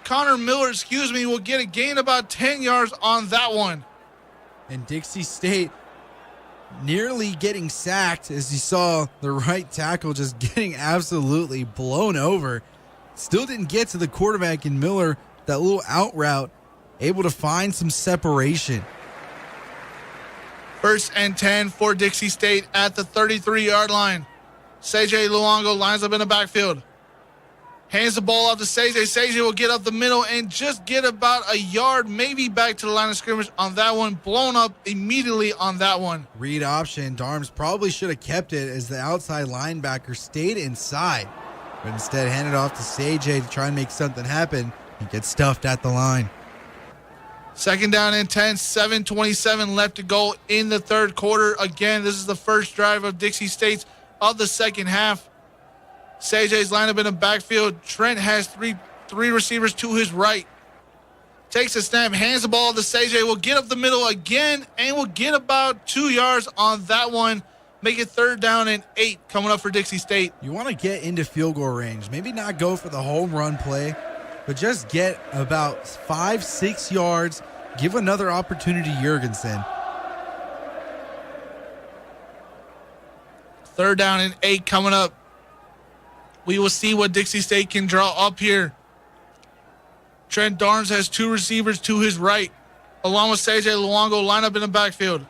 Connor Miller, will get a gain about 10 yards on that one. And Dixie State nearly getting sacked as you saw the right tackle just getting absolutely blown over. Still didn't get to the quarterback in Miller. That little out route, able to find some separation. 1st and 10 for Dixie State at the 33-yard line. CJ Luongo lines up in the backfield. Hands the ball off to CJ. CJ will get up the middle and just get about a yard, maybe back to the line of scrimmage on that one. Blown up immediately on that one. Read option. Darms probably should have kept it as the outside linebacker stayed inside, but instead handed off to CJ to try and make something happen. He gets stuffed at the line. 2nd down and 10, 7:27 left to go in the third quarter. Again, this is the first drive of Dixie State's of the second half. CJ's lined up in the backfield. Trent has three receivers to his right. Takes a snap, hands the ball to CJ. Will get up the middle again and will get about 2 yards on that one. Make it 3rd down and 8 coming up for Dixie State. You want to get into field goal range. Maybe not go for the home run play, but just get about 5-6 yards. Give another opportunity to Jurgensen. 3rd down and 8 coming up. We will see what Dixie State can draw up here. Trent Darns has 2 receivers to his right, along with CJ Luongo line up in the backfield.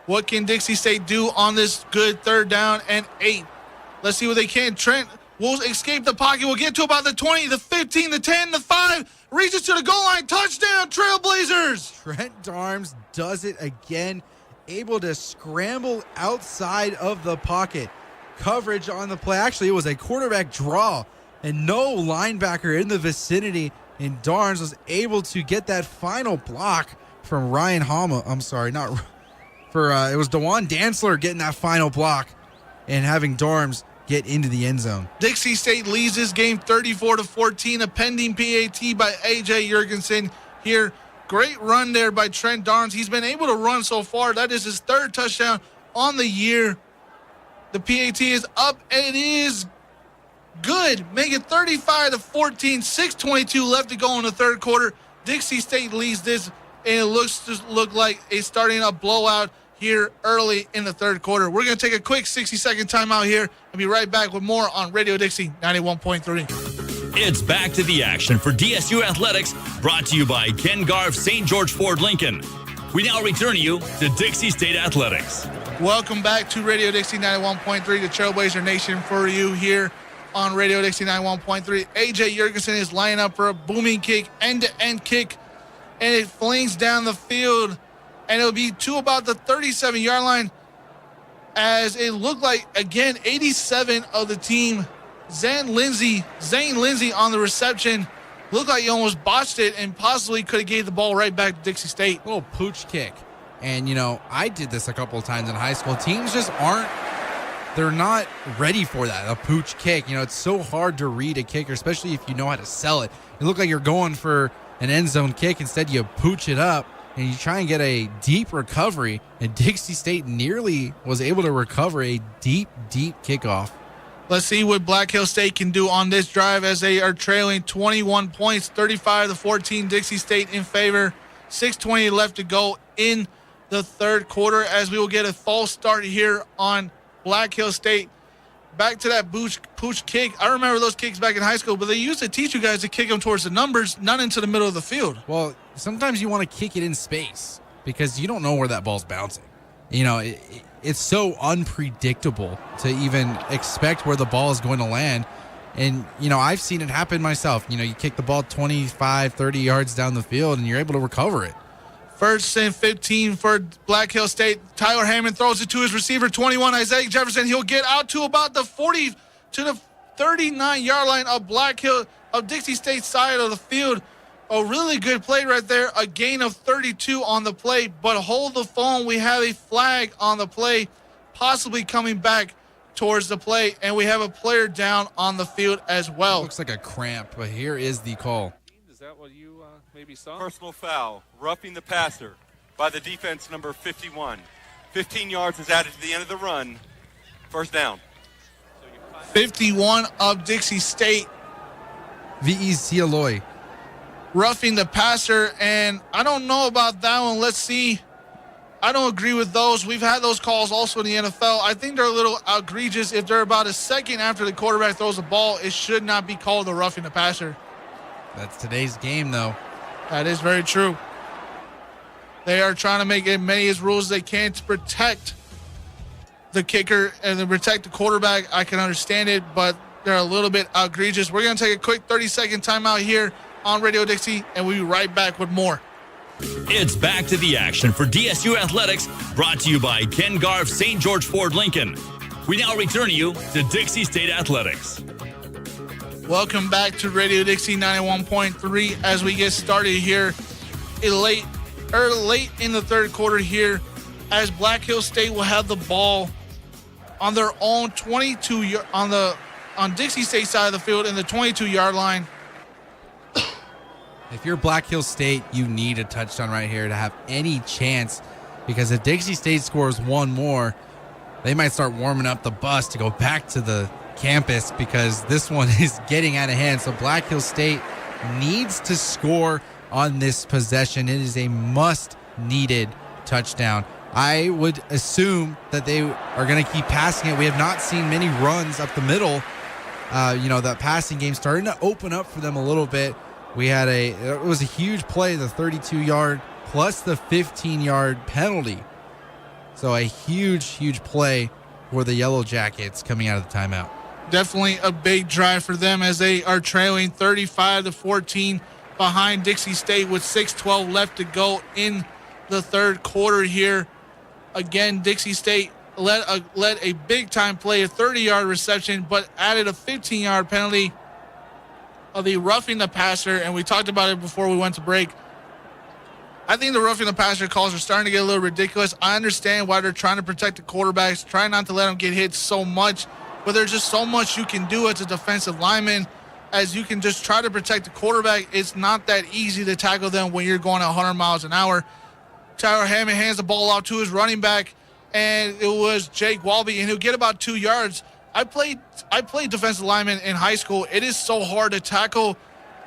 What can Dixie State do on this good 3rd down and 8? Let's see what they can. Trent will escape the pocket. We'll get to about the 20, the 15, the 10, the 5. Reaches to the goal line. Touchdown, Trailblazers. Trent Darms does it again. Able to scramble outside of the pocket. Coverage on the play. Actually, it was a quarterback draw and no linebacker in the vicinity. And Darms was able to get that final block from Ryan Hama. I'm sorry, not for, it was DeJuan Dantzler getting that final block and having Darms get into the end zone. Dixie State leads this game 34-14. A pending PAT by A.J. Jurgensen here. Great run there by Trent Darns. He's been able to run so far. That is his 3rd touchdown on the year. The PAT is up, and it is good. Make it 35-14. 6:22 left to go in the third quarter. Dixie State leads this, and it look like it's starting a blowout here early in the third quarter. We're going to take a quick 60-second timeout here and be right back with more on Radio Dixie 91.3. It's back to the action for DSU Athletics, brought to you by Ken Garff St. George Ford Lincoln. We now return you to Dixie State Athletics. Welcome back to Radio Dixie 91.3, the Trailblazer Nation for you here on Radio Dixie 91.3. A.J. Jurgensen is lining up for a booming kick, end-to-end kick, and it flings down the field, and it'll be to about the 37-yard line, as it looked like, again, 87 of the team. Zane Lindsay on the reception. Looked like he almost botched it and possibly could have gave the ball right back to Dixie State. A little pooch kick. And, I did this a couple of times in high school. Teams just they're not ready for that, a pooch kick. It's so hard to read a kicker, especially if you know how to sell it. It looked like you're going for an end zone kick. Instead, you pooch it up, and you try and get a deep recovery. And Dixie State nearly was able to recover a deep, deep kickoff. Let's see what Black Hill State can do on this drive as they are trailing 21 points, 35-14. Dixie State in favor. 6:20 left to go in the third quarter, as we will get a false start here on Black Hill State. Back to that pooch kick. I remember those kicks back in high school, but they used to teach you guys to kick them towards the numbers, not into the middle of the field. Well, sometimes you want to kick it in space because you don't know where that ball's bouncing. It's so unpredictable to even expect where the ball is going to land. And, I've seen it happen myself. You kick the ball 25, 30 yards down the field, and you're able to recover it. First and 15 for Black Hill State. Tyler Hammond throws it to his receiver, 21, Isaiah Jefferson. He'll get out to about the 40 to the 39-yard line of Dixie State's side of the field. A really good play right there. A gain of 32 on the play, but hold the phone. We have a flag on the play, possibly coming back towards the play, and we have a player down on the field as well. Looks like a cramp, but here is the call. Is that what you maybe saw? Personal foul, roughing the passer by the defense number 51. 15 yards is added to the end of the run. First down. 51 of Dixie State. VEC Aloy. Roughing the passer, and I don't know about that one. Let's see. I don't agree with those. We've had those calls also in the NFL. I think they're a little egregious. If they're about a second after the quarterback throws the ball, it should not be called a roughing the passer. That's today's game, though. That is very true. They are trying to make as many as rules as they can to protect the kicker and to protect the quarterback. I can understand it, but they're a little bit egregious. We're going to take a quick 30-second timeout here on Radio Dixie, and we'll be right back with more. It's back to the action for DSU Athletics, brought to you by Ken Garff St. George Ford Lincoln. We now return you to Dixie State Athletics. Welcome back to Radio Dixie 91.3 as we get started here late in the third quarter here, as Black Hill State will have the ball on their own 22 on Dixie State side of the field in the 22-yard line. If you're Black Hill State, you need a touchdown right here to have any chance, because if Dixie State scores one more, they might start warming up the bus to go back to the campus, because this one is getting out of hand. So Black Hill State needs to score on this possession. It is a must-needed touchdown. I would assume that they are going to keep passing it. We have not seen many runs up the middle. That passing game starting to open up for them a little bit. It was a huge play, the 32-yard plus the 15-yard penalty. So a huge, huge play for the Yellow Jackets coming out of the timeout. Definitely a big drive for them as they are trailing 35-14 behind Dixie State with 6:12 left to go in the third quarter here. Again, Dixie State led a big-time play, a 30-yard reception, but added a 15-yard penalty of the roughing the passer, and we talked about it before we went to break. I think the roughing the passer calls are starting to get a little ridiculous. I understand why they're trying to protect the quarterbacks, trying not to let them get hit so much, but there's just so much you can do as a defensive lineman, as you can just try to protect the quarterback. It's not that easy to tackle them when you're going at 100 miles an hour. Tyler Hammond hands the ball out to his running back, and it was Jake Walby, and he'll get about 2 yards. I played defensive lineman in high school. It is so hard to tackle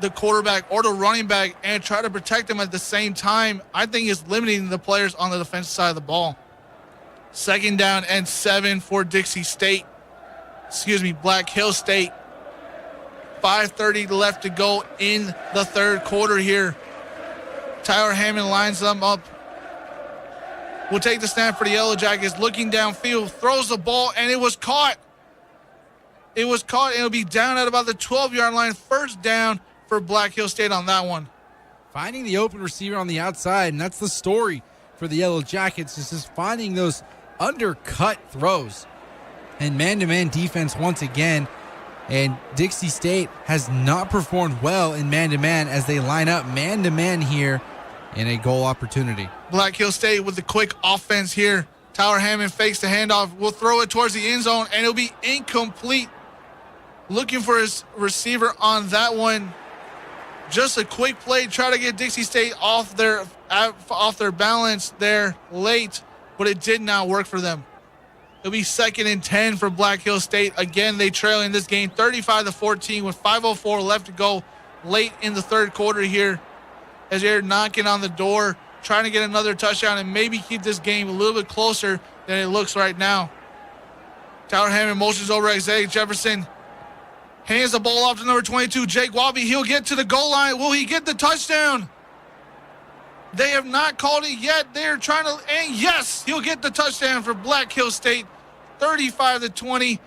the quarterback or the running back and try to protect them at the same time. I think it's limiting the players on the defensive side of the ball. 2nd down and 7 for Black Hill State. 5:30 left to go in the third quarter here. Tyler Hammond lines them up. Will take the snap for the Yellow Jackets, looking downfield, throws the ball, and it was caught. It was caught, and it'll be down at about the 12-yard line. First down for Black Hill State on that one. Finding the open receiver on the outside, and that's the story. for the Yellow Jackets is just finding those undercut throws. And man-to-man defense once again. And Dixie State has not performed well in man-to-man as they line up man-to-man here in a goal opportunity. Black Hill State with the quick offense here. Tyler Hammond fakes the handoff. Will throw it towards the end zone, and it'll be incomplete. Looking for his receiver on that one. Just a quick play, try to get Dixie State off their balance there late, but it did not work for them. It'll be 2nd and 10 for Black Hill State. Again, they trail in this game 35-14 with 5:04 left to go late in the third quarter here as they're knocking on the door, trying to get another touchdown and maybe keep this game a little bit closer than it looks right now. Tyler Hammond motions over Isaiah Jefferson. Hands the ball off to number 22, Jake Wabi. He'll get to the goal line. Will he get the touchdown? They have not called it yet. They're trying to, and yes, he'll get the touchdown for Black Hill State, 35-20.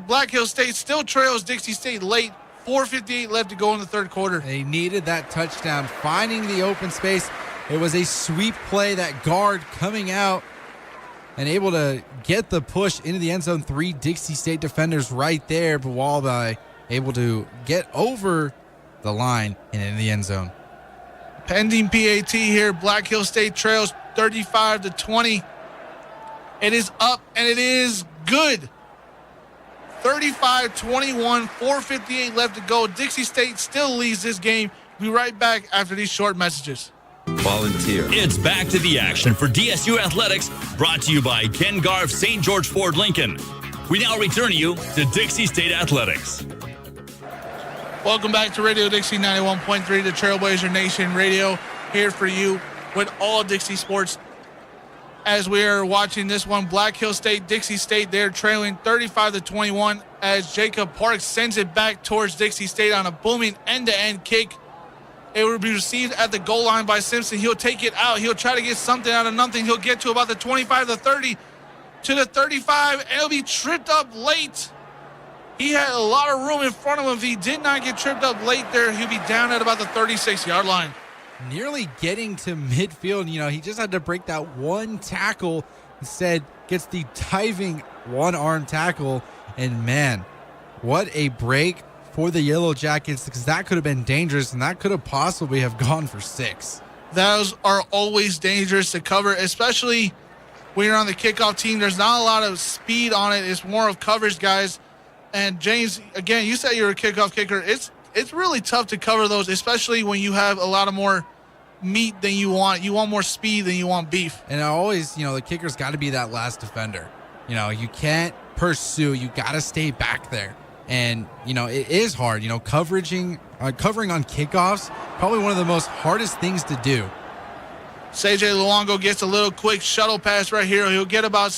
Black Hill State still trails Dixie State late. 4:58 left to go in the third quarter. They needed that touchdown, finding the open space. It was a sweep play, that guard coming out and able to get the push into the end zone. 3 Dixie State defenders right there, but Walby able to get over the line and in the end zone. Pending PAT here, Black Hill State trails 35-20. It is up, and it is good. 35-21, 4:58 left to go. Dixie State still leads this game. We'll be right back after these short messages. Volunteer. It's back to the action for DSU Athletics, brought to you by Ken Garff St. George Ford Lincoln. We now return you to Dixie State Athletics. Welcome back to Radio Dixie 91.3, the Trailblazer Nation Radio, here for you with all Dixie sports. As we are watching this one, Black Hill State, Dixie State, they're trailing 35-21 as Jacob Parks sends it back towards Dixie State on a booming end-to-end kick. It will be received at the goal line by Simpson. He'll take it out. He'll try to get something out of nothing. He'll get to about the 25, the 30, to the 35, and he'll be tripped up late. He had a lot of room in front of him. If he did not get tripped up late there, he'll be down at about the 36-yard line. Nearly getting to midfield. You know, he just had to break that one tackle. Instead, gets the diving one-arm tackle. And, man, what a break for the Yellow Jackets, because that could have been dangerous, and that could have possibly have gone for 6. Those are always dangerous to cover, especially when you're on the kickoff team. There's not a lot of speed on it. It's more of coverage, guys. And, James, again, you said you're a kickoff kicker. It's really tough to cover those, especially when you have a lot of more meat than you want. You want more speed than you want beef. And I always, the kicker's got to be that last defender. You can't pursue. You got to stay back there. And, it is hard. Covering on kickoffs, probably one of the most hardest things to do. CJ Luongo gets a little quick shuttle pass right here. He'll get about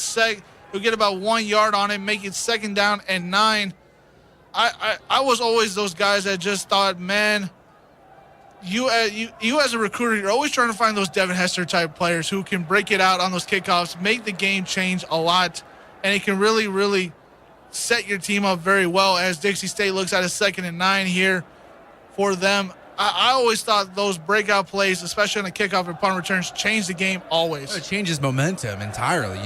1 yard on it, make it 2nd down and 9. I was always those guys that just thought, man, you as a recruiter, you're always trying to find those Devin Hester type players who can break it out on those kickoffs, make the game change a lot, and it can really, really set your team up very well as Dixie State looks at a 2nd and 9 here for them. I always thought those breakout plays, especially on the kickoff and punt returns, change the game always. It changes momentum entirely.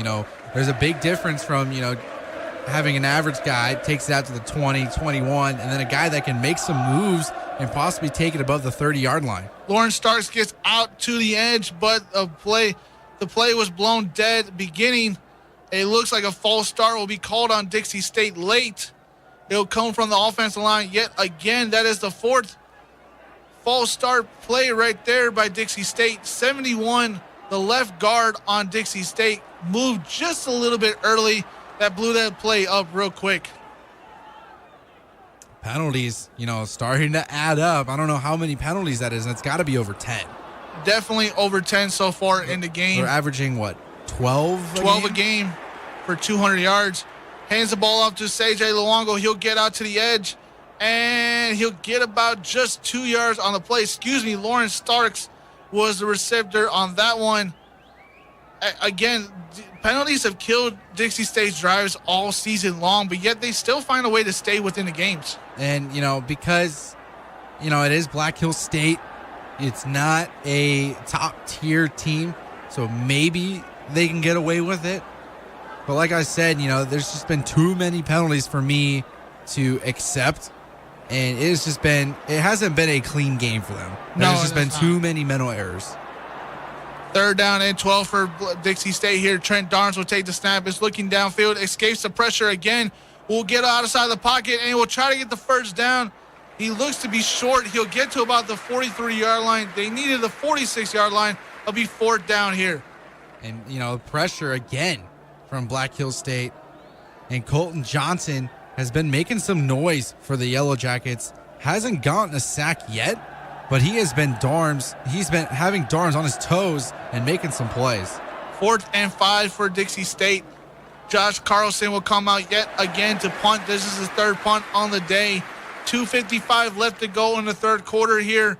There's a big difference from, having an average guy takes it out to the 20, 21, and then a guy that can make some moves and possibly take it above the 30-yard line. Lawrence Starks gets out to the edge, but the play was blown dead beginning. It looks like a false start will be called on Dixie State late. It'll come from the offensive line yet again. That is the 4th false start play right there by Dixie State. 71, the left guard on Dixie State, moved just a little bit early. That blew that play up real quick. Penalties, starting to add up. I don't know how many penalties that is, and it's got to be over 10. Definitely over 10 so far in the game. They're averaging, 12? 12 a game for 200 yards. Hands the ball off to CJ Luongo. He'll get out to the edge, and he'll get about just 2 yards on the play. Lawrence Starks was the receptor on that one. Again, penalties have killed Dixie State's drives all season long, but yet they still find a way to stay within the games. And, because, it is Black Hill State, it's not a top-tier team. so maybe they can get away with it. But like I said, there's just been too many penalties for me to accept. And it hasn't been a clean game for them. There's just been too many mental errors. 3rd down and 12 for Dixie State here. Trent Darnes will take the snap. Is looking downfield. Escapes the pressure again. Will get outside the pocket and will try to get the first down. He looks to be short. He'll get to about the 43-yard line. They needed the 46-yard line. It'll be 4th down here. And, pressure again from Black Hills State. And Colton Johnson has been making some noise for the Yellow Jackets. Hasn't gotten a sack yet, but he's been having Darnes on his toes and making some plays. 4th and 5 for Dixie State. Josh Carlson will come out yet again to punt. This is his 3rd punt on the day. 2:55 left to go in the 3rd quarter here.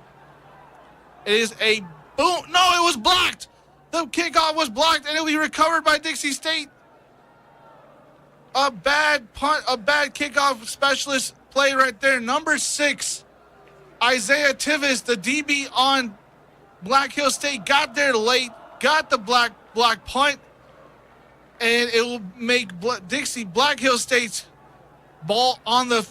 It is a boom. No, it was blocked. The kickoff was blocked, and it will be recovered by Dixie State. A bad punt, a bad kickoff specialist play right there. Number 6, Isaiah Tivis, the DB on Black Hill State, got there late, got the block punt, and it will make Black Hill State's ball on the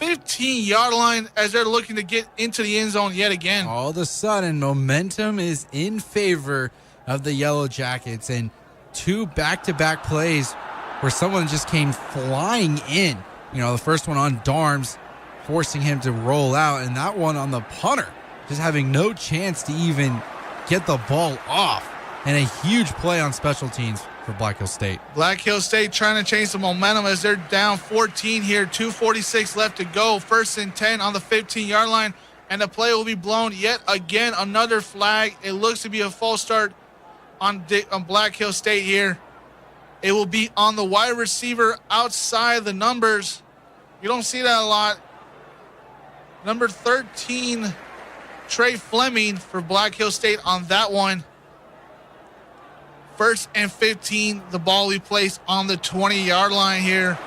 15-yard line as they're looking to get into the end zone yet again. All of a sudden, momentum is in favor of the Yellow Jackets, and 2 back-to-back plays where someone just came flying in. The first one on Darnes, forcing him to roll out, and that one on the punter, just having no chance to even get the ball off. And a huge play on special teams for Black Hill State. Black Hill State trying to change the momentum as they're down 14 here. 2:46 left to go. 1st and 10 on the 15-yard line, and the play will be blown yet again. Another flag. It looks to be a false start on Black Hill State here. It will be on the wide receiver outside the numbers. You don't see that a lot. Number 13, Trey Fleming for Black Hill State on that one. 1st and 15. The ball will be placed on the 20-yard line here.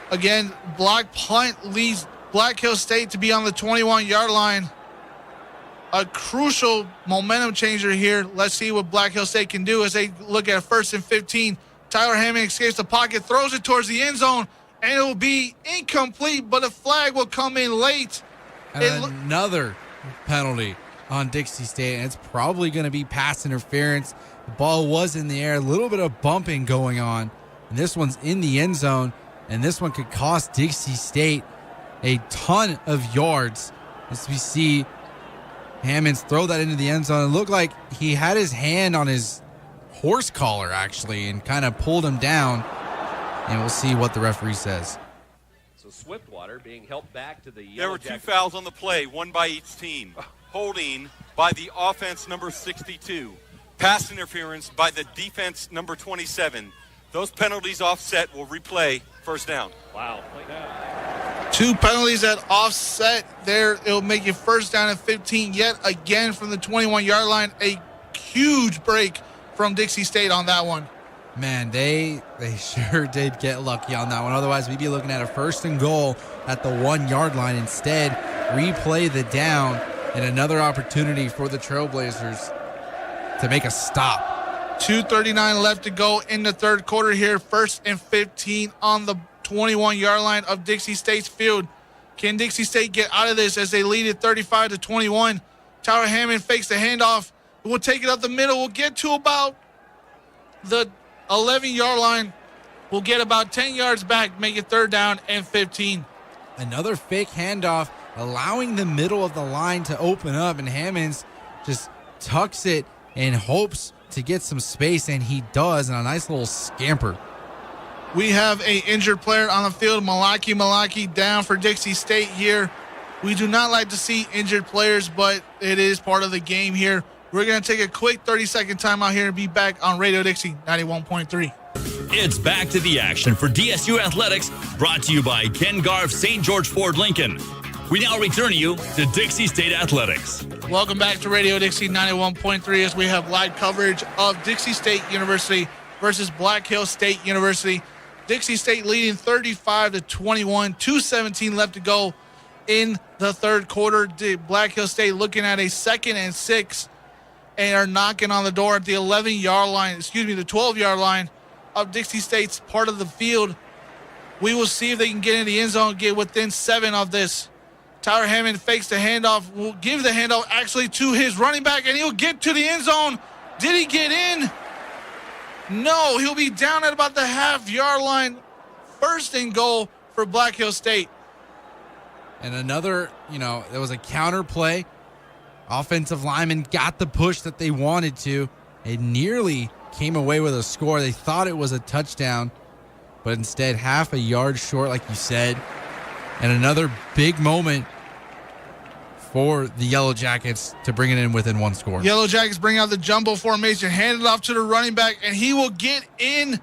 Again, block punt leads Black Hill State to be on the 21-yard line. A crucial momentum changer here. Let's see what Black Hill State can do as they look at 1st and 15. Tyler Hammond escapes the pocket, throws it towards the end zone, and it will be incomplete, but a flag will come in late. And another penalty on Dixie State, and it's probably going to be pass interference. The ball was in the air, a little bit of bumping going on, and this one's in the end zone, and this one could cost Dixie State a ton of yards. As we see Hammonds throw that into the end zone, it looked like he had his hand on his horse collar, actually, and kind of pulled him down, and we'll see what the referee says. So Swiftwater being helped back to the There Yellow were 2 Jackets. fouls on the play, one by each team. Holding by the offense number 62. Pass interference by the defense number 27. Those penalties offset will replay 1st down. Wow. 2 penalties that offset there. It'll make it 1st down and 15 yet again from the 21-yard line. A huge break from Dixie State on that one. Man, they sure did get lucky on that one. Otherwise, we'd be looking at a 1st and goal at the 1-yard line. Instead, replay the down and another opportunity for the Trailblazers to make a stop. 2:39 left to go in the 3rd quarter here. 1st and 15 on the 21-yard line of Dixie State's field. Can Dixie State get out of this as they lead it 35-21? Tyler Hammond fakes the handoff. We'll take it up the middle. We'll get to about the 11-yard line. We'll get about 10 yards back, make it 3rd down and 15. Another fake handoff, allowing the middle of the line to open up, and Hammonds just tucks it and hopes to get some space, and he does, and a nice little scamper. We have an injured player on the field. Malaki down for Dixie State here. We do not like to see injured players, but it is part of the game here. We're going to take a quick 30-second timeout here and be back on Radio Dixie 91.3. It's back to the action for DSU Athletics, brought to you by Ken Garff St. George Ford Lincoln. We now return you to Dixie State Athletics. Welcome back to Radio Dixie 91.3 as we have live coverage of Dixie State University versus Black Hill State University. Dixie State leading 35-21, 2:17 left to go in the 3rd quarter. Black Hill State looking at a 2nd and 6 and are knocking on the door at the 12-yard line of Dixie State's part of the field. We will see if they can get in the end zone and get within 7 of this. Tyler Hammond fakes the handoff, will give the handoff actually to his running back, and he'll get to the end zone. Did he get in? No, he'll be down at about the half-yard line. First and goal for Black Hills State. And another, there was a counter play. Offensive lineman got the push that they wanted to. It nearly came away with a score. They thought it was a touchdown, but instead half a yard short, like you said. And another big moment for the Yellow Jackets to bring it in within 1 score. Yellow Jackets bring out the jumbo formation, hand it off to the running back, and he will get in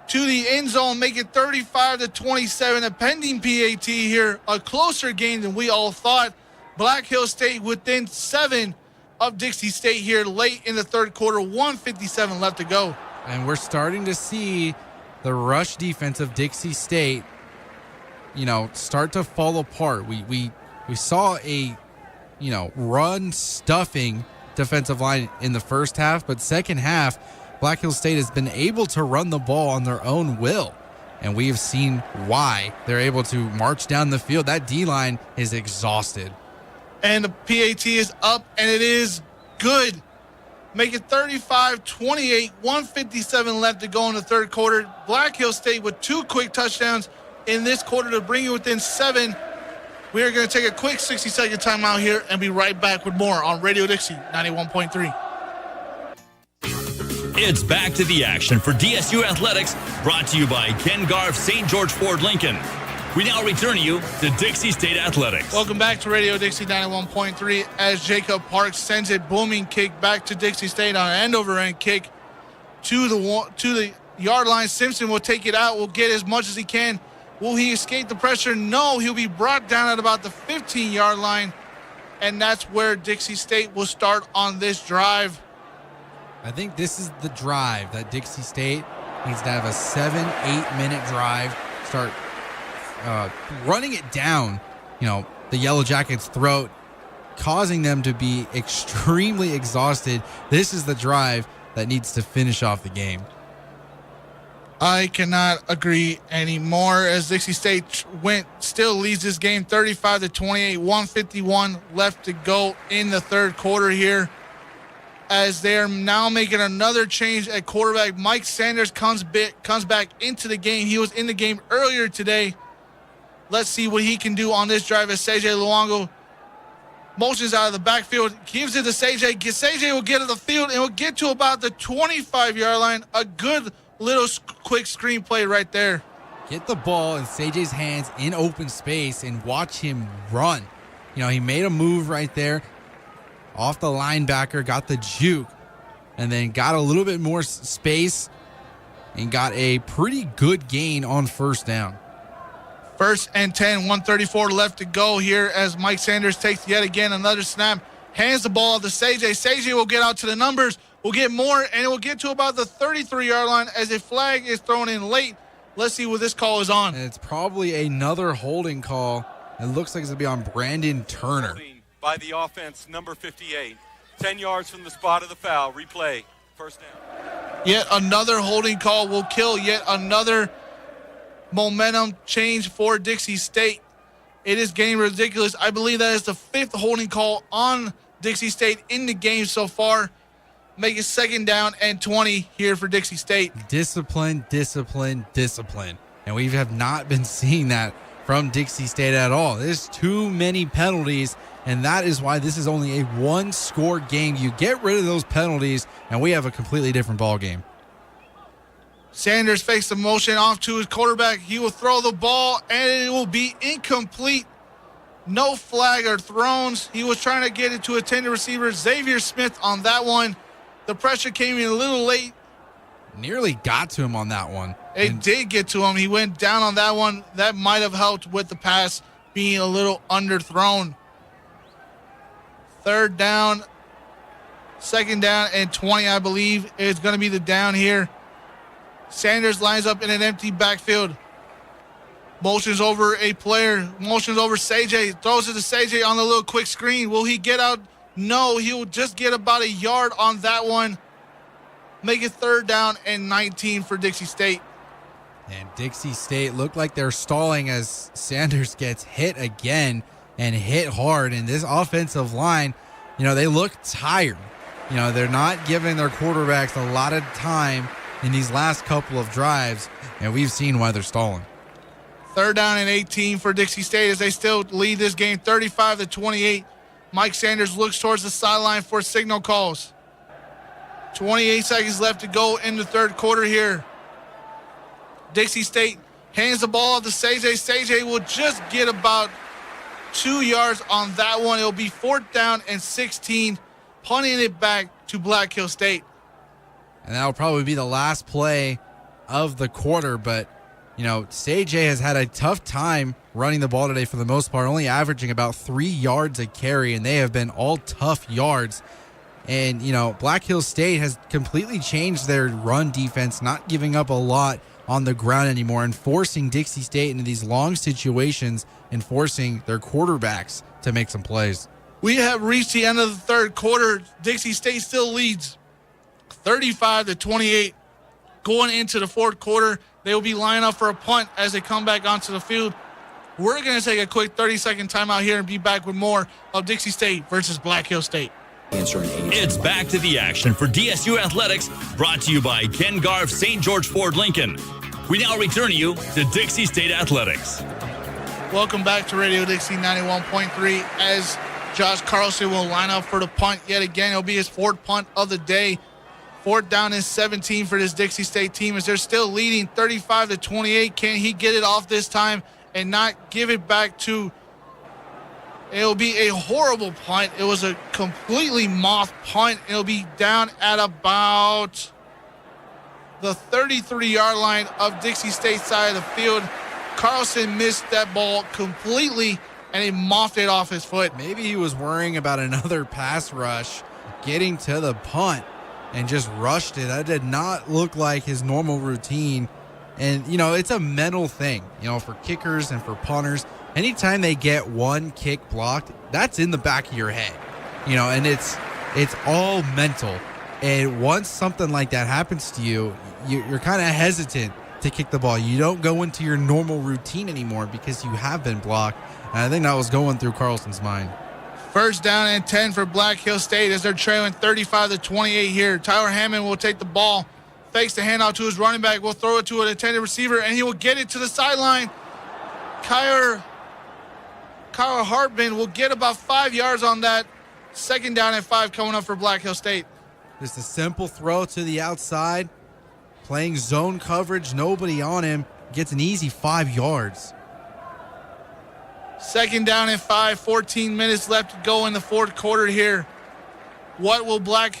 to the end zone, make it 35-27. A pending PAT here, a closer game than we all thought. Black Hills State within 7 of Dixie State here late in the third quarter, 1:57 left to go. And we're starting to see the rush defense of Dixie State, start to fall apart. We saw a, run stuffing defensive line in the first half, but second half, Black Hills State has been able to run the ball on their own will. And we have seen why they're able to march down the field. That D-line is exhausted. And the PAT is up, and it is good. Make it 35-28, 1:57 left to go in the third quarter. Black Hills State with 2 quick touchdowns in this quarter to bring it within 7. We are going to take a quick 60-second timeout here and be right back with more on Radio Dixie 91.3. It's back to the action for DSU Athletics, brought to you by Ken Garff St. George Ford Lincoln. We now return you to Dixie State Athletics. Welcome back to Radio Dixie 91.3 as Jacob Parks sends a booming kick back to Dixie State on an end-over-end kick to the yard line. Simpson will take it out, will get as much as he can. Will he escape the pressure? No, he'll be brought down at about the 15-yard line, and that's where Dixie State will start on this drive. I think this is the drive that Dixie State needs to have a 7-8 minute drive, start running it down, the Yellow Jackets' throat, causing them to be extremely exhausted. This is the drive that needs to finish off the game. I cannot agree anymore as Dixie State still leads this game 35-28, 1:51 left to go in the third quarter here. As they're now making another change at quarterback. Mike Sanders comes back into the game. He was in the game earlier today. Let's see what he can do on this drive as CJ Luongo motions out of the backfield, gives it to CJ. CJ will get to the field and will get to about the 25-yard line. A good little quick screen play right there. Get the ball in CJ's hands in open space and watch him run. He made a move right there off the linebacker, got the juke, and then got a little bit more space and got a pretty good gain on first down. 1st and 10, 1:34 left to go here as Mike Sanders takes yet again another snap, hands the ball to CJ. CJ will get out to the numbers, will get more, and it will get to about the 33-yard line as a flag is thrown in late. Let's see what this call is on. And it's probably another holding call. It looks like it's going to be on Brandon Turner. By the offense, number 58. 10 yards from the spot of the foul. Replay. First down. Yet another holding call will kill yet another momentum change for Dixie State. It is getting ridiculous. I believe that is the 5th holding call on Dixie State in the game so far. Make it 2nd down and 20 here for Dixie State. Discipline, discipline, discipline. And we have not been seeing that from Dixie State at all. There's too many penalties, and that is why this is only a 1-score game. You get rid of those penalties, and we have a completely different ball game. Sanders fakes the motion off to his quarterback. He will throw the ball, and it will be incomplete. No flag or throws. He was trying to get it to a tender receiver, Xavier Smith, on that one. The pressure came in a little late. Nearly got to him on that one. It did get to him. He went down on that one. That might have helped with the pass being a little underthrown. 3rd down, 2nd down, and 20, I believe, is going to be the down here. Sanders lines up in an empty backfield. Motions over a player. Motions over CJ. Throws it to CJ on the little quick screen. Will he get out? No, he will just get about a yard on that one. Make it 3rd down and 19 for Dixie State. And Dixie State looked like they're stalling as Sanders gets hit again and hit hard. And this offensive line, they look tired. They're not giving their quarterbacks a lot of time in these last couple of drives, and we've seen why they're stalling. 3rd down and 18 for Dixie State as they still lead this game 35-28. Mike Sanders looks towards the sideline for signal calls. 28 seconds left to go in the 3rd quarter here. Dixie State hands the ball off to Sage. Sage will just get about 2 yards on that one. It'll be 4th down and 16, punting it back to Black Hill State. And that'll probably be the last play of the quarter, but Sage has had a tough time running the ball today for the most part, only averaging about 3 yards a carry, and they have been all tough yards. And, Black Hill State has completely changed their run defense, not giving up a lot on the ground anymore and forcing Dixie State into these long situations and forcing their quarterbacks to make some plays. We have reached the end of the 3rd quarter. Dixie State still leads 35-28. Going into the 4th quarter, they will be lining up for a punt as they come back onto the field. We're going to take a quick 30-second timeout here and be back with more of Dixie State versus Black Hill State. It's back to the action for DSU Athletics, brought to you by Ken Garff St. George Ford Lincoln. We now return you to Dixie State Athletics. Welcome back to Radio Dixie 91.3 as Josh Carlson will line up for the punt yet again. It'll be his 4th punt of the day. 4th down and 17 for this Dixie State team as they're still leading 35-28. Can he get it off this time and not give it back to... It'll be a horrible punt. It was a completely moth punt. It'll be down at about the 33-yard line of Dixie State side of the field. Carlson missed that ball completely, and he mouthed it off his foot. Maybe he was worrying about another pass rush getting to the punt and just rushed it. That did not look like his normal routine. And, it's a mental thing, for kickers and for punters. Anytime they get one kick blocked, that's in the back of your head, and it's all mental. And once something like that happens to you, you're kind of hesitant to kick the ball. You don't go into your normal routine anymore because you have been blocked. And I think that was going through Carlson's mind. 1st down and 10 for Black Hill State as they're trailing 35-28 here. Tyler Hammond will take the ball, fakes the handoff to his running back, will throw it to an intended receiver, and he will get it to the sideline. Kyle Hartman will get about 5 yards on that. 2nd down and 5 coming up for Black Hill State. Just a simple throw to the outside, playing zone coverage, nobody on him, gets an easy 5 yards. 2nd down and 5, 14 minutes left to go in the 4th quarter here. What will Black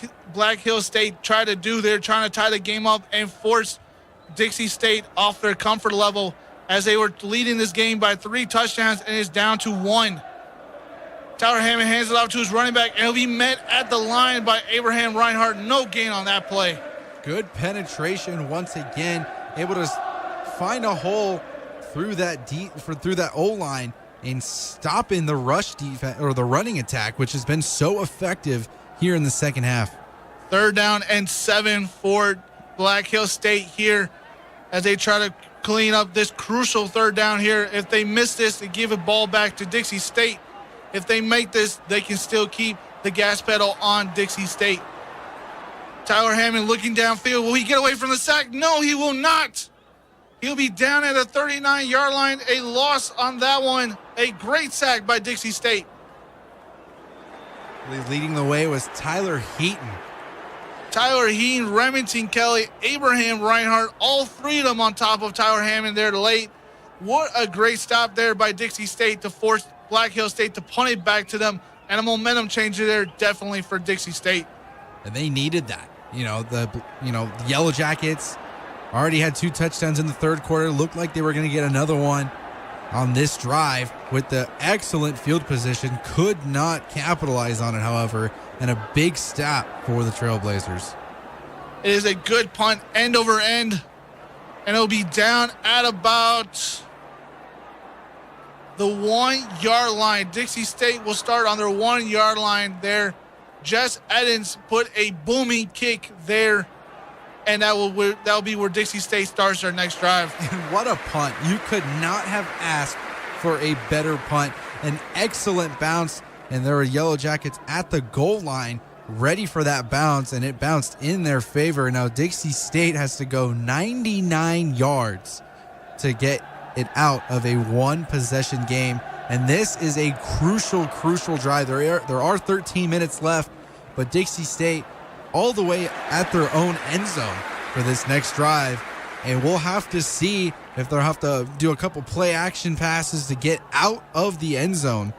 Hill State try to do? They're trying to tie the game up and force Dixie State off their comfort level as they were leading this game by 3 touchdowns and it's down to 1. Tyler Hammond hands it off to his running back, and he'll be met at the line by Abraham Reinhardt. No gain on that play. Good penetration once again, able to find a hole through that through that O-line and stopping the rush defense or the running attack, which has been so effective here in the second half. 3rd down and 7 for Black Hill State here as they try to clean up this crucial 3rd down here. If they miss this, they give a ball back to Dixie State. If they make this, they can still keep the gas pedal on Dixie State. Tyler Hammond looking downfield. Will he get away from the sack? No, he will not. He'll be down at the 39-yard line. A loss on that one. A great sack by Dixie State. Leading the way was Tyler Heaton. Tyler Heaton, Remington Kelly, Abraham Reinhardt, all 3 of them on top of Tyler Hammond there late. What a great stop there by Dixie State to force Black Hill State to punt it back to them, and a momentum changer there definitely for Dixie State. And they needed that. The Yellow Jackets already had 2 touchdowns in the 3rd quarter. Looked like they were going to get another one on this drive with the excellent field position. Could not capitalize on it, however, and a big stop for the Trailblazers. It is a good punt, end over end, and it'll be down at about the 1-yard line. Dixie State will start on their 1-yard line there Jess Edens put a booming kick there, and that will be where Dixie State starts their next drive. And what a punt. You could not have asked for a better punt. An excellent bounce, and there were Yellow Jackets at the goal line ready for that bounce, and it bounced in their favor. Now Dixie State has to go 99 yards to get it out of a one-possession game. And this is a crucial drive. There are 13 minutes left, but Dixie State all the way at their own end zone for this next drive. And we'll have to see if they'll have to do a couple play action passes to get out of the end zone.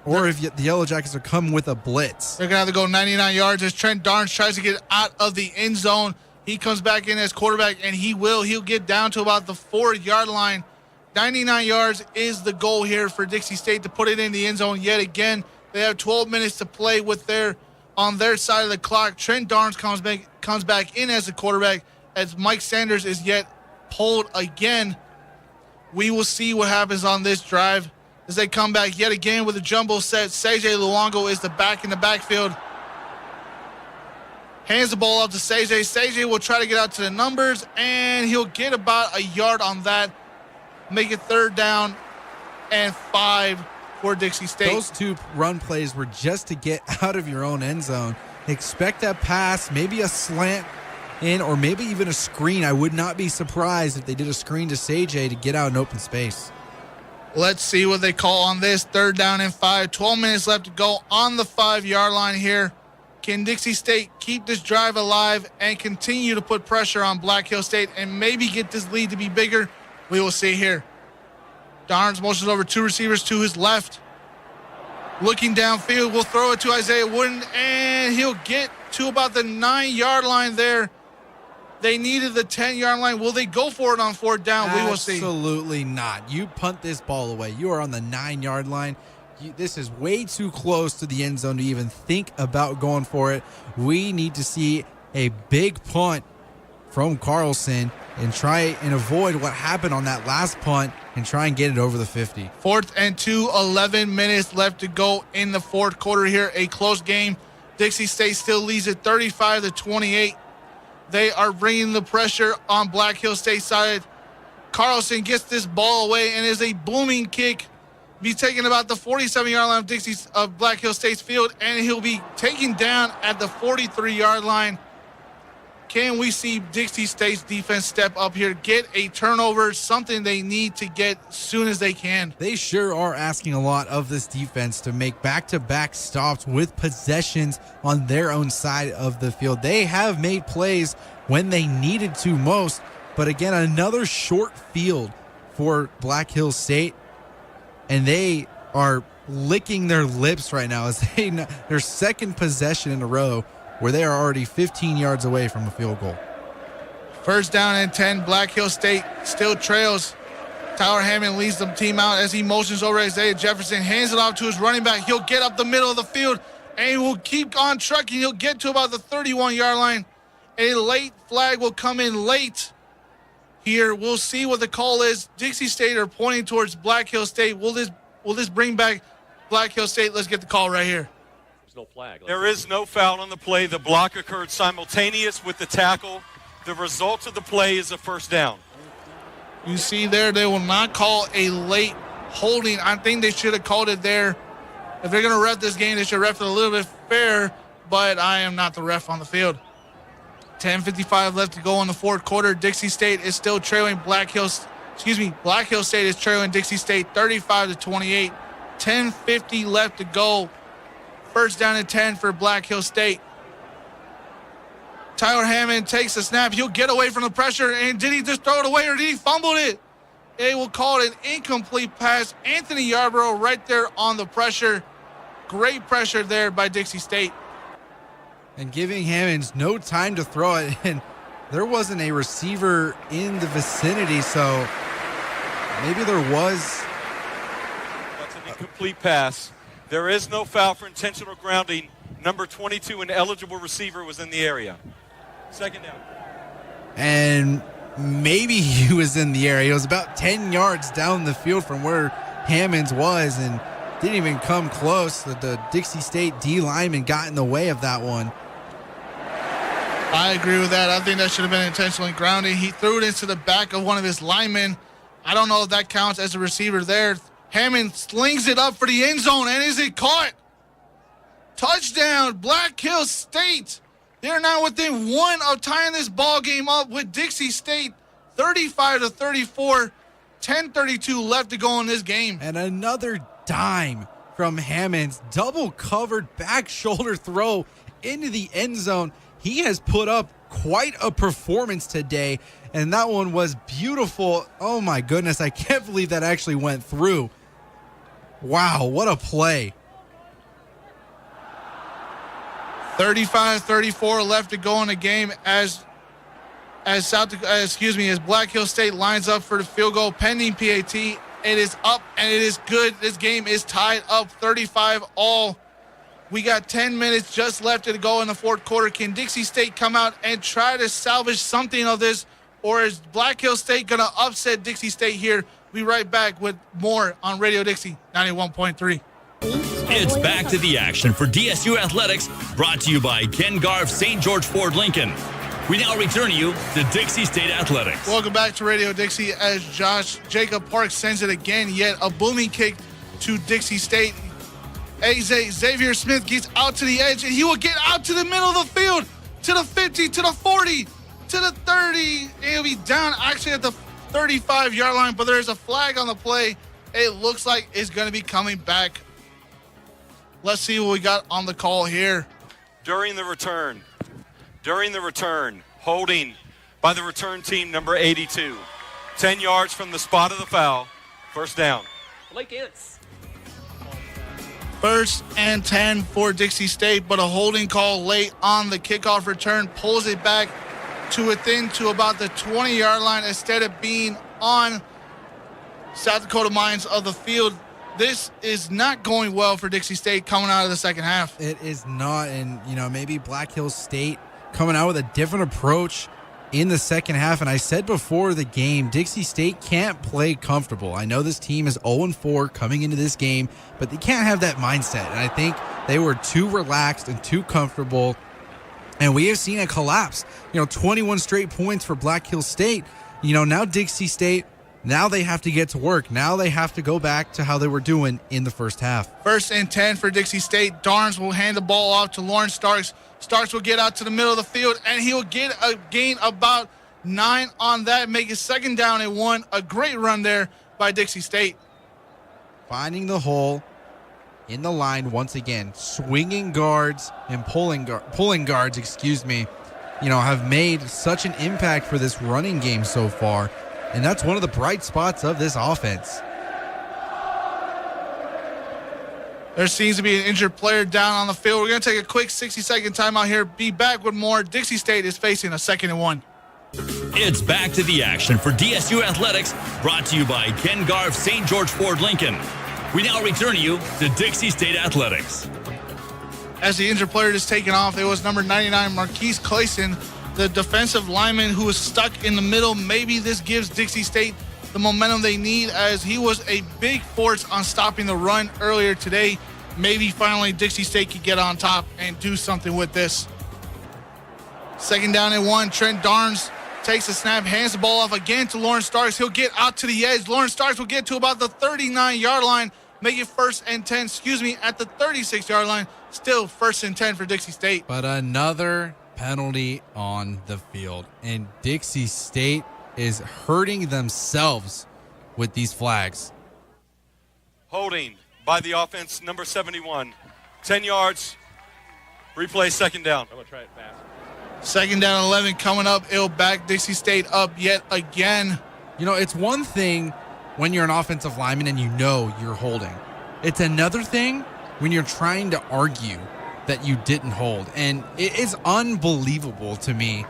Or if the Yellow Jackets are coming with a blitz. They're going to have to go 99 yards as Trent Darns tries to get out of the end zone. He comes back in as quarterback, and he'll get down to about the 4-yard line. 99 yards is the goal here for Dixie State to put it in the end zone yet again. They have 12 minutes to play on their side of the clock. Trent Darns comes back in as the quarterback as Mike Sanders is yet pulled again. We will see what happens on this drive as they come back yet again with a jumbo set. CJ Luongo is the back in the backfield. Hands the ball up to CJ. CJ will try to get out to the numbers, and he'll get about a yard on that. Make it 3rd down and 5 for Dixie State. Those two run plays were just to get out of your own end zone. Expect that pass, maybe a slant in, or maybe even a screen. I would not be surprised if they did a screen to CJ to get out in open space. Let's see what they call on this. 3rd down and 5. 12 minutes left to go on the 5-yard line here. Can Dixie State keep this drive alive and continue to put pressure on Black Hill State and maybe get this lead to be bigger? We will see here. Darns motions over 2 receivers to his left. Looking downfield, we'll throw it to Isaiah Wooden, and he'll get to about the 9-yard line there. They needed the 10-yard line. Will they go for it on 4th down? We will see. Absolutely not. You punt this ball away. You are on the 9-yard line. This is way too close to the end zone to even think about going for it. We need to see a big punt from Carlson and try and avoid what happened on that last punt and try and get it over the 50. 4th and 2, 11 minutes left to go in the 4th quarter here. A close game. Dixie State still leads it 35-28. They are bringing the pressure on Black Hill State side. Carlson gets this ball away and is a booming kick. Be taken about the 47-yard line of Black Hill State's field, and he'll be taken down at the 43-yard line. Can we see Dixie State's defense step up here, get a turnover, something they need to get as soon as they can? They sure are asking a lot of this defense to make back-to-back stops with possessions on their own side of the field. They have made plays when they needed to most, but again, another short field for Black Hill State, and they are licking their lips right now as their second possession in a row where they are already 15 yards away from a field goal. 1st down and 10. Black Hill State still trails. Tyler Hammond leads the team out as he motions over Isaiah Jefferson, hands it off to his running back. He'll get up the middle of the field, and he will keep on trucking. He'll get to about the 31-yard line. A late flag will come in late here. We'll see what the call is. Dixie State are pointing towards Black Hill State. Will this bring back Black Hill State? Let's get the call right here. No flag. There is no foul on the play. The block occurred simultaneous with the tackle. The result of the play is a 1st down. You see there, they will not call a late holding. I think they should have called it there. If they're going to ref this game, they should ref it a little bit fair, but I am not the ref on the field. 10:55 left to go in the 4th quarter. Dixie State is still trailing Black Hill State is trailing Dixie State 35-28. 10:50 left to go. 1st down and 10 for Black Hill State. Tyler Hammond takes the snap. He'll get away from the pressure. And did he just throw it away or did he fumble it? They will call it an incomplete pass. Anthony Yarborough right there on the pressure. Great pressure there by Dixie State. And giving Hammonds no time to throw it. And there wasn't a receiver in the vicinity, so maybe there was. That's an incomplete pass. There is no foul for intentional grounding. Number 22, an eligible receiver, was in the area. 2nd down. And maybe he was in the area. It was about 10 yards down the field from where Hammonds was, and didn't even come close. The Dixie State D lineman got in the way of that one. I agree with that. I think that should have been intentionally grounded. He threw it into the back of one of his linemen. I don't know if that counts as a receiver there. Hammond slings it up for the end zone, and is it caught? Touchdown, Black Hills State. They're now within one of tying this ball game up with Dixie State, 35-34, 10:32 left to go in this game. And another dime from Hammond's double covered back shoulder throw into the end zone. He has put up quite a performance today, and that one was beautiful. Oh my goodness, I can't believe that actually went through. Wow, what a play. 35-34 left to go in the game as Black Hills State lines up for the field goal pending PAT. It is up and it is good. This game is tied up 35 all. We got 10 minutes just left to go in the fourth quarter. Can Dixie State come out and try to salvage something of this, or is Black Hills State going to upset Dixie State here? We'll be right back with more on Radio Dixie 91.3. It's back to the action for DSU Athletics, brought to you by Ken Garff St. George Ford Lincoln. We now return you to Dixie State Athletics. Welcome back to Radio Dixie as Jacob Park sends it again, yet a booming kick to Dixie State. Xavier Smith gets out to the edge, and he will get out to the middle of the field, to the 50, to the 40, to the 30. He'll be down actually at the 35-yard line, but there's a flag on the play. It looks like it's going to be coming back. Let's see what we got on the call here. During the return, holding by the return team, number 82. 10 yards from the spot of the foul. First down. Blake Ince. First and 10 for Dixie State, but a holding call late on the kickoff return pulls it back to within to about the 20-yard line instead of being on South Dakota Mines of the field. This is not going well for Dixie State coming out of the second half. It is not, and maybe Black Hills State coming out with a different approach in the second half. And I said before the game, Dixie State can't play comfortable. I know this team is 0-4 coming into this game, but they can't have that mindset. And I think they were too relaxed and too comfortable. And we have seen a collapse. 21 straight points for Black Hills State. Now Dixie State, now they have to get to work. Now they have to go back to how they were doing in the first half. First and 10 for Dixie State. Darnes will hand the ball off to Lawrence Starks. Starks will get out to the middle of the field, and he will get a gain about 9 on that, make it second down and 1. A great run there by Dixie State. Finding the hole in the line once again. Swinging guards and pulling guards, have made such an impact for this running game so far. And that's one of the bright spots of this offense. There seems to be an injured player down on the field. We're going to take a quick 60-second timeout here. Be back with more. Dixie State is facing a second and 1. It's back to the action for DSU Athletics, brought to you by Ken Garff St. George Ford Lincoln. We now return you to Dixie State Athletics. As the injured player is taken off, it was number 99, Marquise Clayson, the defensive lineman who was stuck in the middle. Maybe this gives Dixie State the momentum they need, as he was a big force on stopping the run earlier today. Maybe finally Dixie State could get on top and do something with this. Second down and 1. Trent Darnes takes the snap, hands the ball off again to Lawrence Starks. He'll get out to the edge. Lawrence Starks will get to about the 39-yard line, make it first and 10, at the 36-yard line. Still first and 10 for Dixie State. But another penalty on the field, and Dixie State is hurting themselves with these flags. Holding by the offense, number 71. 10 yards. Replay, second down. I'm going to try it fast. Second down 11 coming up. It'll back Dixie State up yet again. It's one thing when you're an offensive lineman and you're holding. It's another thing when you're trying to argue that you didn't hold. And it is unbelievable to me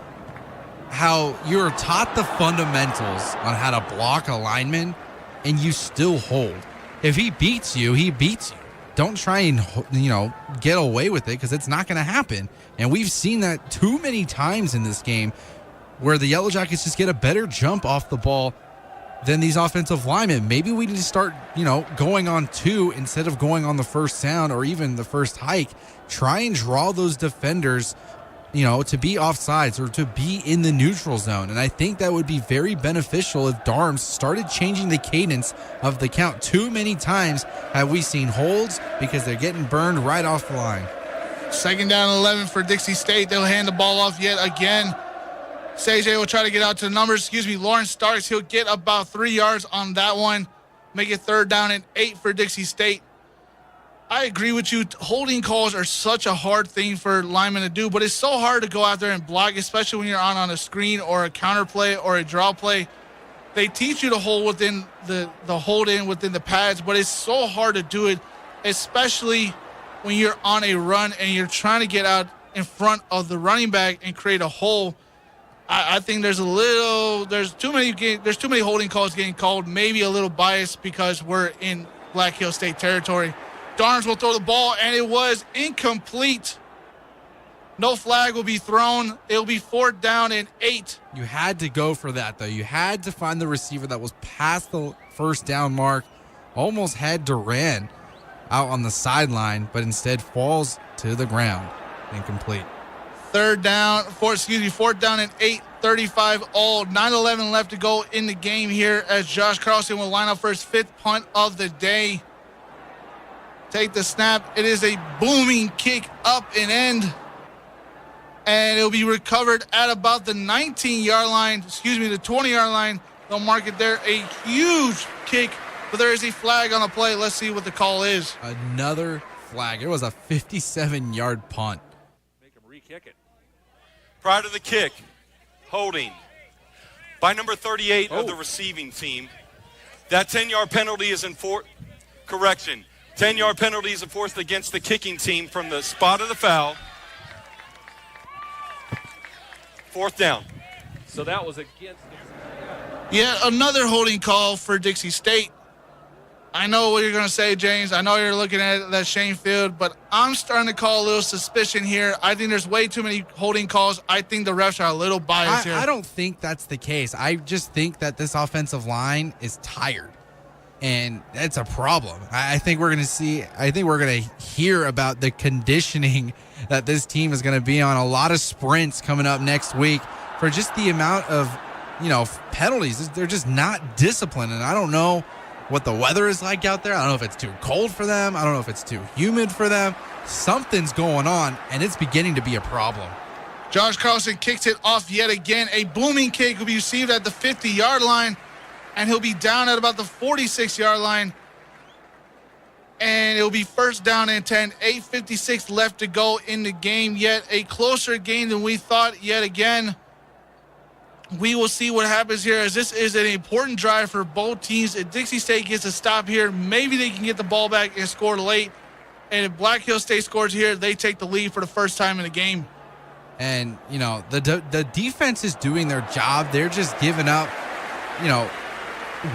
how you're taught the fundamentals on how to block a lineman and you still hold. If he beats you, he beats you. Don't try and, get away with it, because it's not going to happen. And we've seen that too many times in this game where the Yellow Jackets just get a better jump off the ball then these offensive linemen, maybe we need to start, going on 2 instead of going on the first down or even the first hike. Try and draw those defenders, to be offsides or to be in the neutral zone. And I think that would be very beneficial if Darms started changing the cadence of the count. Too many times have we seen holds because they're getting burned right off the line. 2nd down and 11 for Dixie State. They'll hand the ball off yet again. CJ will try to get out to the numbers. Lawrence Starks. He'll get about 3 yards on that one. Make it 3rd down and 8 for Dixie State. I agree with you. Holding calls are such a hard thing for linemen to do, but it's so hard to go out there and block, especially when you're on a screen or a counter play or a draw play. They teach you to hold within the hold in within the pads, but it's so hard to do it, especially when you're on a run and you're trying to get out in front of the running back and create a hole. I think there's too many holding calls getting called, maybe a little biased because we're in Black Hill State territory. Darns will throw the ball, and it was incomplete. No flag will be thrown. It'll be 4th down and 8. You had to go for that, though. You had to find the receiver that was past the first down mark, almost had Duran out on the sideline, but instead falls to the ground. Incomplete. 4th down and 8, 35 all. 9:11 left to go in the game here as Josh Carlson will line up for his 5th punt of the day. Take the snap. It is a booming kick up and end. And it'll be recovered at about the 19-yard line, the 20-yard line. They'll mark it there. A huge kick, but there is a flag on the play. Let's see what the call is. Another flag. It was a 57-yard punt. Make him re-kick it. Prior to the kick, holding by number 38 of the receiving team. That 10-yard penalty is enforced. Correction. 10-yard penalty is enforced against the kicking team from the spot of the foul. 4th down. So that was against. Yet another holding call for Dixie State. I know what you're going to say, James. I know you're looking at that Shane Field, but I'm starting to call a little suspicion here. I think there's way too many holding calls. I think the refs are a little biased here. I don't think that's the case. I just think that this offensive line is tired. And that's a problem. I think we're going to hear about the conditioning that this team is going to be on. A lot of sprints coming up next week for just the amount of, penalties. They're just not disciplined. And I don't know what the weather is like out there. I don't know if it's too cold for them. I don't know if it's too humid for them. Something's going on, and it's beginning to be a problem. Josh Carlson kicks it off yet again. A booming kick will be received at the 50-yard line. And he'll be down at about the 46-yard line. And it'll be 1st down and 10. 8:56 left to go in the game. Yet a closer game than we thought yet again. We will see what happens here as this is an important drive for both teams. If Dixie State gets a stop here, maybe they can get the ball back and score late. And if Black Hill State scores here, they take the lead for the first time in the game. And, the defense is doing their job. They're just giving up,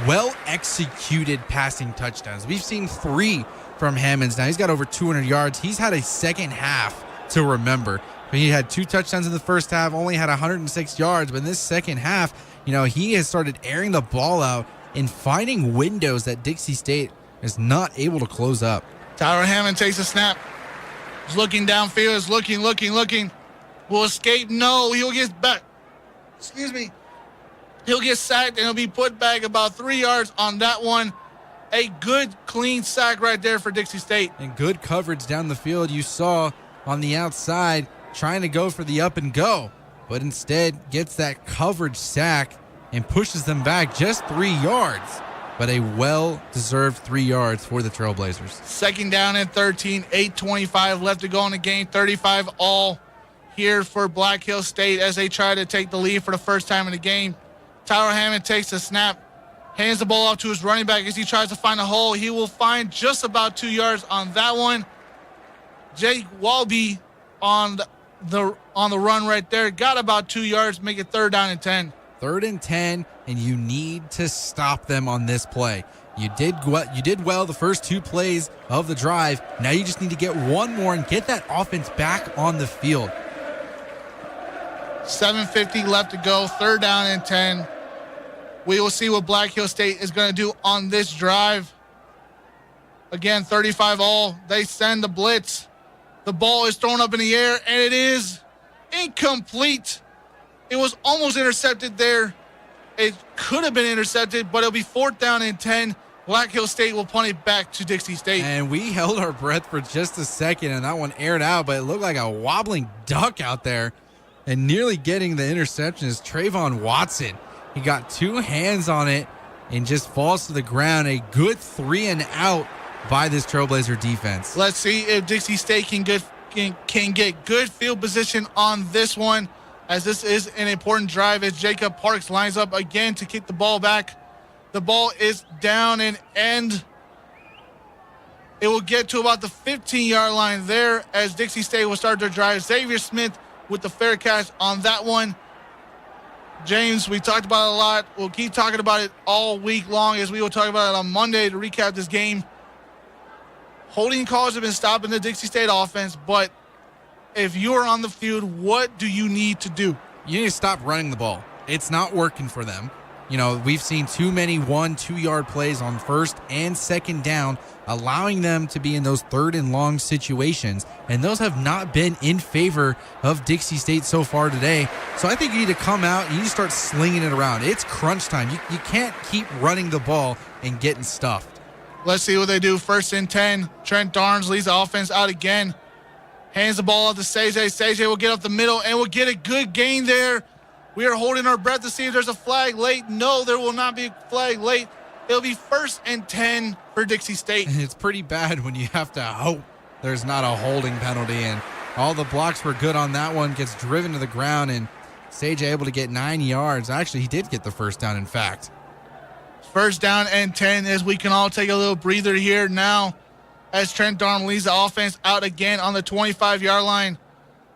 well-executed passing touchdowns. We've seen 3 from Hammonds. Now, he's got over 200 yards. He's had a second half to remember. He had 2 touchdowns in the first half, only had 106 yards. But in this second half, he has started airing the ball out and finding windows that Dixie State is not able to close up. Tyler Hammond takes a snap. He's looking downfield. He's looking. Will escape? No, he'll get back. He'll get sacked, and he'll be put back about 3 yards on that one. A good, clean sack right there for Dixie State. And good coverage down the field. You saw on the outside trying to go for the up and go, but instead gets that coverage sack and pushes them back just 3 yards. But a well-deserved 3 yards for the Trailblazers. 2nd down and 13, 8:25 left to go in the game. 35 all here for Black Hill State as they try to take the lead for the first time in the game. Tyler Hammond takes the snap, hands the ball off to his running back as he tries to find a hole. He will find just about 2 yards on that one. Jake Walby on the run right there. Got about 2 yards, make it 3rd down and 10. 3rd and 10, and you need to stop them on this play. You did well the first 2 plays of the drive. Now you just need to get one more and get that offense back on the field. 7:50 left to go. 3rd down and 10. We will see what Black Hill State is going to do on this drive. Again, 35 all. They send the blitz. The ball is thrown up in the air, and it is incomplete. It was almost intercepted there. It could have been intercepted, but it'll be 4th down and 10. Black Hill State will punt it back to Dixie State. And we held our breath for just a second, and that one aired out, but it looked like a wobbling duck out there. And nearly getting the interception is Trayvon Watson. He got 2 hands on it and just falls to the ground. A good 3 and out by this Trailblazer defense. Let's see if Dixie State can get good field position on this one, as this is an important drive as Jacob Parks lines up again to kick the ball back. The ball is down and end. It will get to about the 15-yard line there as Dixie State will start their drive. Xavier Smith with the fair catch on that one. James, we talked about it a lot. We'll keep talking about it all week long as we will talk about it on Monday to recap this game. Holding calls have been stopping the Dixie State offense, but if you're on the field, what do you need to do? You need to stop running the ball. It's not working for them. You know, we've seen too many 1-2 yard plays on 1st and 2nd down, allowing them to be in those 3rd and long situations. And those have not been in favor of Dixie State so far today. So I think you need to come out and you need to start slinging it around. It's crunch time. You can't keep running the ball and getting stuffed. Let's see what they do. 1st and 10. Trent Darnes leads the offense out again. Hands the ball up to Sage. Sage will get up the middle and will get a good gain there. We are holding our breath to see if there's a flag late. No, there will not be a flag late. It'll be 1st and 10 for Dixie State. It's pretty bad when you have to hope there's not a holding penalty. And all the blocks were good on that one. Gets driven to the ground, and Sage able to get 9 yards. Actually, he did get the 1st down, in fact. 1st down and 10 as we can all take a little breather here now as Trent Darn leads the offense out again on the 25-yard line.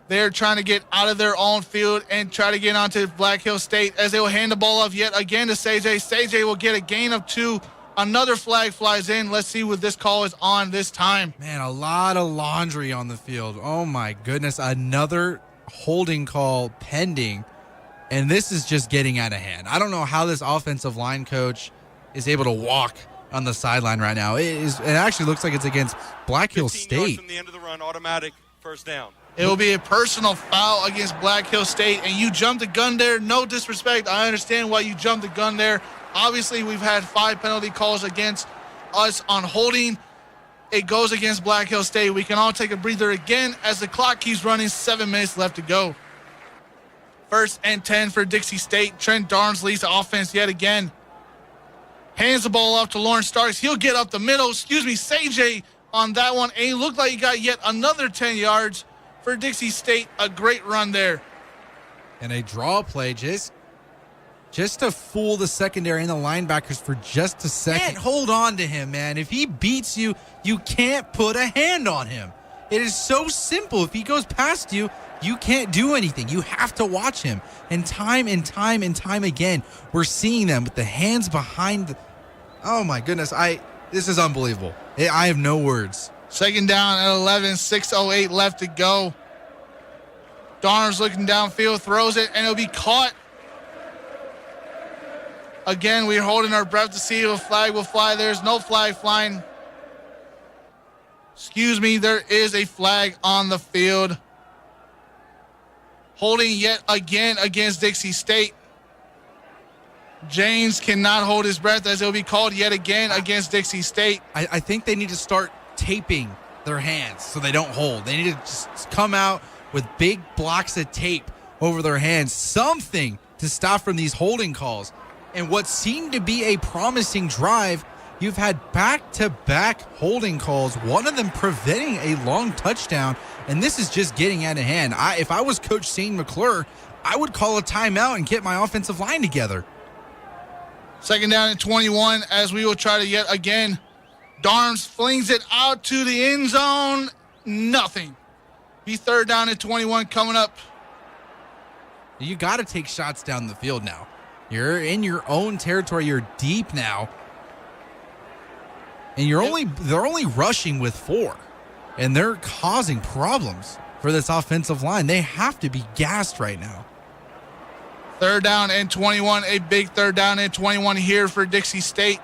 They're trying to get out of their own field and try to get onto Black Hill State as they will hand the ball off yet again to Sage. Sage will get a gain of 2. Another flag flies in. Let's see what this call is on this time. Man, a lot of laundry on the field. Oh, my goodness. Another holding call pending, and this is just getting out of hand. I don't know how this offensive line coach is able to walk on the sideline right now. It actually looks like it's against Black Hill 15 yards State. from the end of the run, automatic 1st down. It will be a personal foul against Black Hill State, and you jumped the gun there. No disrespect. I understand why you jumped the gun there. Obviously, we've had 5 penalty calls against us on holding. It goes against Black Hill State. We can all take a breather again as the clock keeps running. 7 minutes left to go. 1st and 10 for Dixie State. Trent Darnes leads the offense yet again. Hands the ball off to Lawrence Starks. He'll get up the middle. Sage on that one. And he looked like he got yet another 10 yards. For Dixie State, a great run there. And a draw play just to fool the secondary and the linebackers for just a second. Can't hold on to him, man. If he beats you, you can't put a hand on him. It is so simple. If he goes past you, you can't do anything. You have to watch him. And time again, we're seeing them with the hands behind the... Oh, my goodness. This is unbelievable. I have no words. 2nd down at 11, 6:08 left to go. Darner's looking downfield, throws it, and it'll be caught. Again, we're holding our breath to see if a flag will fly. There's no flag flying. Excuse me, there is a flag on the field. Holding yet again against Dixie State. James cannot hold his breath as it'll be called yet again against Dixie State. I think they need to start taping their hands so they don't hold. They need to just come out with big blocks of tape over their hands, something to stop from these holding calls. And what seemed to be a promising drive, you've had back-to-back holding calls, one of them preventing a long touchdown, and this is just getting out of hand. If I was Coach Shane McClure, I would call a timeout and get my offensive line together. 2nd down and 21 as we will try to yet again. Darnes flings it out to the end zone. Nothing. Be 3rd down and 21 coming up. You got to take shots down the field now. You're in your own territory. You're deep now. And they're only rushing with 4. And they're causing problems for this offensive line. They have to be gassed right now. Third down and 21, a big third down and 21 here for Dixie State.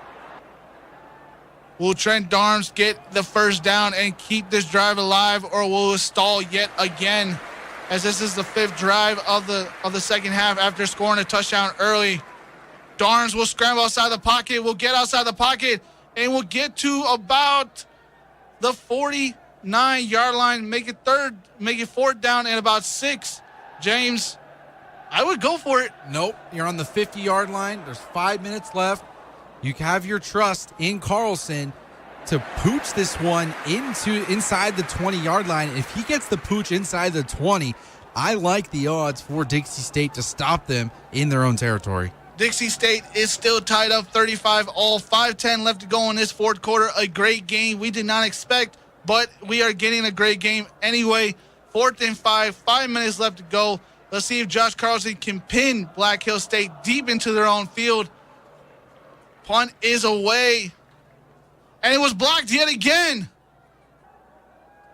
Will Trent Darms get the first down and keep this drive alive, or will it stall yet again? As this is the fifth drive of the second half after scoring a touchdown early. Darms will scramble outside the pocket, will get outside the pocket, and will get to about the 49-yard line, make it fourth down and about 6. James, I would go for it. Nope, you're on the 50-yard line. There's 5 minutes left. You have your trust in Carlson to pooch this one inside the 20-yard line. If he gets the pooch inside the 20, I like the odds for Dixie State to stop them in their own territory. Dixie State is still tied up 35 all, 5:10 left to go in this fourth quarter. A great game we did not expect, but we are getting a great game anyway. 4th and 5 minutes left to go. Let's see if Josh Carlson can pin Black Hill State deep into their own field. Punt is away. And it was blocked yet again.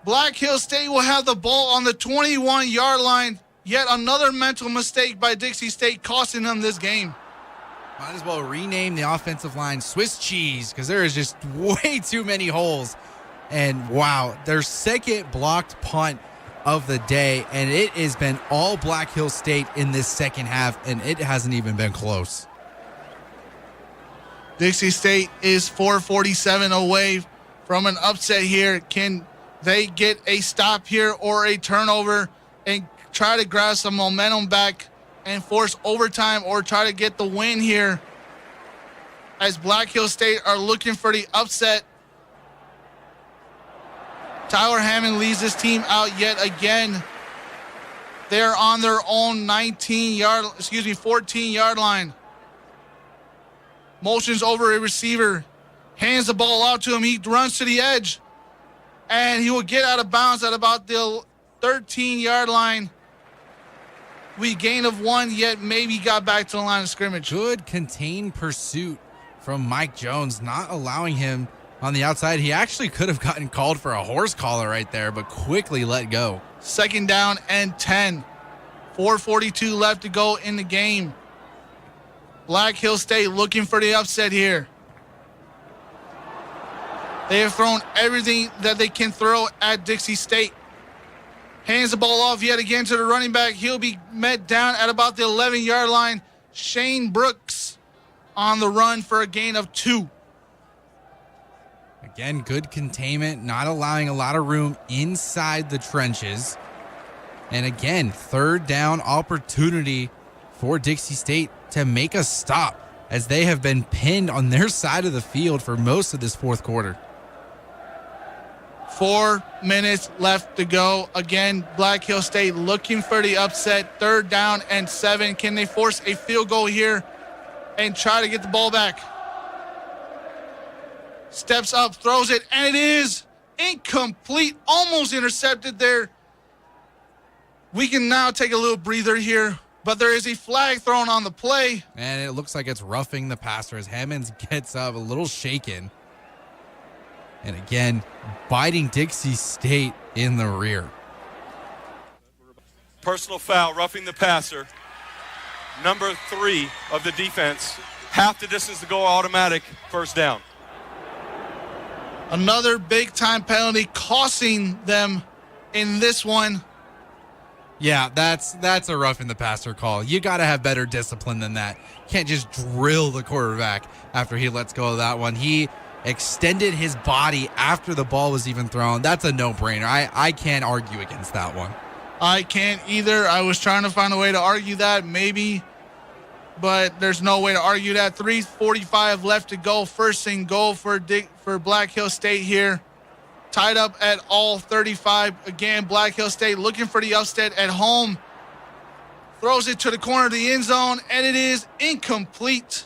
Black Hill State will have the ball on the 21-yard line. Yet another mental mistake by Dixie State costing them this game. Might as well rename the offensive line Swiss cheese because there is just way too many holes. And wow, their second blocked punt of the day, and it has been all Black Hill State in this second half, and it hasn't even been close. Dixie State is 4:47 away from an upset here. Can they get a stop here or a turnover and try to grab some momentum back and force overtime, or try to get the win here as Black Hill State are looking for the upset? Tyler Hammond leads this team out yet again. They're on their own 14-yard line. Motions over a receiver, hands the ball out to him. He runs to the edge, and he will get out of bounds at about the 13-yard line. We gain of 1, yet maybe got back to the line of scrimmage. Good contained pursuit from Mike Jones, not allowing him on the outside. He actually could have gotten called for a horse collar right there, but quickly let go. 2nd down and 10. 4:42 left to go in the game. Black Hill State looking for the upset here. They have thrown everything that they can throw at Dixie State. Hands the ball off yet again to the running back. He'll be met down at about the 11-yard line. Shane Brooks on the run for a gain of 2. Again, good containment, not allowing a lot of room inside the trenches. And again, 3rd down opportunity for Dixie State to make a stop, as they have been pinned on their side of the field for most of this fourth quarter. 4 minutes left to go. Again, Black Hill State looking for the upset. 3rd down and 7. Can they force a field goal here and try to get the ball back? Steps up, throws it, and it is incomplete. Almost intercepted there. We can now take a little breather here, but there is a flag thrown on the play. And it looks like it's roughing the passer as Hammonds gets up a little shaken. And again, biting Dixie State in the rear. Personal foul, roughing the passer. Number 3 of the defense. Half the distance to go, automatic, first down. Another big-time penalty costing them in this one. Yeah, that's a rough in the passer call. You got to have better discipline than that. Can't just drill the quarterback after he lets go of that one. He extended his body after the ball was even thrown. That's a no-brainer. I can't argue against that one. I can't either. I was trying to find a way to argue that, maybe, but there's no way to argue that. 3:45 left to go. 1st and goal for Black Hill State here. Tied up at all 35. Again, Black Hill State looking for the upset at home. Throws it to the corner of the end zone, and it is incomplete.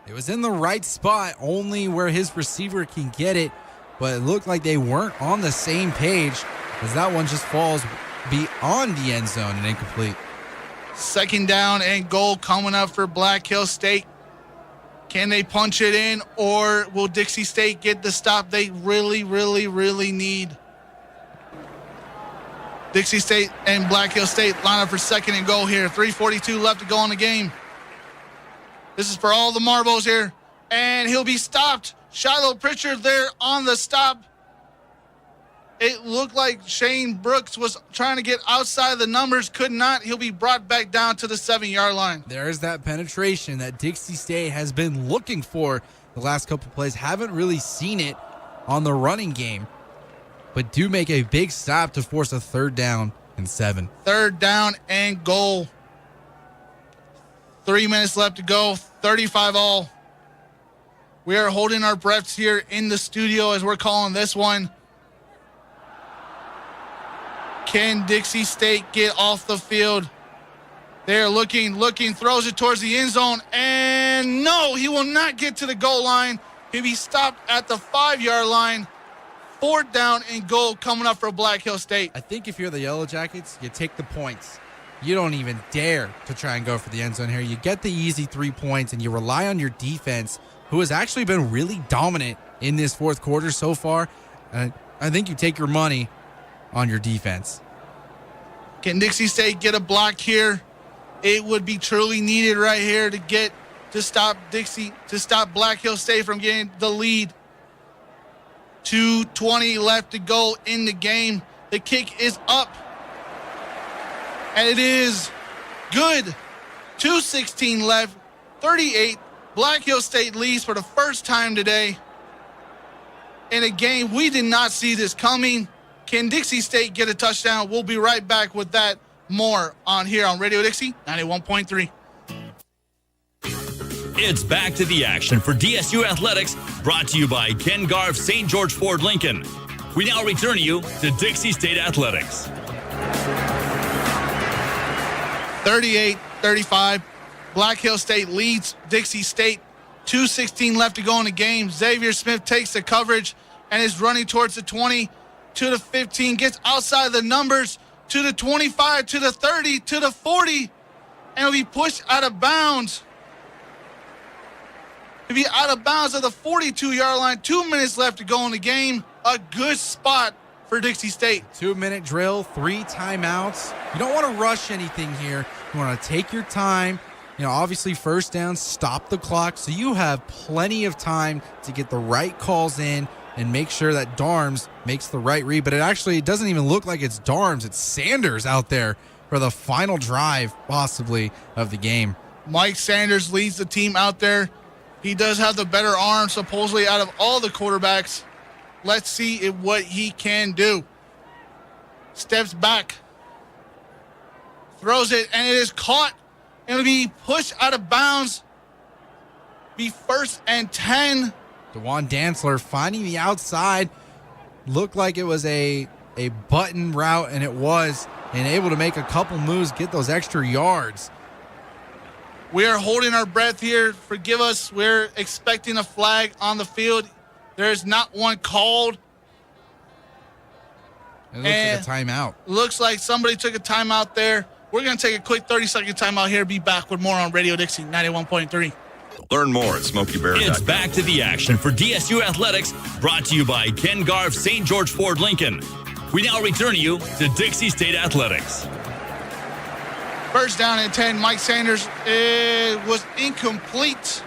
It was in the right spot, only where his receiver can get it, but it looked like they weren't on the same page, as that one just falls beyond the end zone and incomplete. 2nd down and goal coming up for Black Hill State. Can they punch it in, or will Dixie State get the stop they really, really, really need? Dixie State and Black Hill State line up for second and goal here. 3:42 left to go in the game. This is for all the marbles here. And he'll be stopped. Shiloh Pritchard there on the stop. It looked like Shane Brooks was trying to get outside the numbers, could not. He'll be brought back down to the 7-yard line. There's that penetration that Dixie State has been looking for the last couple plays. Haven't really seen it on the running game, but do make a big stop to force a 3rd down and 7. 3rd down and goal. 3 minutes left to go, 35 all. We are holding our breaths here in the studio as we're calling this one. Can Dixie State get off the field? They're looking, throws it towards the end zone, and no, he will not get to the goal line. He'll be stopped at the 5-yard line. 4th down and goal coming up for Black Hill State. I think if you're the Yellow Jackets, you take the points. You don't even dare to try and go for the end zone here. You get the easy 3 points, and you rely on your defense, who has actually been really dominant in this 4th quarter so far. I think you take your money on your defense. Can Dixie State get a block here? It would be truly needed right here to stop Black Hill State from getting the lead. 2:20 left to go in the game. The kick is up. And it is good. 2:16 left. 38. Black Hill State leads for the first time today in a game. We did not see this coming. Can Dixie State get a touchdown? We'll be right back with that more on here on Radio Dixie 91.3. It's back to the action for DSU Athletics, brought to you by Ken Garff St. George Ford Lincoln. We now return you to Dixie State Athletics. 38-35. Black Hill State leads Dixie State. 2:16 left to go in the game. Xavier Smith takes the coverage and is running towards the 20 to the 15. Gets outside the numbers to the 25, to the 30, to the 40. And will be pushed out of bounds. He'll be out of bounds at the 42-yard line. 2 minutes left to go in the game. A good spot for Dixie State. 2-minute drill, 3 timeouts. You don't want to rush anything here. You want to take your time. Obviously 1st down, stop the clock, so you have plenty of time to get the right calls in and make sure that Darms makes the right read. But it doesn't even look like it's Darms. It's Sanders out there for the final drive, possibly, of the game. Mike Sanders leads the team out there. He does have the better arm, supposedly, out of all the quarterbacks. Let's see what he can do. Steps back. Throws it, and it is caught. It'll be pushed out of bounds. Be 1st and 10. DeJuan Dantzler finding the outside. Looked like it was a button route, and it was. And able to make a couple moves, get those extra yards. We are holding our breath here. Forgive us. We're expecting a flag on the field. There's not one called. It looks like a timeout. Looks like somebody took a timeout there. We're going to take a quick 30-second timeout here. Be back with more on Radio Dixie 91.3. Learn more at SmokeyBear.com. It's back to the action for DSU Athletics, brought to you by Ken Garff St. George Ford Lincoln. We now return you to Dixie State Athletics. 1st down and 10. Mike Sanders was incomplete.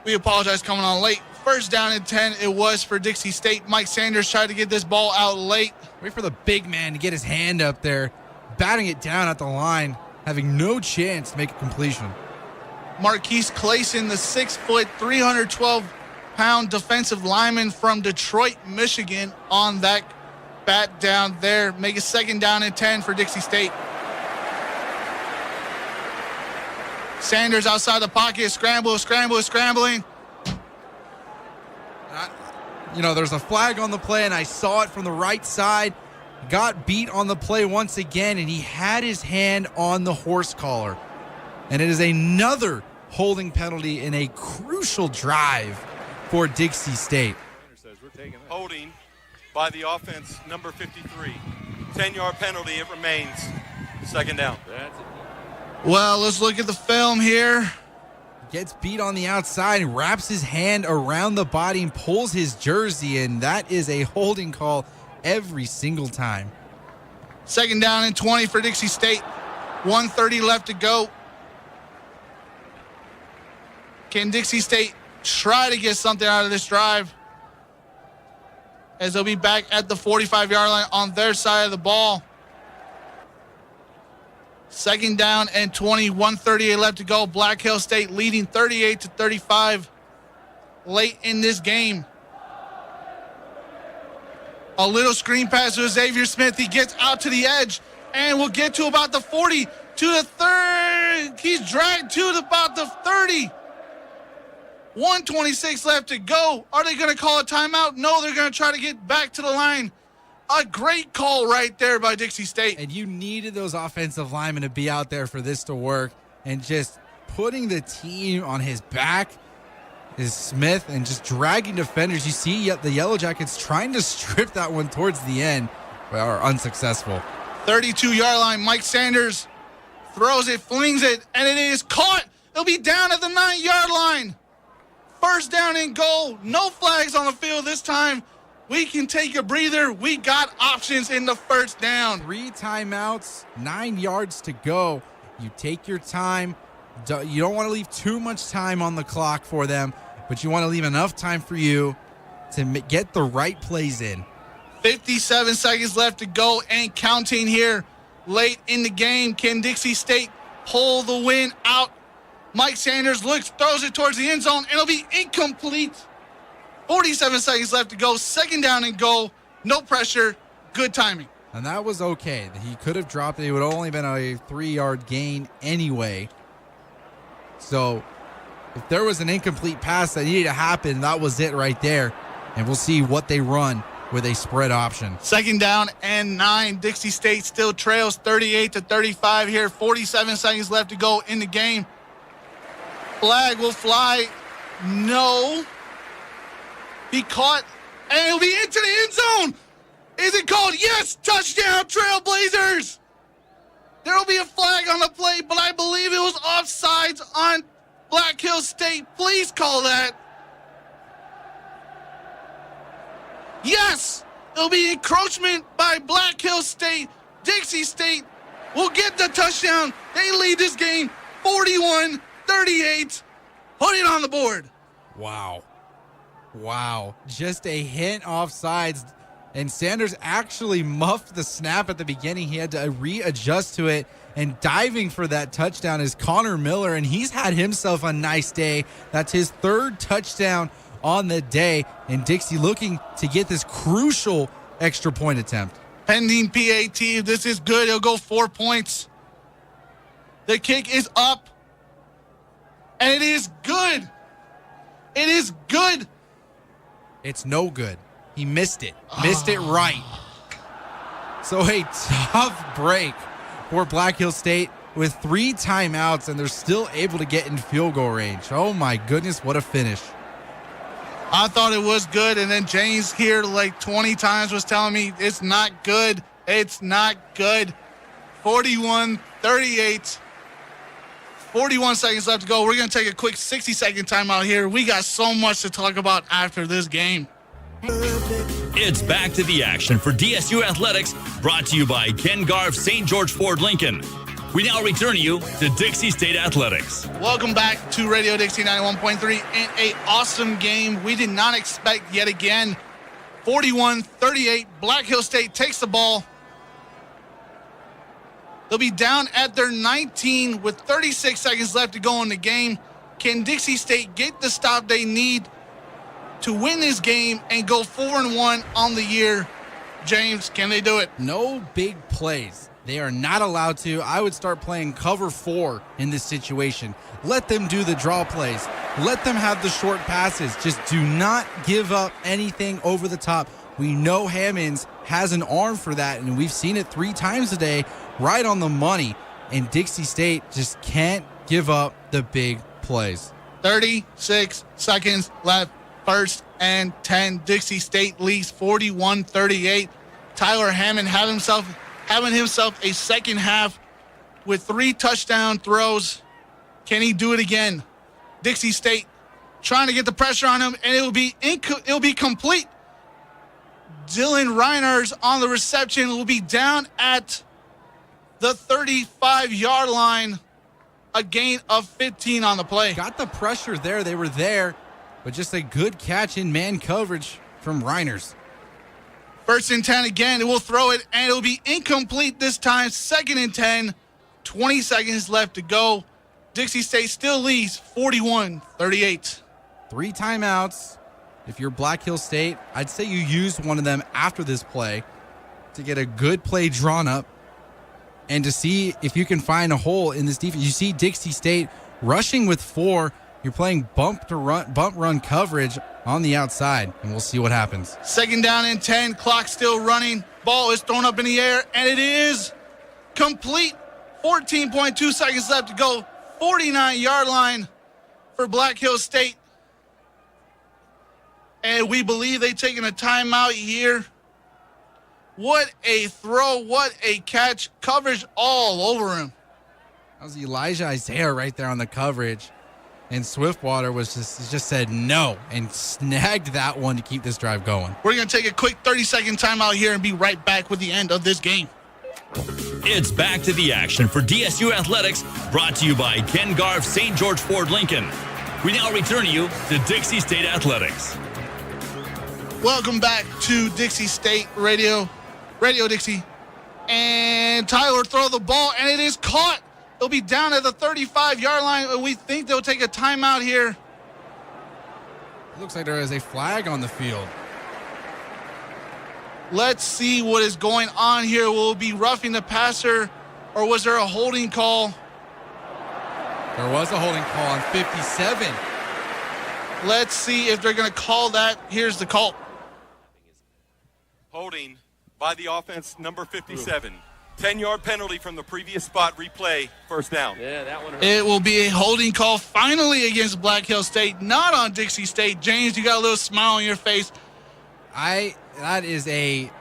We apologize coming on late. 1st down and 10 it was for Dixie State. Mike Sanders tried to get this ball out late. Wait for the big man to get his hand up there, batting it down at the line, having no chance to make a completion. Marquise Clayson, the 6-foot, 312-pound defensive lineman from Detroit, Michigan, on that bat down there. Make a 2nd down and 10 for Dixie State. Sanders outside the pocket, scrambling. There's a flag on the play, and I saw it from the right side. Got beat on the play once again, and he had his hand on the horse collar. And it is another holding penalty in a crucial drive for Dixie State. Holding by the offense, number 53. 10-yard penalty, it remains. 2nd down. Well, let's look at the film here. Gets beat on the outside, wraps his hand around the body and pulls his jersey in. That is a holding call every single time. Second down and 20 for Dixie State. 1:30 left to go. Can Dixie State try to get something out of this drive? As they'll be back at the 45-yard line on their side of the ball. Second down and 20, 1:38 left to go. Black Hill State leading 38-35 late in this game. A little screen pass to Xavier Smith. He gets out to the edge and will get to about the 40, to the 30. He's dragged to about the 30. 1:26 left to go. Are they going to call a timeout? No, they're going to try to get back to the line. A great call right there by Dixie State. And you needed those offensive linemen to be out there for this to work. And just putting the team on his back is Smith and just dragging defenders. You see the Yellow Jackets trying to strip that one towards the end, but are unsuccessful. 32-yard line, Mike Sanders throws it, flings it, and it is caught. It'll be down at the 9-yard line. First down and goal. No flags on the field this time. We can take a breather. We got options in the first down. 3 timeouts, 9 yards to go. You take your time. You don't want to leave too much time on the clock for them, but you want to leave enough time for you to get the right plays in. 57 seconds left to go and counting here late in the game. Can Dixie State pull the win out? Mike Sanders looks, throws it towards the end zone, and it'll be incomplete. 47 seconds left to go. Second down and goal. No pressure. Good timing. And that was okay. He could have dropped it. It would have only been a 3-yard gain anyway. So if there was an incomplete pass that needed to happen, that was it right there. And we'll see what they run with a spread option. Second down and 9. Dixie State still trails 38-35 here. 47 seconds left to go in the game. Flag will fly. No. He caught, and it'll be into the end zone. Is it called? Yes. Touchdown, Trailblazers. There will be a flag on the play, but I believe it was offsides on Black Hill State. Please call that. Yes. It'll be encroachment by Black Hill State. Dixie State will get the touchdown. They lead this game 41-38. Put it on the board. Wow. Just a hint offsides. And Sanders actually muffed the snap at the beginning. He had to readjust to it. And diving for that touchdown is Connor Miller. And he's had himself a nice day. That's his 3rd touchdown on the day. And Dixie looking to get this crucial extra point attempt. Pending PAT. If this is good, it'll go 4 points. The kick is up. And it is good. It is good. It's no good. He missed it. Missed it right. So a tough break for Black Hill State with 3 timeouts, and they're still able to get in field goal range. Oh, my goodness, what a finish. I thought it was good, and then James here like 20 times was telling me it's not good. It's not good. 41-38. 41 seconds left to go. We're going to take a quick 60-second timeout here. We got so much to talk about after this game. It's back to the action for DSU Athletics, brought to you by Ken Garff St. George Ford Lincoln. We now return you to Dixie State Athletics. Welcome back to Radio Dixie 91.3 in an awesome game we did not expect yet again. 41-38. Black Hill State takes the ball. They'll be down at their 19 with 36 seconds left to go in the game. Can Dixie State get the stop they need to win this game and go 4-1 on the year? James, can they do it? No big plays. They are not allowed to. I would start playing cover 4 in this situation. Let them do the draw plays. Let them have the short passes. Just do not give up anything over the top. We know Hammonds has an arm for that, and we've seen it 3 times today, right on the money. And Dixie State just can't give up the big plays. 36 seconds left. First and 10. Dixie State leads 41-38. Tyler Hammond having himself a second half with 3 touchdown throws. Can he do it again? Dixie State trying to get the pressure on him, and it'll be complete. Dylan Reiners on the reception will be down at the 35-yard line. A gain of 15 on the play. Got the pressure there. They were there, but just a good catch in man coverage from Reiners. 1st and 10 again. It will throw it, and it will be incomplete this time. 2nd and 10. 20 seconds left to go. Dixie State still leads 41-38. 3 timeouts. If you're Black Hill State, I'd say you use one of them after this play to get a good play drawn up and to see if you can find a hole in this defense. You see Dixie State rushing with 4. You're playing bump run coverage on the outside, and we'll see what happens. 2nd down and 10. Clock still running. Ball is thrown up in the air, and it is complete. 14.2 seconds left to go. 49-yard line for Black Hill State. And we believe they've taken a timeout here. What a throw. What a catch. Coverage all over him. That was Elijah Isaiah right there on the coverage. And Swiftwater just said no and snagged that one to keep this drive going. We're going to take a quick 30-second timeout here and be right back with the end of this game. It's back to the action for DSU Athletics, brought to you by Ken Garff St. George Ford Lincoln. We now return you to Dixie State Athletics. Welcome back to Dixie State Radio Dixie. And Tyler throw the ball, and it is caught. It'll be down at the 35-yard line. We think they'll take a timeout here. It looks like there is a flag on the field. Let's see what is going on here. Will it be roughing the passer, or was there a holding call? There was a holding call on 57. Let's see if they're going to call that. Here's the call. Holding by the offense, number 57. 10-yard penalty from the previous spot. Replay, 1st down. Yeah, that one hurt. It will be a holding call finally against Black Hill State, not on Dixie State. James, you got a little smile on your face. I'm not even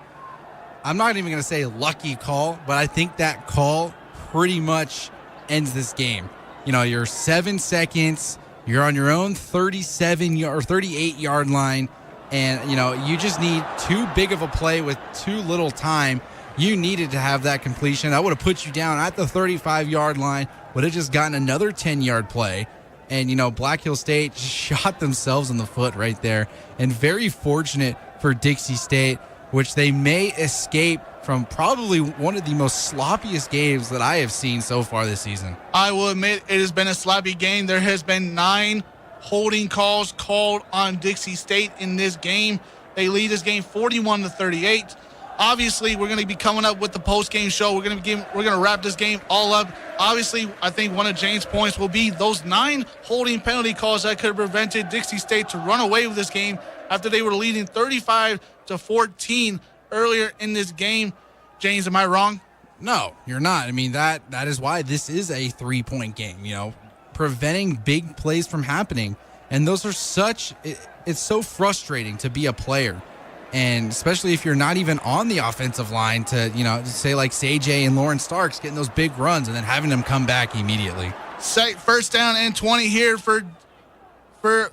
going to say lucky call, but I think that call pretty much ends this game. You know, you're 7 seconds, you're on your own 38-yard line, and, you know, you just need too big of a play with too little time. You needed to have that completion. I would have put you down at the 35-yard line, would have just gotten another 10-yard play. And, you know, Black Hill State just shot themselves in the foot right there. And very fortunate for Dixie State, which they may escape from probably one of the most sloppiest games that I have seen so far this season. I will admit it has been a sloppy game. There has been 9 holding calls called on Dixie State in this game. They lead this game 41-38. Obviously, we're going to be coming up with the post-game show. We're going to wrap this game all up. Obviously, I think one of James' points will be those 9 holding penalty calls that could have prevented Dixie State to run away with this game after they were leading 35-14 earlier in this game. James, am I wrong? No, you're not. I mean, that is why this is a 3-point game, you know, preventing big plays from happening. And those are it's so frustrating to be a player. And especially if you're not even on the offensive line to, you know, say like Sajay and Lauren Starks getting those big runs and then having them come back immediately. 1st down and 20 here for 1st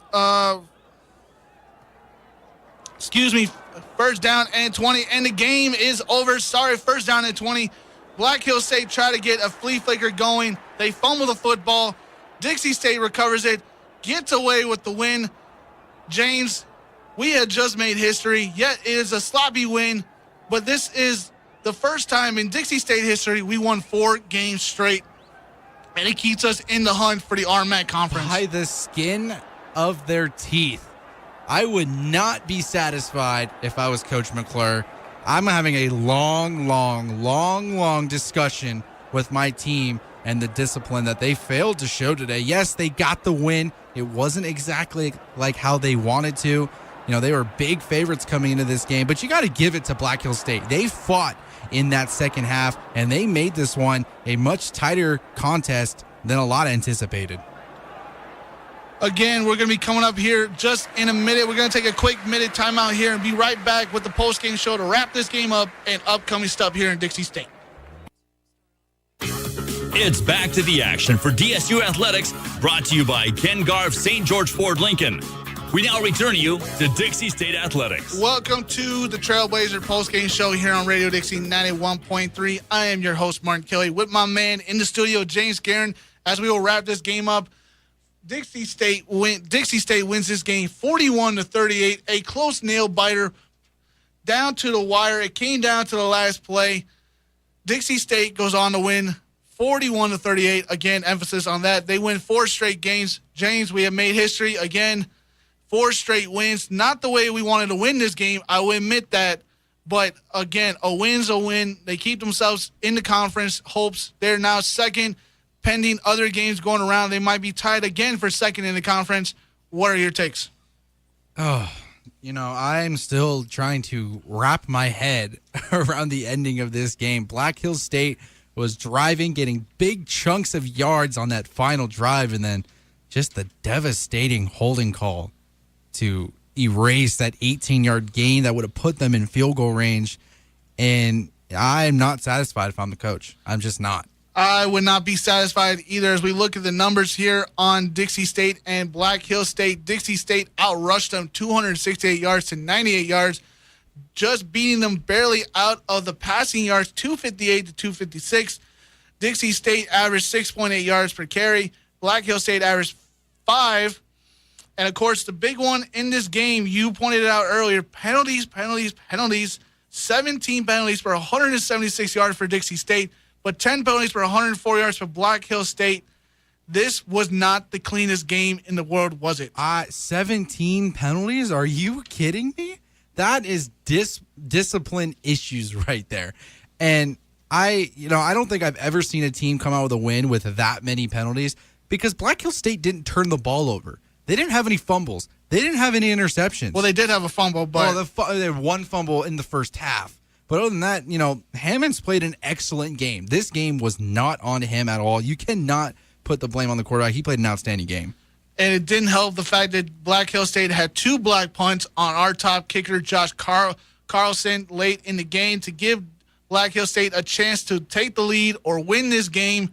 down and 20, and the game is over. Sorry, 1st down and 20. Black Hill State try to get a flea flicker going. They fumble the football. Dixie State recovers it, gets away with the win. James, we had just made history, yet it is a sloppy win, but this is the first time in Dixie State history we won 4 games straight, and it keeps us in the hunt for the RMAC conference. By the skin of their teeth. I would not be satisfied if I was Coach McClure. I'm having a long discussion with my team and the discipline that they failed to show today. Yes, they got the win. It wasn't exactly like how they wanted to. You know, they were big favorites coming into this game, but you got to give it to Black Hill State. They fought in that second half, and they made this one a much tighter contest than a lot anticipated. Again, we're going to be coming up here just in a minute. We're going to take a quick minute timeout here and be right back with the post-game show to wrap this game up and upcoming stuff here in Dixie State. It's back to the action for DSU Athletics, brought to you by Ken Garff St. George Ford Lincoln. We now return you to Dixie State Athletics. Welcome to the Trailblazer postgame show here on Radio Dixie 91.3. I am your host, Martin Kelly, with my man in the studio, James Guerin. As we will wrap this game up, Dixie State wins this game 41-38, a close nail biter down to the wire. It came down to the last play. Dixie State goes on to win 41-38. Again, emphasis on that. They win 4 straight games. James, we have made history again. 4 straight wins. Not the way we wanted to win this game. I will admit that. But, again, a win's a win. They keep themselves in the conference hopes. They're now second. Pending other games going around, they might be tied again for second in the conference. What are your takes? Oh, I'm still trying to wrap my head around the ending of this game. Black Hills State was driving, getting big chunks of yards on that final drive, and then just the devastating holding call to erase that 18-yard gain that would have put them in field goal range. And I'm not satisfied if I'm the coach. I'm just not. I would not be satisfied either. As we look at the numbers here on Dixie State and Black Hills State, Dixie State outrushed them 268 yards to 98 yards, just beating them barely out of the passing yards, 258 to 256. Dixie State averaged 6.8 yards per carry. Black Hills State averaged 5. And, of course, the big one in this game, you pointed it out earlier, penalties. 17 penalties for 176 yards for Dixie State, but 10 penalties for 104 yards for Black Hills State. This was not the cleanest game in the world, was it? 17 penalties? Are you kidding me? That is discipline issues right there. And I don't think I've ever seen a team come out with a win with that many penalties, because Black Hills State didn't turn the ball over. They didn't have any fumbles. They didn't have any interceptions. Well, they did have a fumble, but... they had one fumble in the first half. But other than that, Hammonds played an excellent game. This game was not on him at all. You cannot put the blame on the quarterback. He played an outstanding game. And it didn't help the fact that Black Hills State had 2 block punts on our top kicker, Josh Carlson, late in the game to give Black Hills State a chance to take the lead or win this game.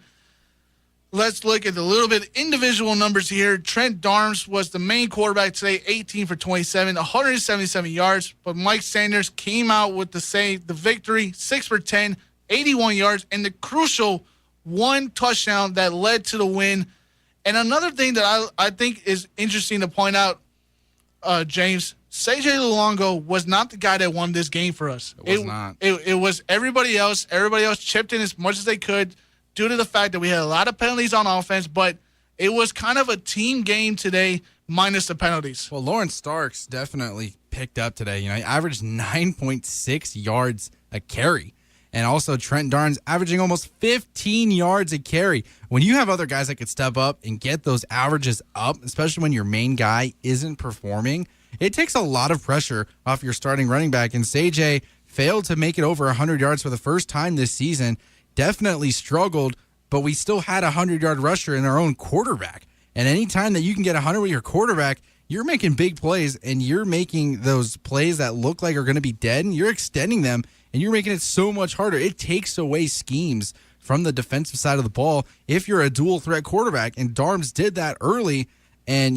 Let's look at the little bit individual numbers here. Trent Darms was the main quarterback today, 18 for 27, 177 yards. But Mike Sanders came out with the victory, 6 for 10, 81 yards, and the crucial 1 touchdown that led to the win. And another thing that I think is interesting to point out, James, CJ Luongo was not the guy that won this game for us. It was not. It was everybody else. Everybody else chipped in as much as they could, due to the fact that we had a lot of penalties on offense, but it was kind of a team game today minus the penalties. Well, Lawrence Starks definitely picked up today. He averaged 9.6 yards a carry. And also Trent Darns averaging almost 15 yards a carry. When you have other guys that could step up and get those averages up, especially when your main guy isn't performing, it takes a lot of pressure off your starting running back. And CJ failed to make it over 100 yards for the first time this season. Definitely struggled, but we still had a 100-yard rusher in our own quarterback. And anytime that you can get 100 with your quarterback, you're making big plays, and you're making those plays that look like are going to be dead, and you're extending them, and you're making it so much harder. It takes away schemes from the defensive side of the ball if you're a dual-threat quarterback, and Darms did that early. And,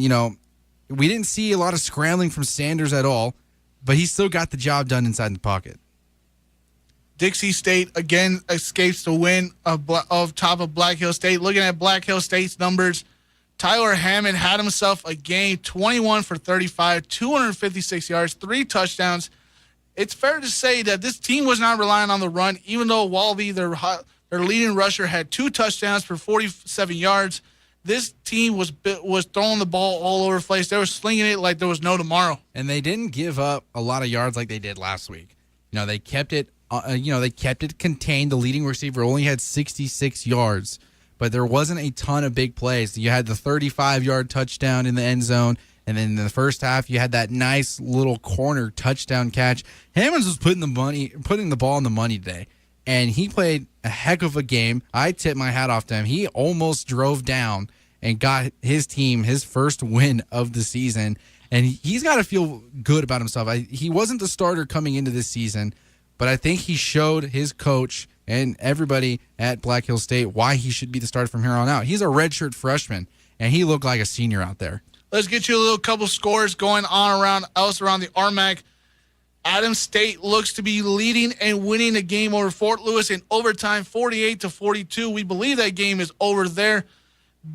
we didn't see a lot of scrambling from Sanders at all, but he still got the job done inside the pocket. Dixie State, again, escapes the win of top of Black Hills State. Looking at Black Hills State's numbers, Tyler Hammond had himself a game, 21 for 35, 256 yards, 3 touchdowns. It's fair to say that this team was not relying on the run, even though Walby, their leading rusher, had 2 touchdowns for 47 yards. This team was throwing the ball all over the place. They were slinging it like there was no tomorrow. And they didn't give up a lot of yards like they did last week. They kept it contained. The leading receiver only had 66 yards, but there wasn't a ton of big plays. You had the 35-yard touchdown in the end zone, and then in the first half, you had that nice little corner touchdown catch. Hammonds was putting the ball in the money today, and he played a heck of a game. I tip my hat off to him. He almost drove down and got his team his first win of the season, and he's got to feel good about himself. He wasn't the starter coming into this season, but I think he showed his coach and everybody at Black Hills State why he should be the starter from here on out. He's a redshirt freshman, and he looked like a senior out there. Let's get you a little couple scores going on around the RMAC. Adams State looks to be leading and winning the game over Fort Lewis in overtime, 48-42. We believe that game is over there.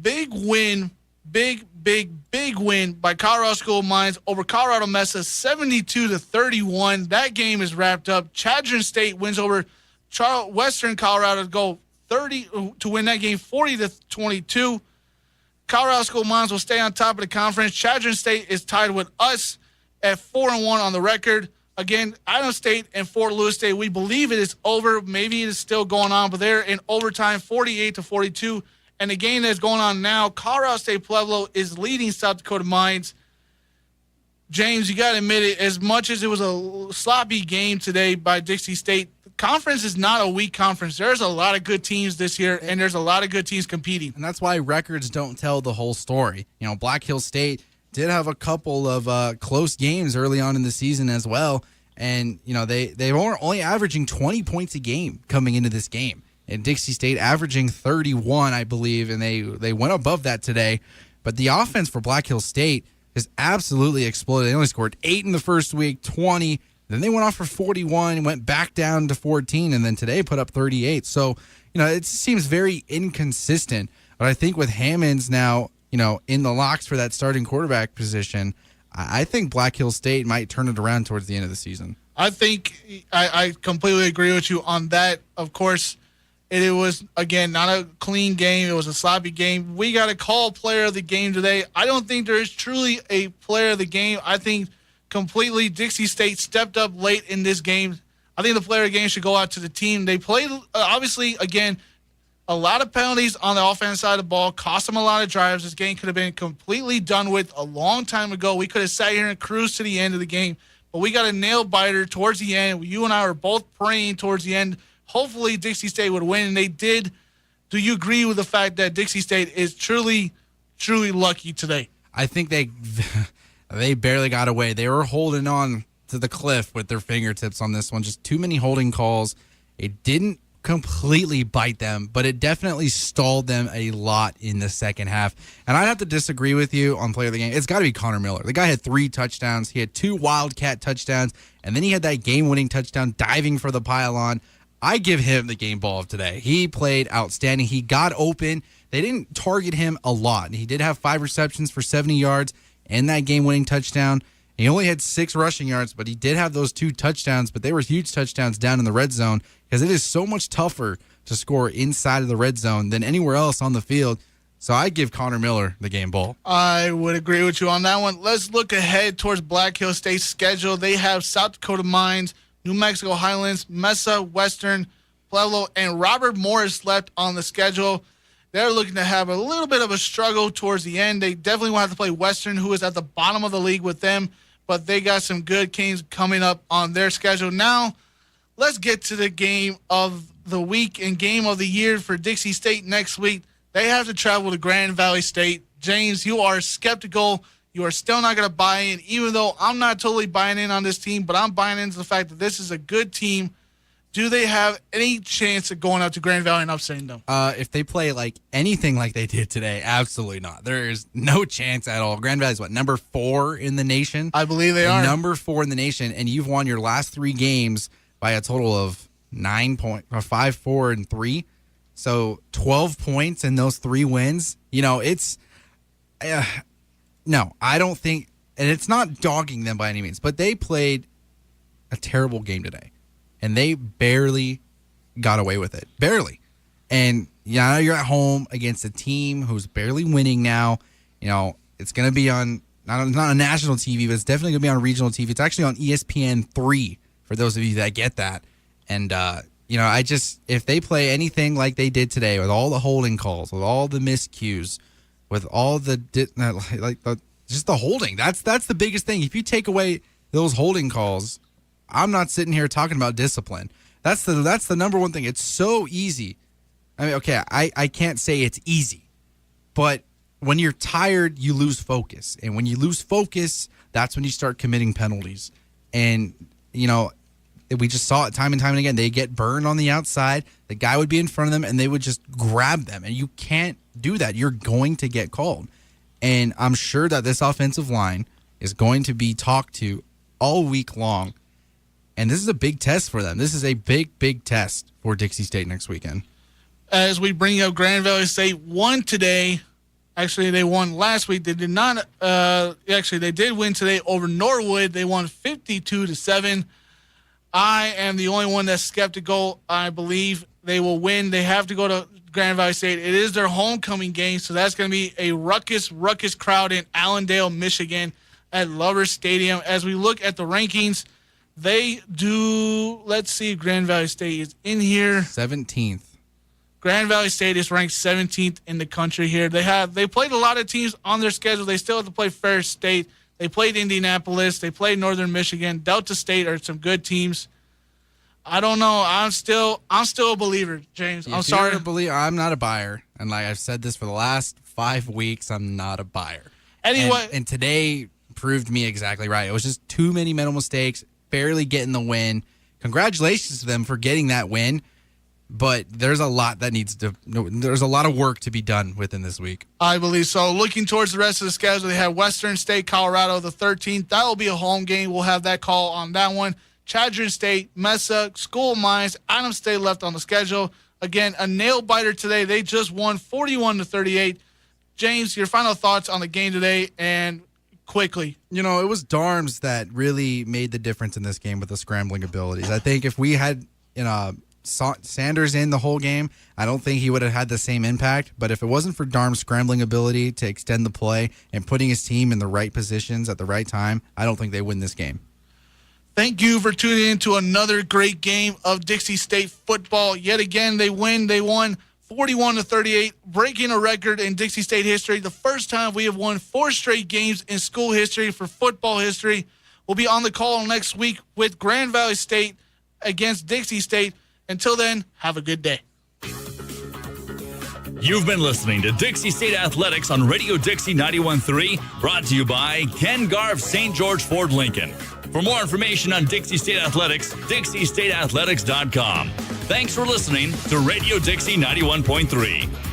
Big win, big win by Colorado School of Mines over Colorado Mesa, 72-31. That game is wrapped up. Chadron State wins over Western Colorado to win that game, 40-22. Colorado School of Mines will stay on top of the conference. Chadron State is tied with us at 4-1 on the record. Again, Adams State and Fort Lewis State, we believe it is over. Maybe it is still going on, but they're in overtime, 48-42. And the game that's going on now, Colorado State Pueblo is leading South Dakota Mines. James, you got to admit it, as much as it was a sloppy game today by Dixie State, the conference is not a weak conference. There's a lot of good teams this year, and there's a lot of good teams competing. And that's why records don't tell the whole story. You know, Black Hills State did have a couple of close games early on in the season as well. And, you know, they were only averaging 20 points a game coming into this game. And Dixie State averaging 31, I believe, and they went above that today. But the offense for Black Hills State has absolutely exploded. They only scored 8 in the first week, 20. Then they went off for 41, went back down to 14, and then today put up 38. So, you know, it seems very inconsistent. But I think with Hammonds now, you know, in the locks for that starting quarterback position, I think Black Hills State might turn it around towards the end of the season. I think I completely agree with you on that. Of course, it was, again, not a clean game. It was a sloppy game. We got to call player of the game today. I don't think there is truly a player of the game. I think completely Dixie State stepped up late in this game. I think the player of the game should go out to the team. They played, obviously, again, a lot of penalties on the offensive side of the ball, cost them a lot of drives. This game could have been completely done with a long time ago. We could have sat here and cruised to the end of the game, but we got a nail biter towards the end. You and I were both praying towards the end. Hopefully Dixie State would win, and they did. Do you agree with the fact that Dixie State is truly, truly lucky today? I think they barely got away. They were holding on to the cliff with their fingertips on this one. Just too many holding calls. It didn't completely bite them, but it definitely stalled them a lot in the second half. And I'd have to disagree with you on player of the game. It's got to be Connor Miller. The guy had 3 touchdowns. He had 2 Wildcat touchdowns, and then he had that game-winning touchdown diving for the pylon. I give him the game ball of today. He played outstanding. He got open. They didn't target him a lot. He did have 5 receptions for 70 yards and that game-winning touchdown. He only had 6 rushing yards, but he did have those 2 touchdowns, but they were huge touchdowns down in the red zone because it is so much tougher to score inside of the red zone than anywhere else on the field. So I give Connor Miller the game ball. I would agree with you on that one. Let's look ahead towards Black Hills State's schedule. They have South Dakota Mines, New Mexico Highlands, Mesa, Western, Pueblo, and Robert Morris left on the schedule. They're looking to have a little bit of a struggle towards the end. They definitely will have to play Western, who is at the bottom of the league with them, but they got some good games coming up on their schedule. Now, let's get to the game of the week and game of the year for Dixie State next week. They have to travel to Grand Valley State. James, you are skeptical. You are still not going to buy in, even though I'm not totally buying in on this team, but I'm buying into the fact that this is a good team. Do they have any chance of going out to Grand Valley and upsetting them? If they play like anything like they did today, absolutely not. There is no chance at all. Grand Valley's number 4 in the nation? I believe they are. Number 4 in the nation, and you've won your last 3 games by a total of 9 points, 5, 4, and 3. So 12 points in those 3 wins. You know, it's no, I don't think, and it's not dogging them by any means, but they played a terrible game today. And they barely got away with it. Barely. And now you're at home against a team who's barely winning now. You know, it's going to be on, not on national TV, but it's definitely going to be on regional TV. It's actually on ESPN 3 for those of you that get that. And, you know, if they play anything like they did today with all the holding calls, with all the miscues, with all the, just the holding, that's the biggest thing. If you take away those holding calls, I'm not sitting here talking about discipline. That's the number one thing. It's so easy. I mean, okay, I can't say it's easy, but when you're tired, you lose focus. And when you lose focus, that's when you start committing penalties. And, you know, we just saw it time and time and again. They get burned on the outside. The guy would be in front of them, and they would just grab them. And you can't do that. You're going to get called. And I'm sure that this offensive line is going to be talked to all week long. And this is a big test for them. This is a big, big test for Dixie State next weekend. As we bring up Grand Valley State, won today. Actually, they won last week. They did not. They did win today over Norwood. They won 52-7. I am the only one that's skeptical. I believe they will win. They have to go to Grand Valley State. It is their homecoming game, so that's going to be a ruckus crowd in Allendale, Michigan at Lovers Stadium. As we look at the rankings, they do, let's see, Grand Valley State is in here. 17th. Grand Valley State is ranked 17th in the country here. They played a lot of teams on their schedule. They still have to play Ferris State. They played Indianapolis. They played Northern Michigan. Delta State are some good teams. I don't know. I'm still a believer, James. I'm sorry. I'm not a buyer. And like I've said this for the last 5 weeks, I'm not a buyer. Anyway. And today proved me exactly right. It was just too many mental mistakes, barely getting the win. Congratulations to them for getting that win. But there's a lot there's a lot of work to be done within this week. I believe so. Looking towards the rest of the schedule, they have Western State, Colorado, the 13th. That will be a home game. We'll have that call on that one. Chadron State, Mesa, School of Mines, Adams State left on the schedule. Again, a nail-biter today. They just won 41-38. James, your final thoughts on the game today and quickly. It was Darms that really made the difference in this game with the scrambling abilities. I think if we had Sanders in the whole game, I don't think he would have had the same impact. But if it wasn't for Darm's scrambling ability to extend the play and putting his team in the right positions at the right time, I don't think they win this game. Thank you for tuning in to another great game of Dixie State football. Yet again, they win. They won 41-38, breaking a record in Dixie State history. The first time we have won 4 straight games in school history for football history. We'll be on the call next week with Grand Valley State against Dixie State. Until then, have a good day. You've been listening to Dixie State Athletics on Radio Dixie 91.3, brought to you by Ken Garv St. George Ford Lincoln. For more information on Dixie State Athletics, DixieStateAthletics.com. Thanks for listening to Radio Dixie 91.3.